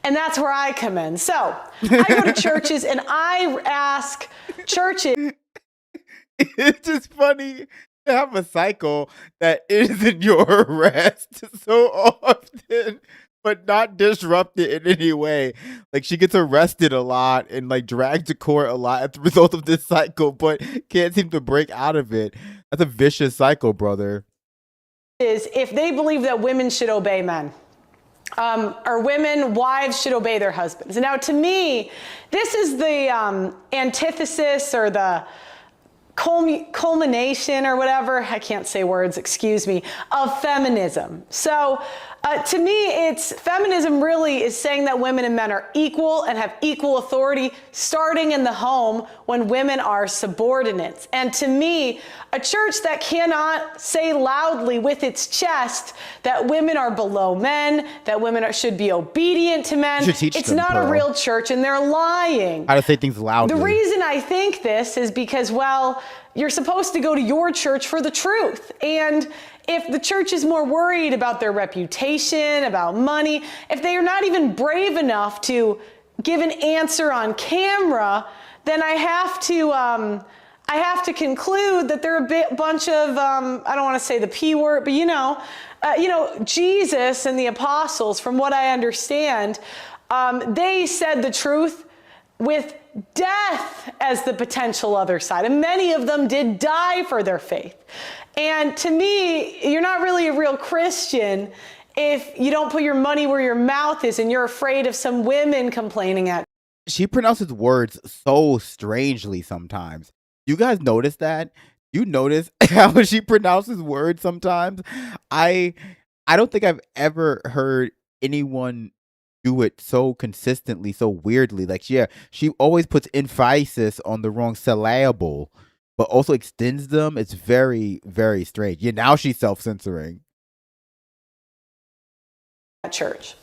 And that's where I come in. So I go to churches and I ask churches. It's just funny to have a cycle that isn't your arrest so often, but not disrupted in any way. Like, she gets arrested a lot and dragged to court a lot as a result of this cycle, but can't seem to break out of it. That's a vicious cycle, brother. Is if they believe that women should obey men, or wives should obey their husbands. Now, to me, this is the antithesis or the culmination or whatever, I can't say words, excuse me, of feminism. So to me, feminism really is saying that women and men are equal and have equal authority starting in the home when women are subordinates. And to me, a church that cannot say loudly with its chest that women are below men, that women should be obedient to men, it's not a real church, and they're lying. How to say things loudly. The reason I think this is because, you're supposed to go to your church for the truth. And if the church is more worried about their reputation, about money, if they are not even brave enough to give an answer on camera, then I have to conclude that they're a bunch of, I don't want to say the P word, but Jesus and the apostles, from what I understand, they said the truth with death as the potential other side. And many of them did die for their faith. And to me, you're not really a real Christian if you don't put your money where your mouth is and you're afraid of some women complaining at. She pronounces words so strangely sometimes. You guys notice that? You notice how she pronounces words sometimes? I don't think I've ever heard anyone do it so consistently, so weirdly. Like, yeah, she always puts emphasis on the wrong syllable, but also extends them. It's very, very strange. Yeah, now she's self-censoring. Church.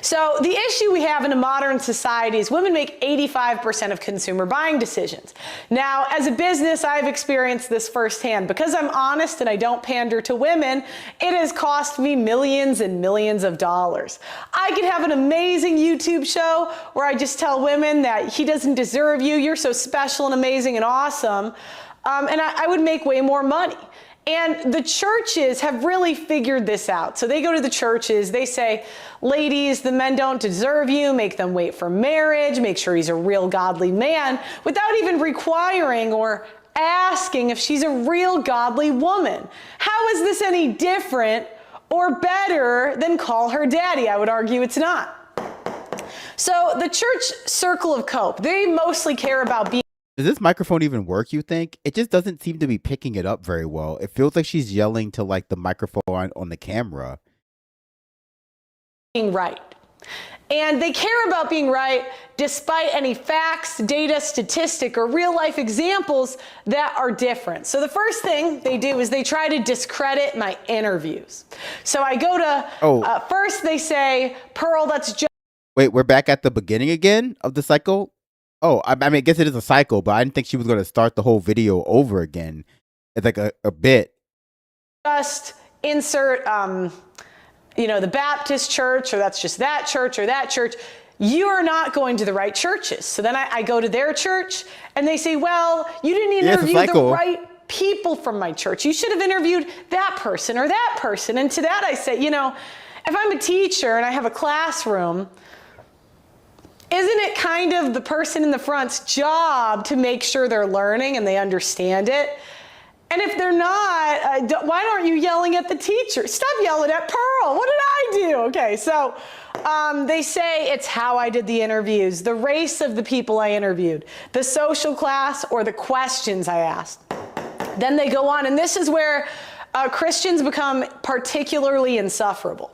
So the issue we have in a modern society is women make 85% of consumer buying decisions. Now, as a business, I've experienced this firsthand. Because I'm honest and I don't pander to women, it has cost me millions and millions of dollars. I could have an amazing YouTube show where I just tell women that he doesn't deserve you, you're so special and amazing and awesome, and I would make way more money. And the churches have really figured this out. So they go to the churches, they say, ladies, the men don't deserve you, make them wait for marriage, make sure he's a real godly man, without even requiring or asking if she's a real godly woman. How is this any different or better than call her daddy? I would argue it's not. So the church circle of cope, they mostly care about being. Does this microphone even work, you think? It just doesn't seem to be picking it up very well. It feels like she's yelling to like the microphone on the camera. Being right. And they care about being right despite any facts, data, statistic, or real life examples that are different. So the first thing they do is they try to discredit my interviews. So I go to, first they say, Pearl, that's just. Wait, we're back at the beginning again of the cycle? Oh, I mean, I guess it is a cycle, but I didn't think she was going to start the whole video over again. It's like a bit. Just insert, the Baptist church, or that's just that church or that church. You are not going to the right churches. So then I go to their church and they say, well, you didn't interview the right people from my church. You should have interviewed that person or that person. And to that I say, if I'm a teacher and I have a classroom, isn't it kind of the person in the front's job to make sure they're learning and they understand it? And if they're not, why aren't you yelling at the teacher? Stop yelling at Pearl. What did I do? Okay, so they say it's how I did the interviews, the race of the people I interviewed, the social class, or the questions I asked. Then they go on, and this is where Christians become particularly insufferable.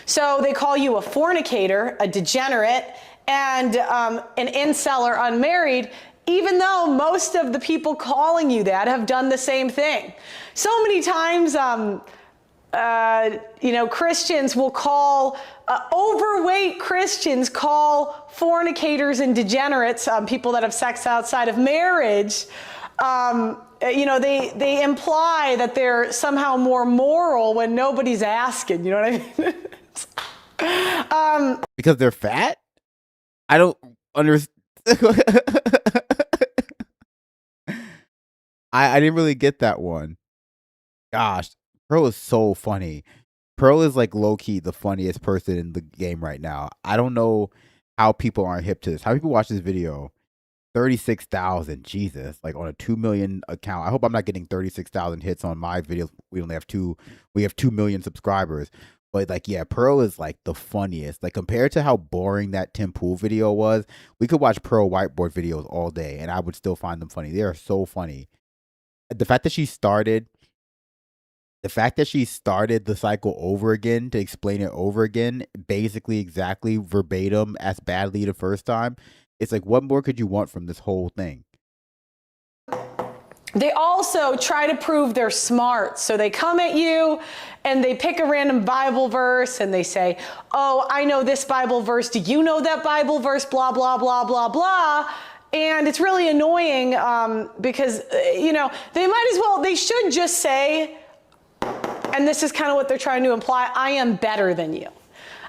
So they call you a fornicator, a degenerate, and an incel or unmarried, even though most of the people calling you that have done the same thing. So many times, Christians will call, overweight Christians call fornicators and degenerates, people that have sex outside of marriage, they imply that they're somehow more moral when nobody's asking, you know what I mean? Because they're fat? I don't understand. I didn't really get that one. Gosh, Pearl is so funny. Pearl is like low-key the funniest person in the game right now. I don't know how people aren't hip to this. How people watch this video? 36,000, Jesus, like on a 2 million account. I hope I'm not getting 36,000 hits on my videos. We have 2 million subscribers. But like, yeah, Pearl is like the funniest. Like compared to how boring that Tim Pool video was, we could watch Pearl whiteboard videos all day and I would still find them funny. They are so funny. The fact that she started the cycle over again to explain it over again, basically exactly verbatim as badly the first time. It's like, what more could you want from this whole thing? They also try to prove they're smart. So they come at you and they pick a random Bible verse and they say, oh, I know this Bible verse. Do you know that Bible verse? Blah, blah, blah, blah, blah. And it's really annoying because, they should just say, and this is kind of what they're trying to imply, I am better than you.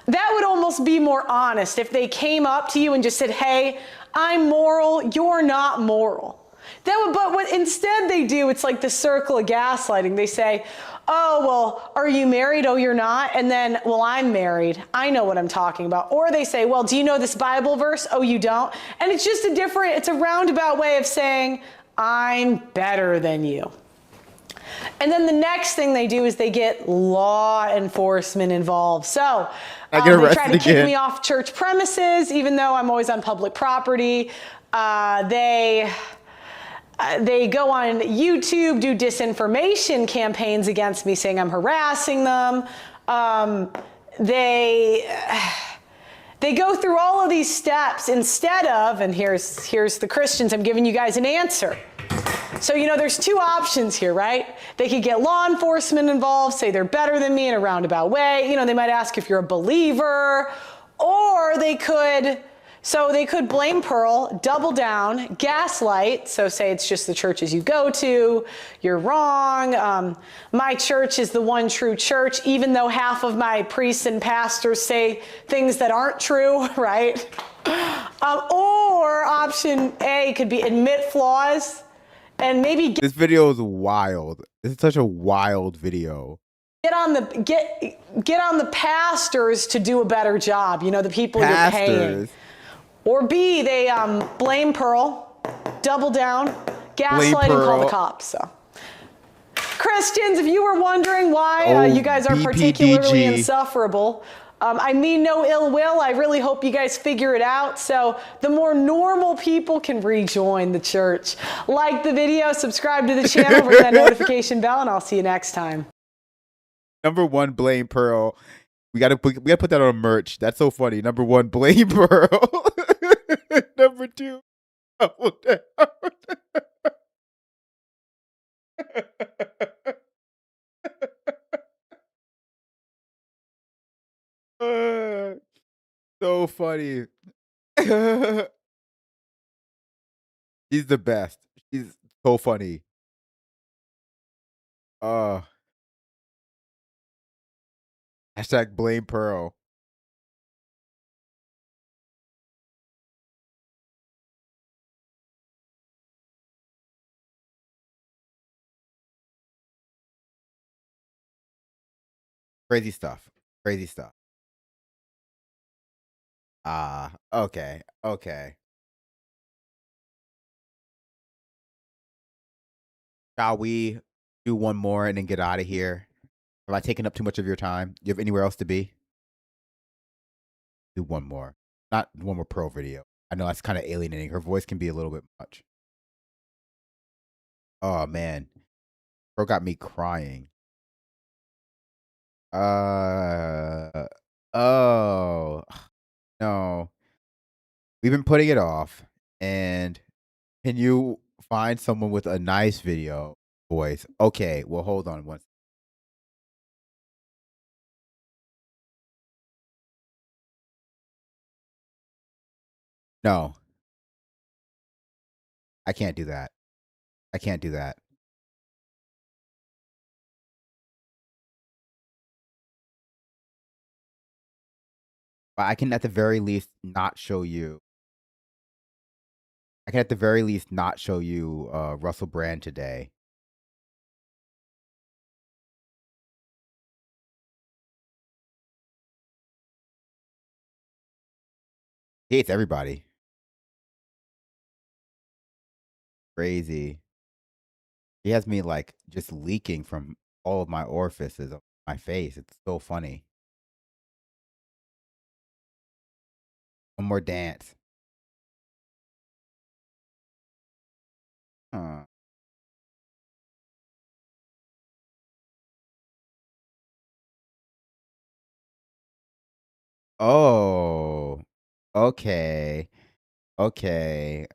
That would almost be more honest if they came up to you and just said, hey, I'm moral, you're not moral. That would, but what instead they do, it's like the circle of gaslighting. They say, oh, well, are you married? Oh, you're not? And then, well, I'm married. I know what I'm talking about. Or they say, well, do you know this Bible verse? Oh, you don't? And it's just it's a roundabout way of saying, I'm better than you. And then the next thing they do is they get law enforcement involved. So they try to kick me off church premises, even though I'm always on public property. They go on YouTube, do disinformation campaigns against me, saying I'm harassing them. They go through all of these steps instead of, and here's the Christians, I'm giving you guys an answer. So, there's two options here, right? They could get law enforcement involved, say they're better than me in a roundabout way. They might ask if you're a believer, or they could blame Pearl, double down, gaslight. So say it's just the churches you go to. You're wrong. My church is the one true church, even though half of my priests and pastors say things that aren't true, right? Or option A could be admit flaws and maybe this video is wild. This is such a wild video. get on the pastors to do a better job. The people you're paying. Or B, they blame Pearl, double down, gaslight, and call the cops. So, Christians, if you were wondering why you guys are particularly insufferable, I mean no ill will. I really hope you guys figure it out so the more normal people can rejoin the church. Like the video, subscribe to the channel, ring that notification bell, and I'll see you next time. Number one, blame Pearl. We gotta put that on merch. That's so funny. Number one, blame Pearl. Number two, double down. So funny. She's the best. She's so funny. Hashtag blame Pearl. Crazy stuff. Crazy stuff. Okay. Okay. Shall we do one more and then get out of here? Have I taken up too much of your time? Do you have anywhere else to be? Do one more. Not one more Pearl video. I know that's kind of alienating. Her voice can be a little bit much. Oh, man. Pearl got me crying. Oh. No. We've been putting it off. And can you find someone with a nice video voice? Okay, well, hold on one. No. I can't do that. I can't do that. But I can at the very least not show you. I can at the very least not show you Russell Brand today. He hates everybody. Crazy. He has me like just leaking from all of my orifices of my face. It's so funny. One more dance. Huh. Oh. Okay. Okay.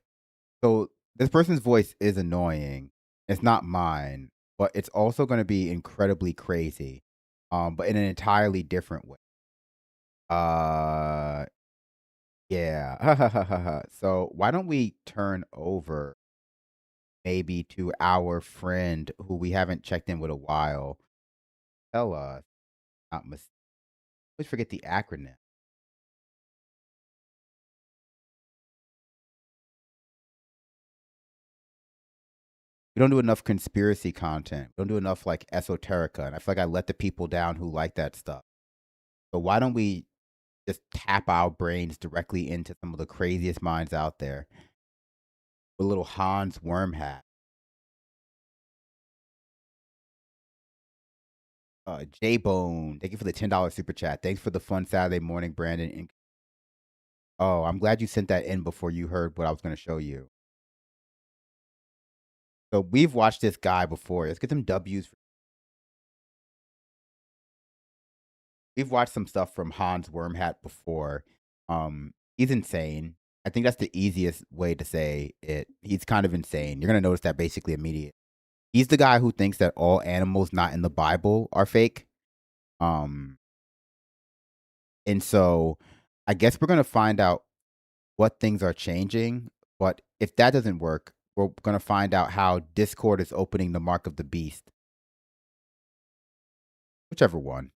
So this person's voice is annoying. It's not mine, but it's also going to be incredibly crazy. But in an entirely different way. Yeah. So why don't we turn over maybe to our friend who we haven't checked in with a while? Tell us. Always forget the acronym. We don't do enough conspiracy content. We don't do enough like esoterica. And I feel like I let the people down who like that stuff. So why don't we just tap our brains directly into some of the craziest minds out there? A little Hans Worm hat. J-Bone, thank you for the $10 super chat. Thanks for the fun Saturday morning, Brandon. Oh, I'm glad you sent that in before you heard what I was going to show you. So we've watched this guy before. Let's get some W's. We've watched some stuff from Hans Wormhat before. He's insane. I think that's the easiest way to say it. He's kind of insane. You're going to notice that basically immediately. He's the guy who thinks that all animals not in the Bible are fake. And so I guess we're going to find out what things are changing. But if that doesn't work, we're going to find out how Discord is opening the mark of the beast. Whichever one.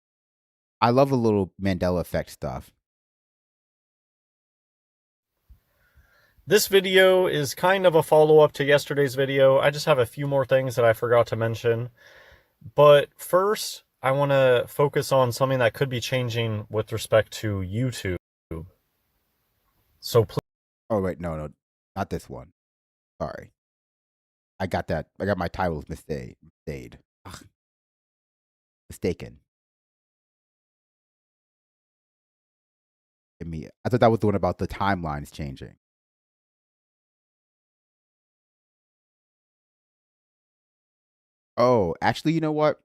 I love a little Mandela effect stuff. This video is kind of a follow-up to yesterday's video. I just have a few more things that I forgot to mention. But first, I want to focus on something that could be changing with respect to YouTube. So please... Oh, wait, no, not this one. Sorry. I got that. I got my titles mistaken. I thought that was the one about the timelines changing. Oh, actually, you know what?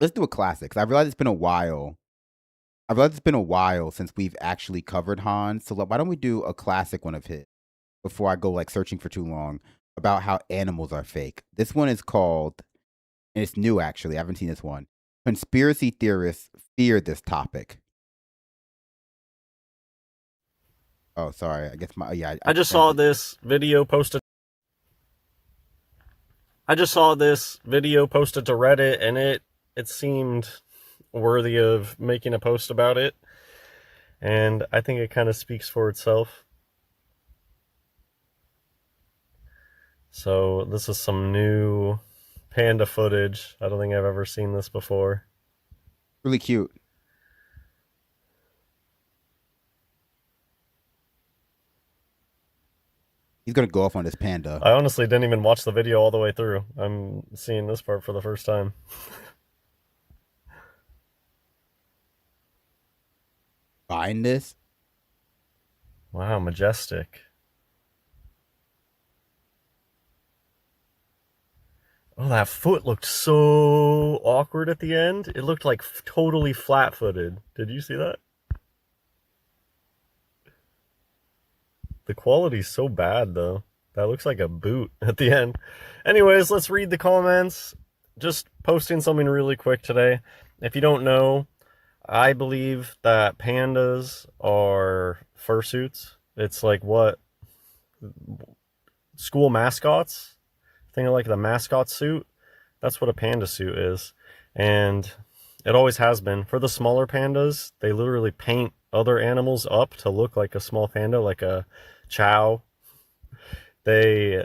Let's do a classic. 'Cause I realize it's been a while. Since we've actually covered Hans. So why don't we do a classic one of his before I go like searching for too long about how animals are fake. This one is called, and it's new actually. I haven't seen this one. Conspiracy theorists fear this topic. Oh, sorry. I guess I just saw this video posted. to Reddit, and it seemed worthy of making a post about it. And I think it kind of speaks for itself. So this is some new panda footage. I don't think I've ever seen this before. Really cute. He's going to go off on this panda. I honestly didn't even watch the video all the way through. I'm seeing this part for the first time. Buying this? Wow, majestic. Oh, that foot looked so awkward at the end. It looked like totally flat-footed. Did you see that? The quality's so bad, though. That looks like a boot at the end. Anyways, let's read the comments. Just posting something really quick today. If you don't know, I believe that pandas are fursuits. It's like what school mascots, think of like the mascot suit. That's what a panda suit is. And it always has been. For the smaller pandas, they literally paint other animals up to look like a small panda, like a chow. They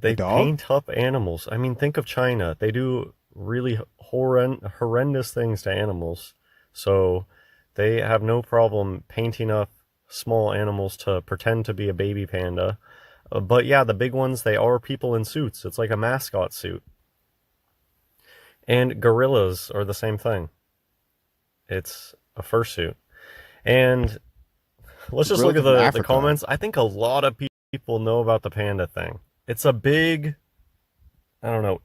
paint up animals. I mean, think of China. They do really horrendous things to animals. So they have no problem painting up small animals to pretend to be a baby panda. But yeah, the big ones, they are people in suits. It's like a mascot suit. And gorillas are the same thing. It's a fursuit. And let's just look at the comments. I think a lot of people know about the panda thing. It's a big, I don't know,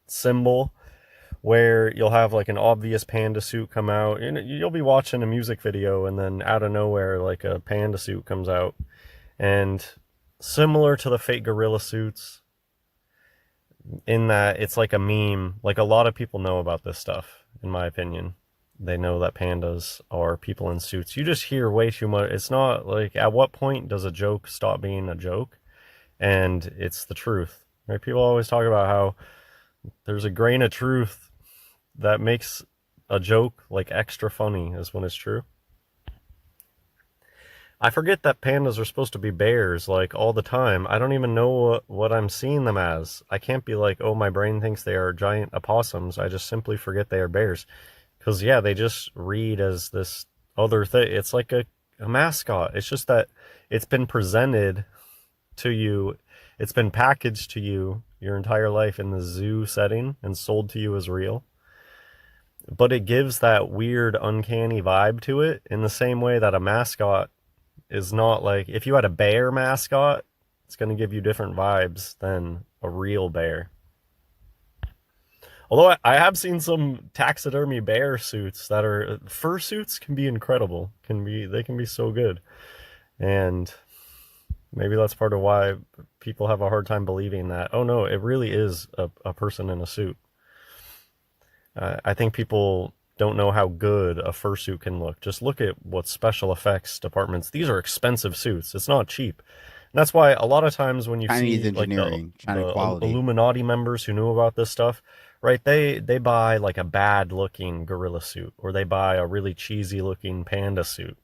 symbol where you'll have like an obvious panda suit come out. You'll be watching a music video and then out of nowhere, like a panda suit comes out. And similar to the fake gorilla suits, in that it's like a meme. Like a lot of people know about this stuff, in my opinion. They know that pandas are people in suits. You just hear way too much. It's not like, at what point does a joke stop being a joke? And it's the truth, right? People always talk about how there's a grain of truth that makes a joke like extra funny is when it's true. I forget that pandas are supposed to be bears, like, all the time. I don't even know what I'm seeing them as. I can't be like, oh, my brain thinks they are giant opossums. I just simply forget they are bears. Because, yeah, they just read as this other thing. It's like a mascot. It's just that it's been presented to you. It's been packaged to you your entire life in the zoo setting and sold to you as real. But it gives that weird, uncanny vibe to it in the same way that a mascot is not like, if you had a bear mascot, it's going to give you different vibes than a real bear. Although I have seen some taxidermy bear suits that are, fursuits can be incredible. They can be so good. And maybe that's part of why people have a hard time believing that, oh no, it really is a person in a suit. I think people don't know how good a fursuit can look. Just look at what special effects departments, these are expensive suits. It's not cheap. And that's why a lot of times when you Chinese see engineering, like China the quality. Illuminati members who knew about this stuff, right? They buy like a bad looking gorilla suit, or they buy a really cheesy looking panda suit.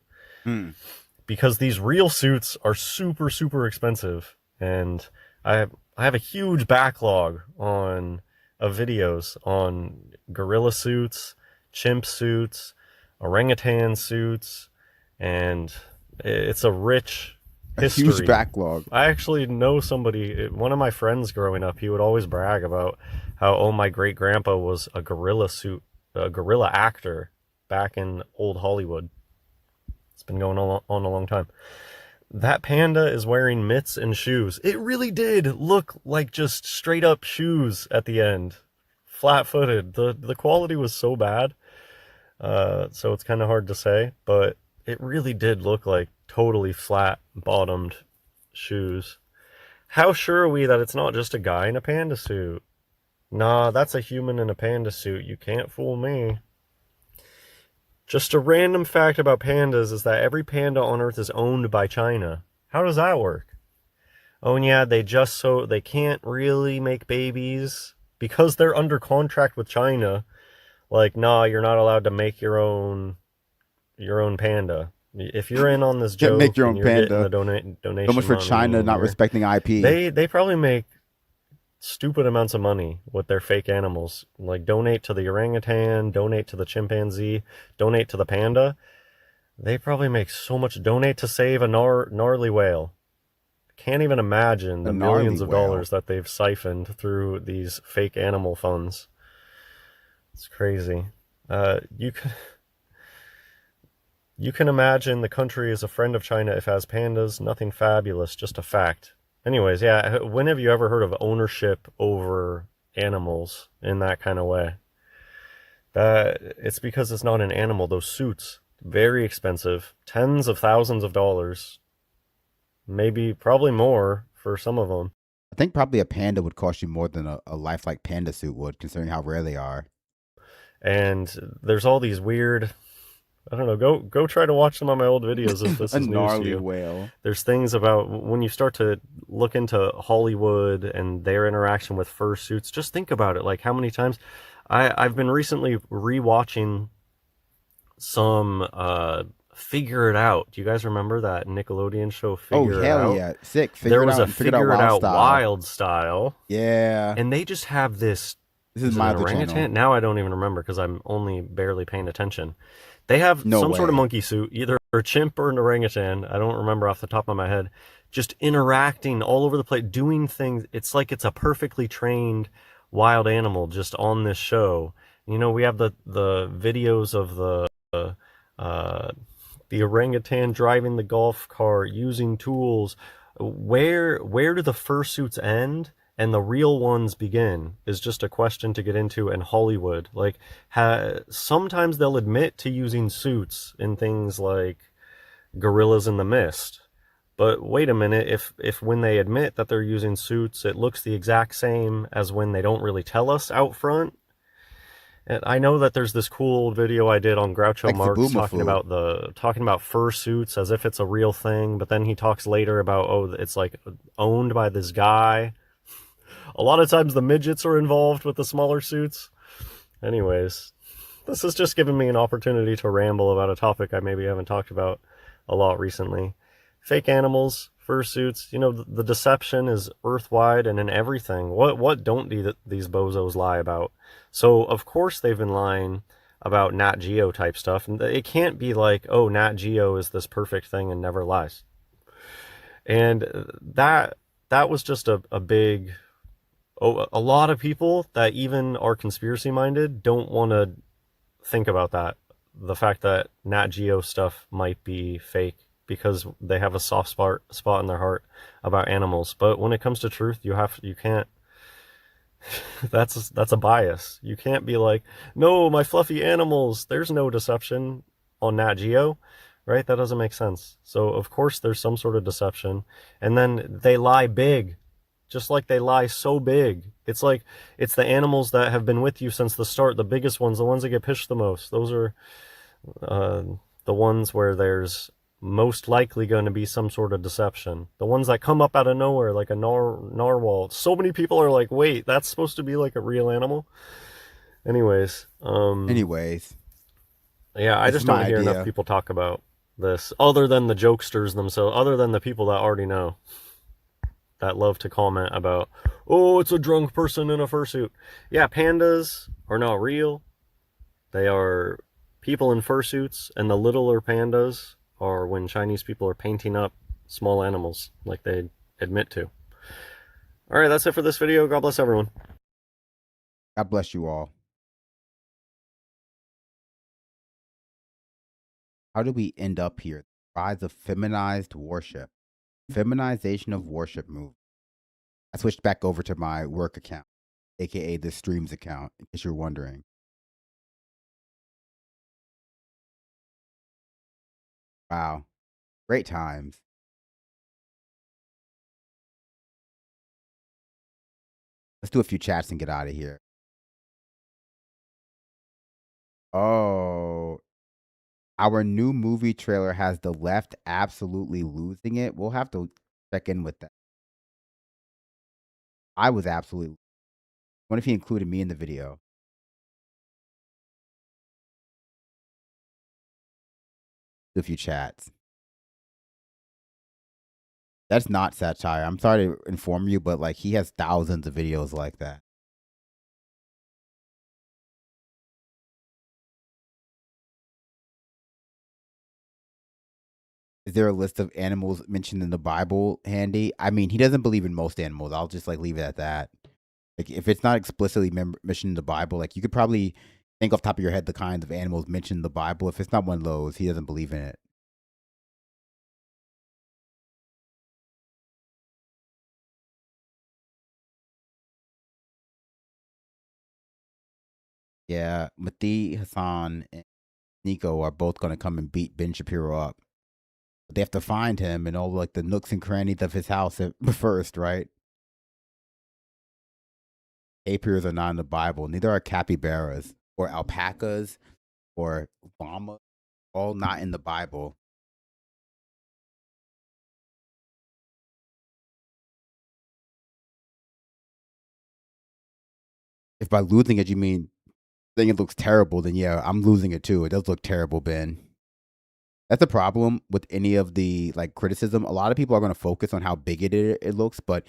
Because these real suits are super, super expensive. And I have a huge backlog of videos on gorilla suits, chimp suits, orangutan suits, and it's a rich history. A huge backlog. I actually know somebody, one of my friends growing up, he would always brag about how, oh, my great grandpa was a gorilla actor back in old Hollywood. It's been going on a long time. That panda is wearing mitts and shoes. It really did look like just straight up shoes at the end. Flat-footed. The quality was so bad. So it's kind of hard to say, but it really did look like totally flat-bottomed shoes. How sure are we that it's not just a guy in a panda suit? Nah, that's a human in a panda suit. You can't fool me. Just a random fact about pandas is that every panda on Earth is owned by China. How does that work? Oh, and yeah, they can't really make babies because they're under contract with China. Like, nah, you're not allowed to make your own panda. If you're in on this joke, make your own and you're getting panda. the donation So much for money China not here, respecting IP. They probably make stupid amounts of money with their fake animals. Like, donate to the orangutan, donate to the chimpanzee, donate to the panda. They probably make so much. Donate to save a gnarly whale. Can't even imagine the millions of dollars that they've siphoned through these fake animal funds. It's crazy. You can imagine the country is a friend of China if it has pandas. Nothing fabulous, just a fact. Anyways, yeah, when have you ever heard of ownership over animals in that kind of way? It's because it's not an animal. Those suits, very expensive, tens of thousands of dollars, maybe probably more for some of them. I think probably a panda would cost you more than a lifelike panda suit would, considering how rare they are. And there's all these weird, I don't know, go try to watch some of my old videos if this is news to you. Whale. There's things about when you start to look into Hollywood and their interaction with fursuits, just think about it. Like, how many times I've been recently rewatching some Figure It Out. Do you guys remember that Nickelodeon show Figure It Out? Oh, hell yeah. Sick. There was a Figure It Out Wild Style. Yeah. And they just have this is my other orangutan? channel. Now I don't even remember because I'm only barely paying attention. They have No some way. sort of monkey suit, either a chimp or an orangutan. I don't remember off the top of my head. Just interacting all over the place, doing things. It's like it's a perfectly trained wild animal just on this show. You know, we have the videos of the orangutan driving the golf cart, using tools. Where do the fursuits end and the real ones begin is just a question to get into in Hollywood. Like, sometimes they'll admit to using suits in things like Gorillas in the Mist. But wait a minute, if when they admit that they're using suits, it looks the exact same as when they don't really tell us out front. And I know that there's this cool video I did on Groucho Like Marx the talking about fursuits as if it's a real thing, but then he talks later about, oh, it's like owned by this guy. A lot of times the midgets are involved with the smaller suits. Anyways, this has just given me an opportunity to ramble about a topic I maybe haven't talked about a lot recently. Fake animals, fursuits, you know, the deception is earthwide and in everything. What don't these bozos lie about? So, of course, they've been lying about Nat Geo type stuff. And it can't be like, oh, Nat Geo is this perfect thing and never lies. And that was just a big... a lot of people that even are conspiracy minded don't want to think about that. The fact that Nat Geo stuff might be fake because they have a soft spot in their heart about animals. But when it comes to truth, you can't. That's a bias. You can't be like, no, my fluffy animals. There's no deception on Nat Geo, right? That doesn't make sense. So of course there's some sort of deception, and then they lie big, just like they lie so big. It's like it's the animals that have been with you since the start, the biggest ones, the ones that get pitched the most. Those are the ones where there's most likely going to be some sort of deception. The ones that come up out of nowhere, like a narwhal. So many people are like, wait, that's supposed to be like a real animal? Anyways. Yeah, I just don't hear enough people talk about this, other than the jokesters themselves, other than the people that already know, that love to comment about, oh, it's a drunk person in a fursuit. Yeah, pandas are not real. They are people in fursuits, and the littler pandas are when Chinese people are painting up small animals like they admit to. All right, that's it for this video. God bless everyone. God bless you all. How did we end up here? Rise of feminized worship. Feminization of worship move. I switched back over to my work account, aka the streams account, in case you're wondering. Wow. Great times. Let's do a few chats and get out of here. Oh, our new movie trailer has the left absolutely losing it. We'll have to check in with that. I was absolutely... What if he included me in the video? Do a few chats. That's not satire. I'm sorry to inform you, but like he has thousands of videos like that. Is there a list of animals mentioned in the Bible handy? I mean, he doesn't believe in most animals. I'll just like leave it at that. Like if it's not explicitly mentioned in the Bible, like you could probably think off the top of your head the kinds of animals mentioned in the Bible. If it's not one of those, he doesn't believe in it. Yeah, Mati, Hassan, and Nico are both going to come and beat Ben Shapiro up. But they have to find him in all like the nooks and crannies of his house first, right? Tapirs are not in the Bible. Neither are capybaras or alpacas or llamas. All not in the Bible. If by losing it you mean think it looks terrible, then yeah, I'm losing it too. It does look terrible, Ben. That's the problem with any of the like criticism. A lot of people are going to focus on how bigoted it looks, but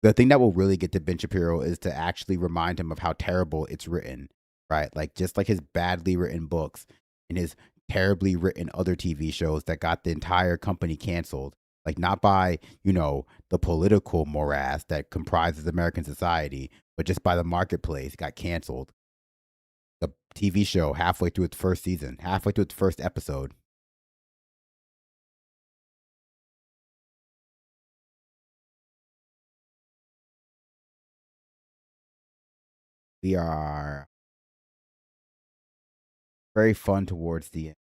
the thing that will really get to Ben Shapiro is to actually remind him of how terrible it's written, right? Like just like his badly written books and his terribly written other TV shows that got the entire company canceled. Like not by, you know, the political morass that comprises American society, but just by the marketplace, got canceled. The TV show halfway through its first season, halfway through its first episode. We are very fun towards the end.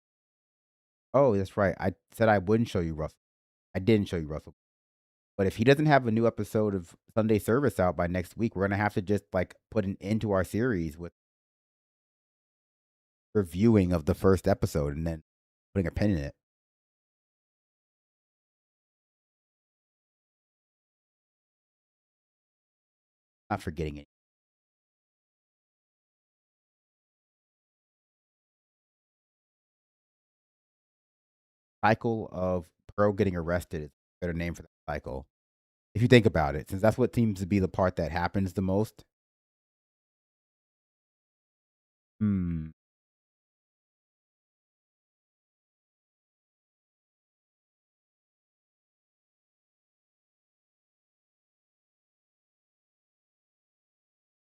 Oh, that's right. I said I wouldn't show you Russell. I didn't show you Russell. But if he doesn't have a new episode of Sunday Service out by next week, we're going to have to just like put an end to our series with reviewing of the first episode and then putting a pin in it. Not forgetting it. Cycle of Pearl getting arrested is a better name for that cycle. If you think about it, since that's what seems to be the part that happens the most.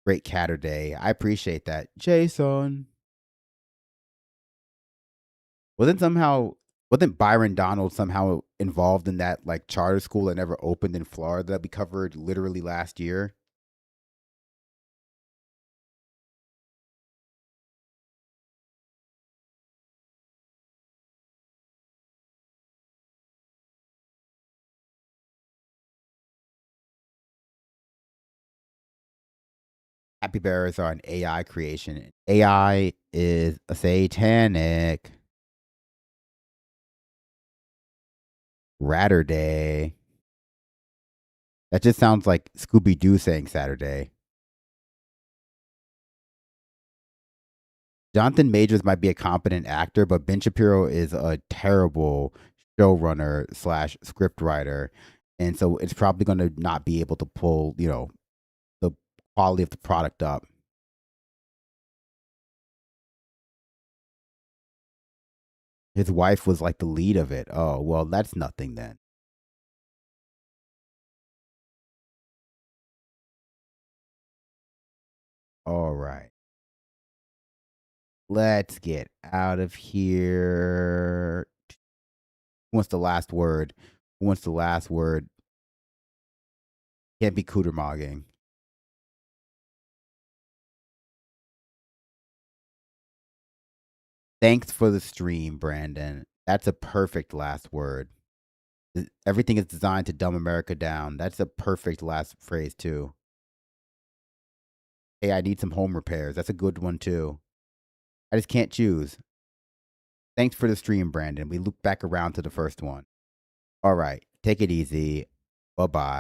Great Catter Day. I appreciate that. Jason. Wasn't Byron Donald somehow involved in that like charter school that never opened in Florida that we covered literally last year? Happy Bears are an AI creation. AI is a satanic. Ratterday. That just sounds like Scooby-Doo saying Saturday. Jonathan Majors might be a competent actor, but Ben Shapiro is a terrible showrunner / scriptwriter. And so it's probably going to not be able to pull, the quality of the product up. His wife was like the lead of it. Oh, well, that's nothing then. All right. Let's get out of here. Who wants the last word? Who wants the last word? Can't be cootermogging. Thanks for the stream, Brandon. That's a perfect last word. Everything is designed to dumb America down. That's a perfect last phrase, too. Hey, I need some home repairs. That's a good one, too. I just can't choose. Thanks for the stream, Brandon. We loop back around to the first one. All right. Take it easy. Bye-bye.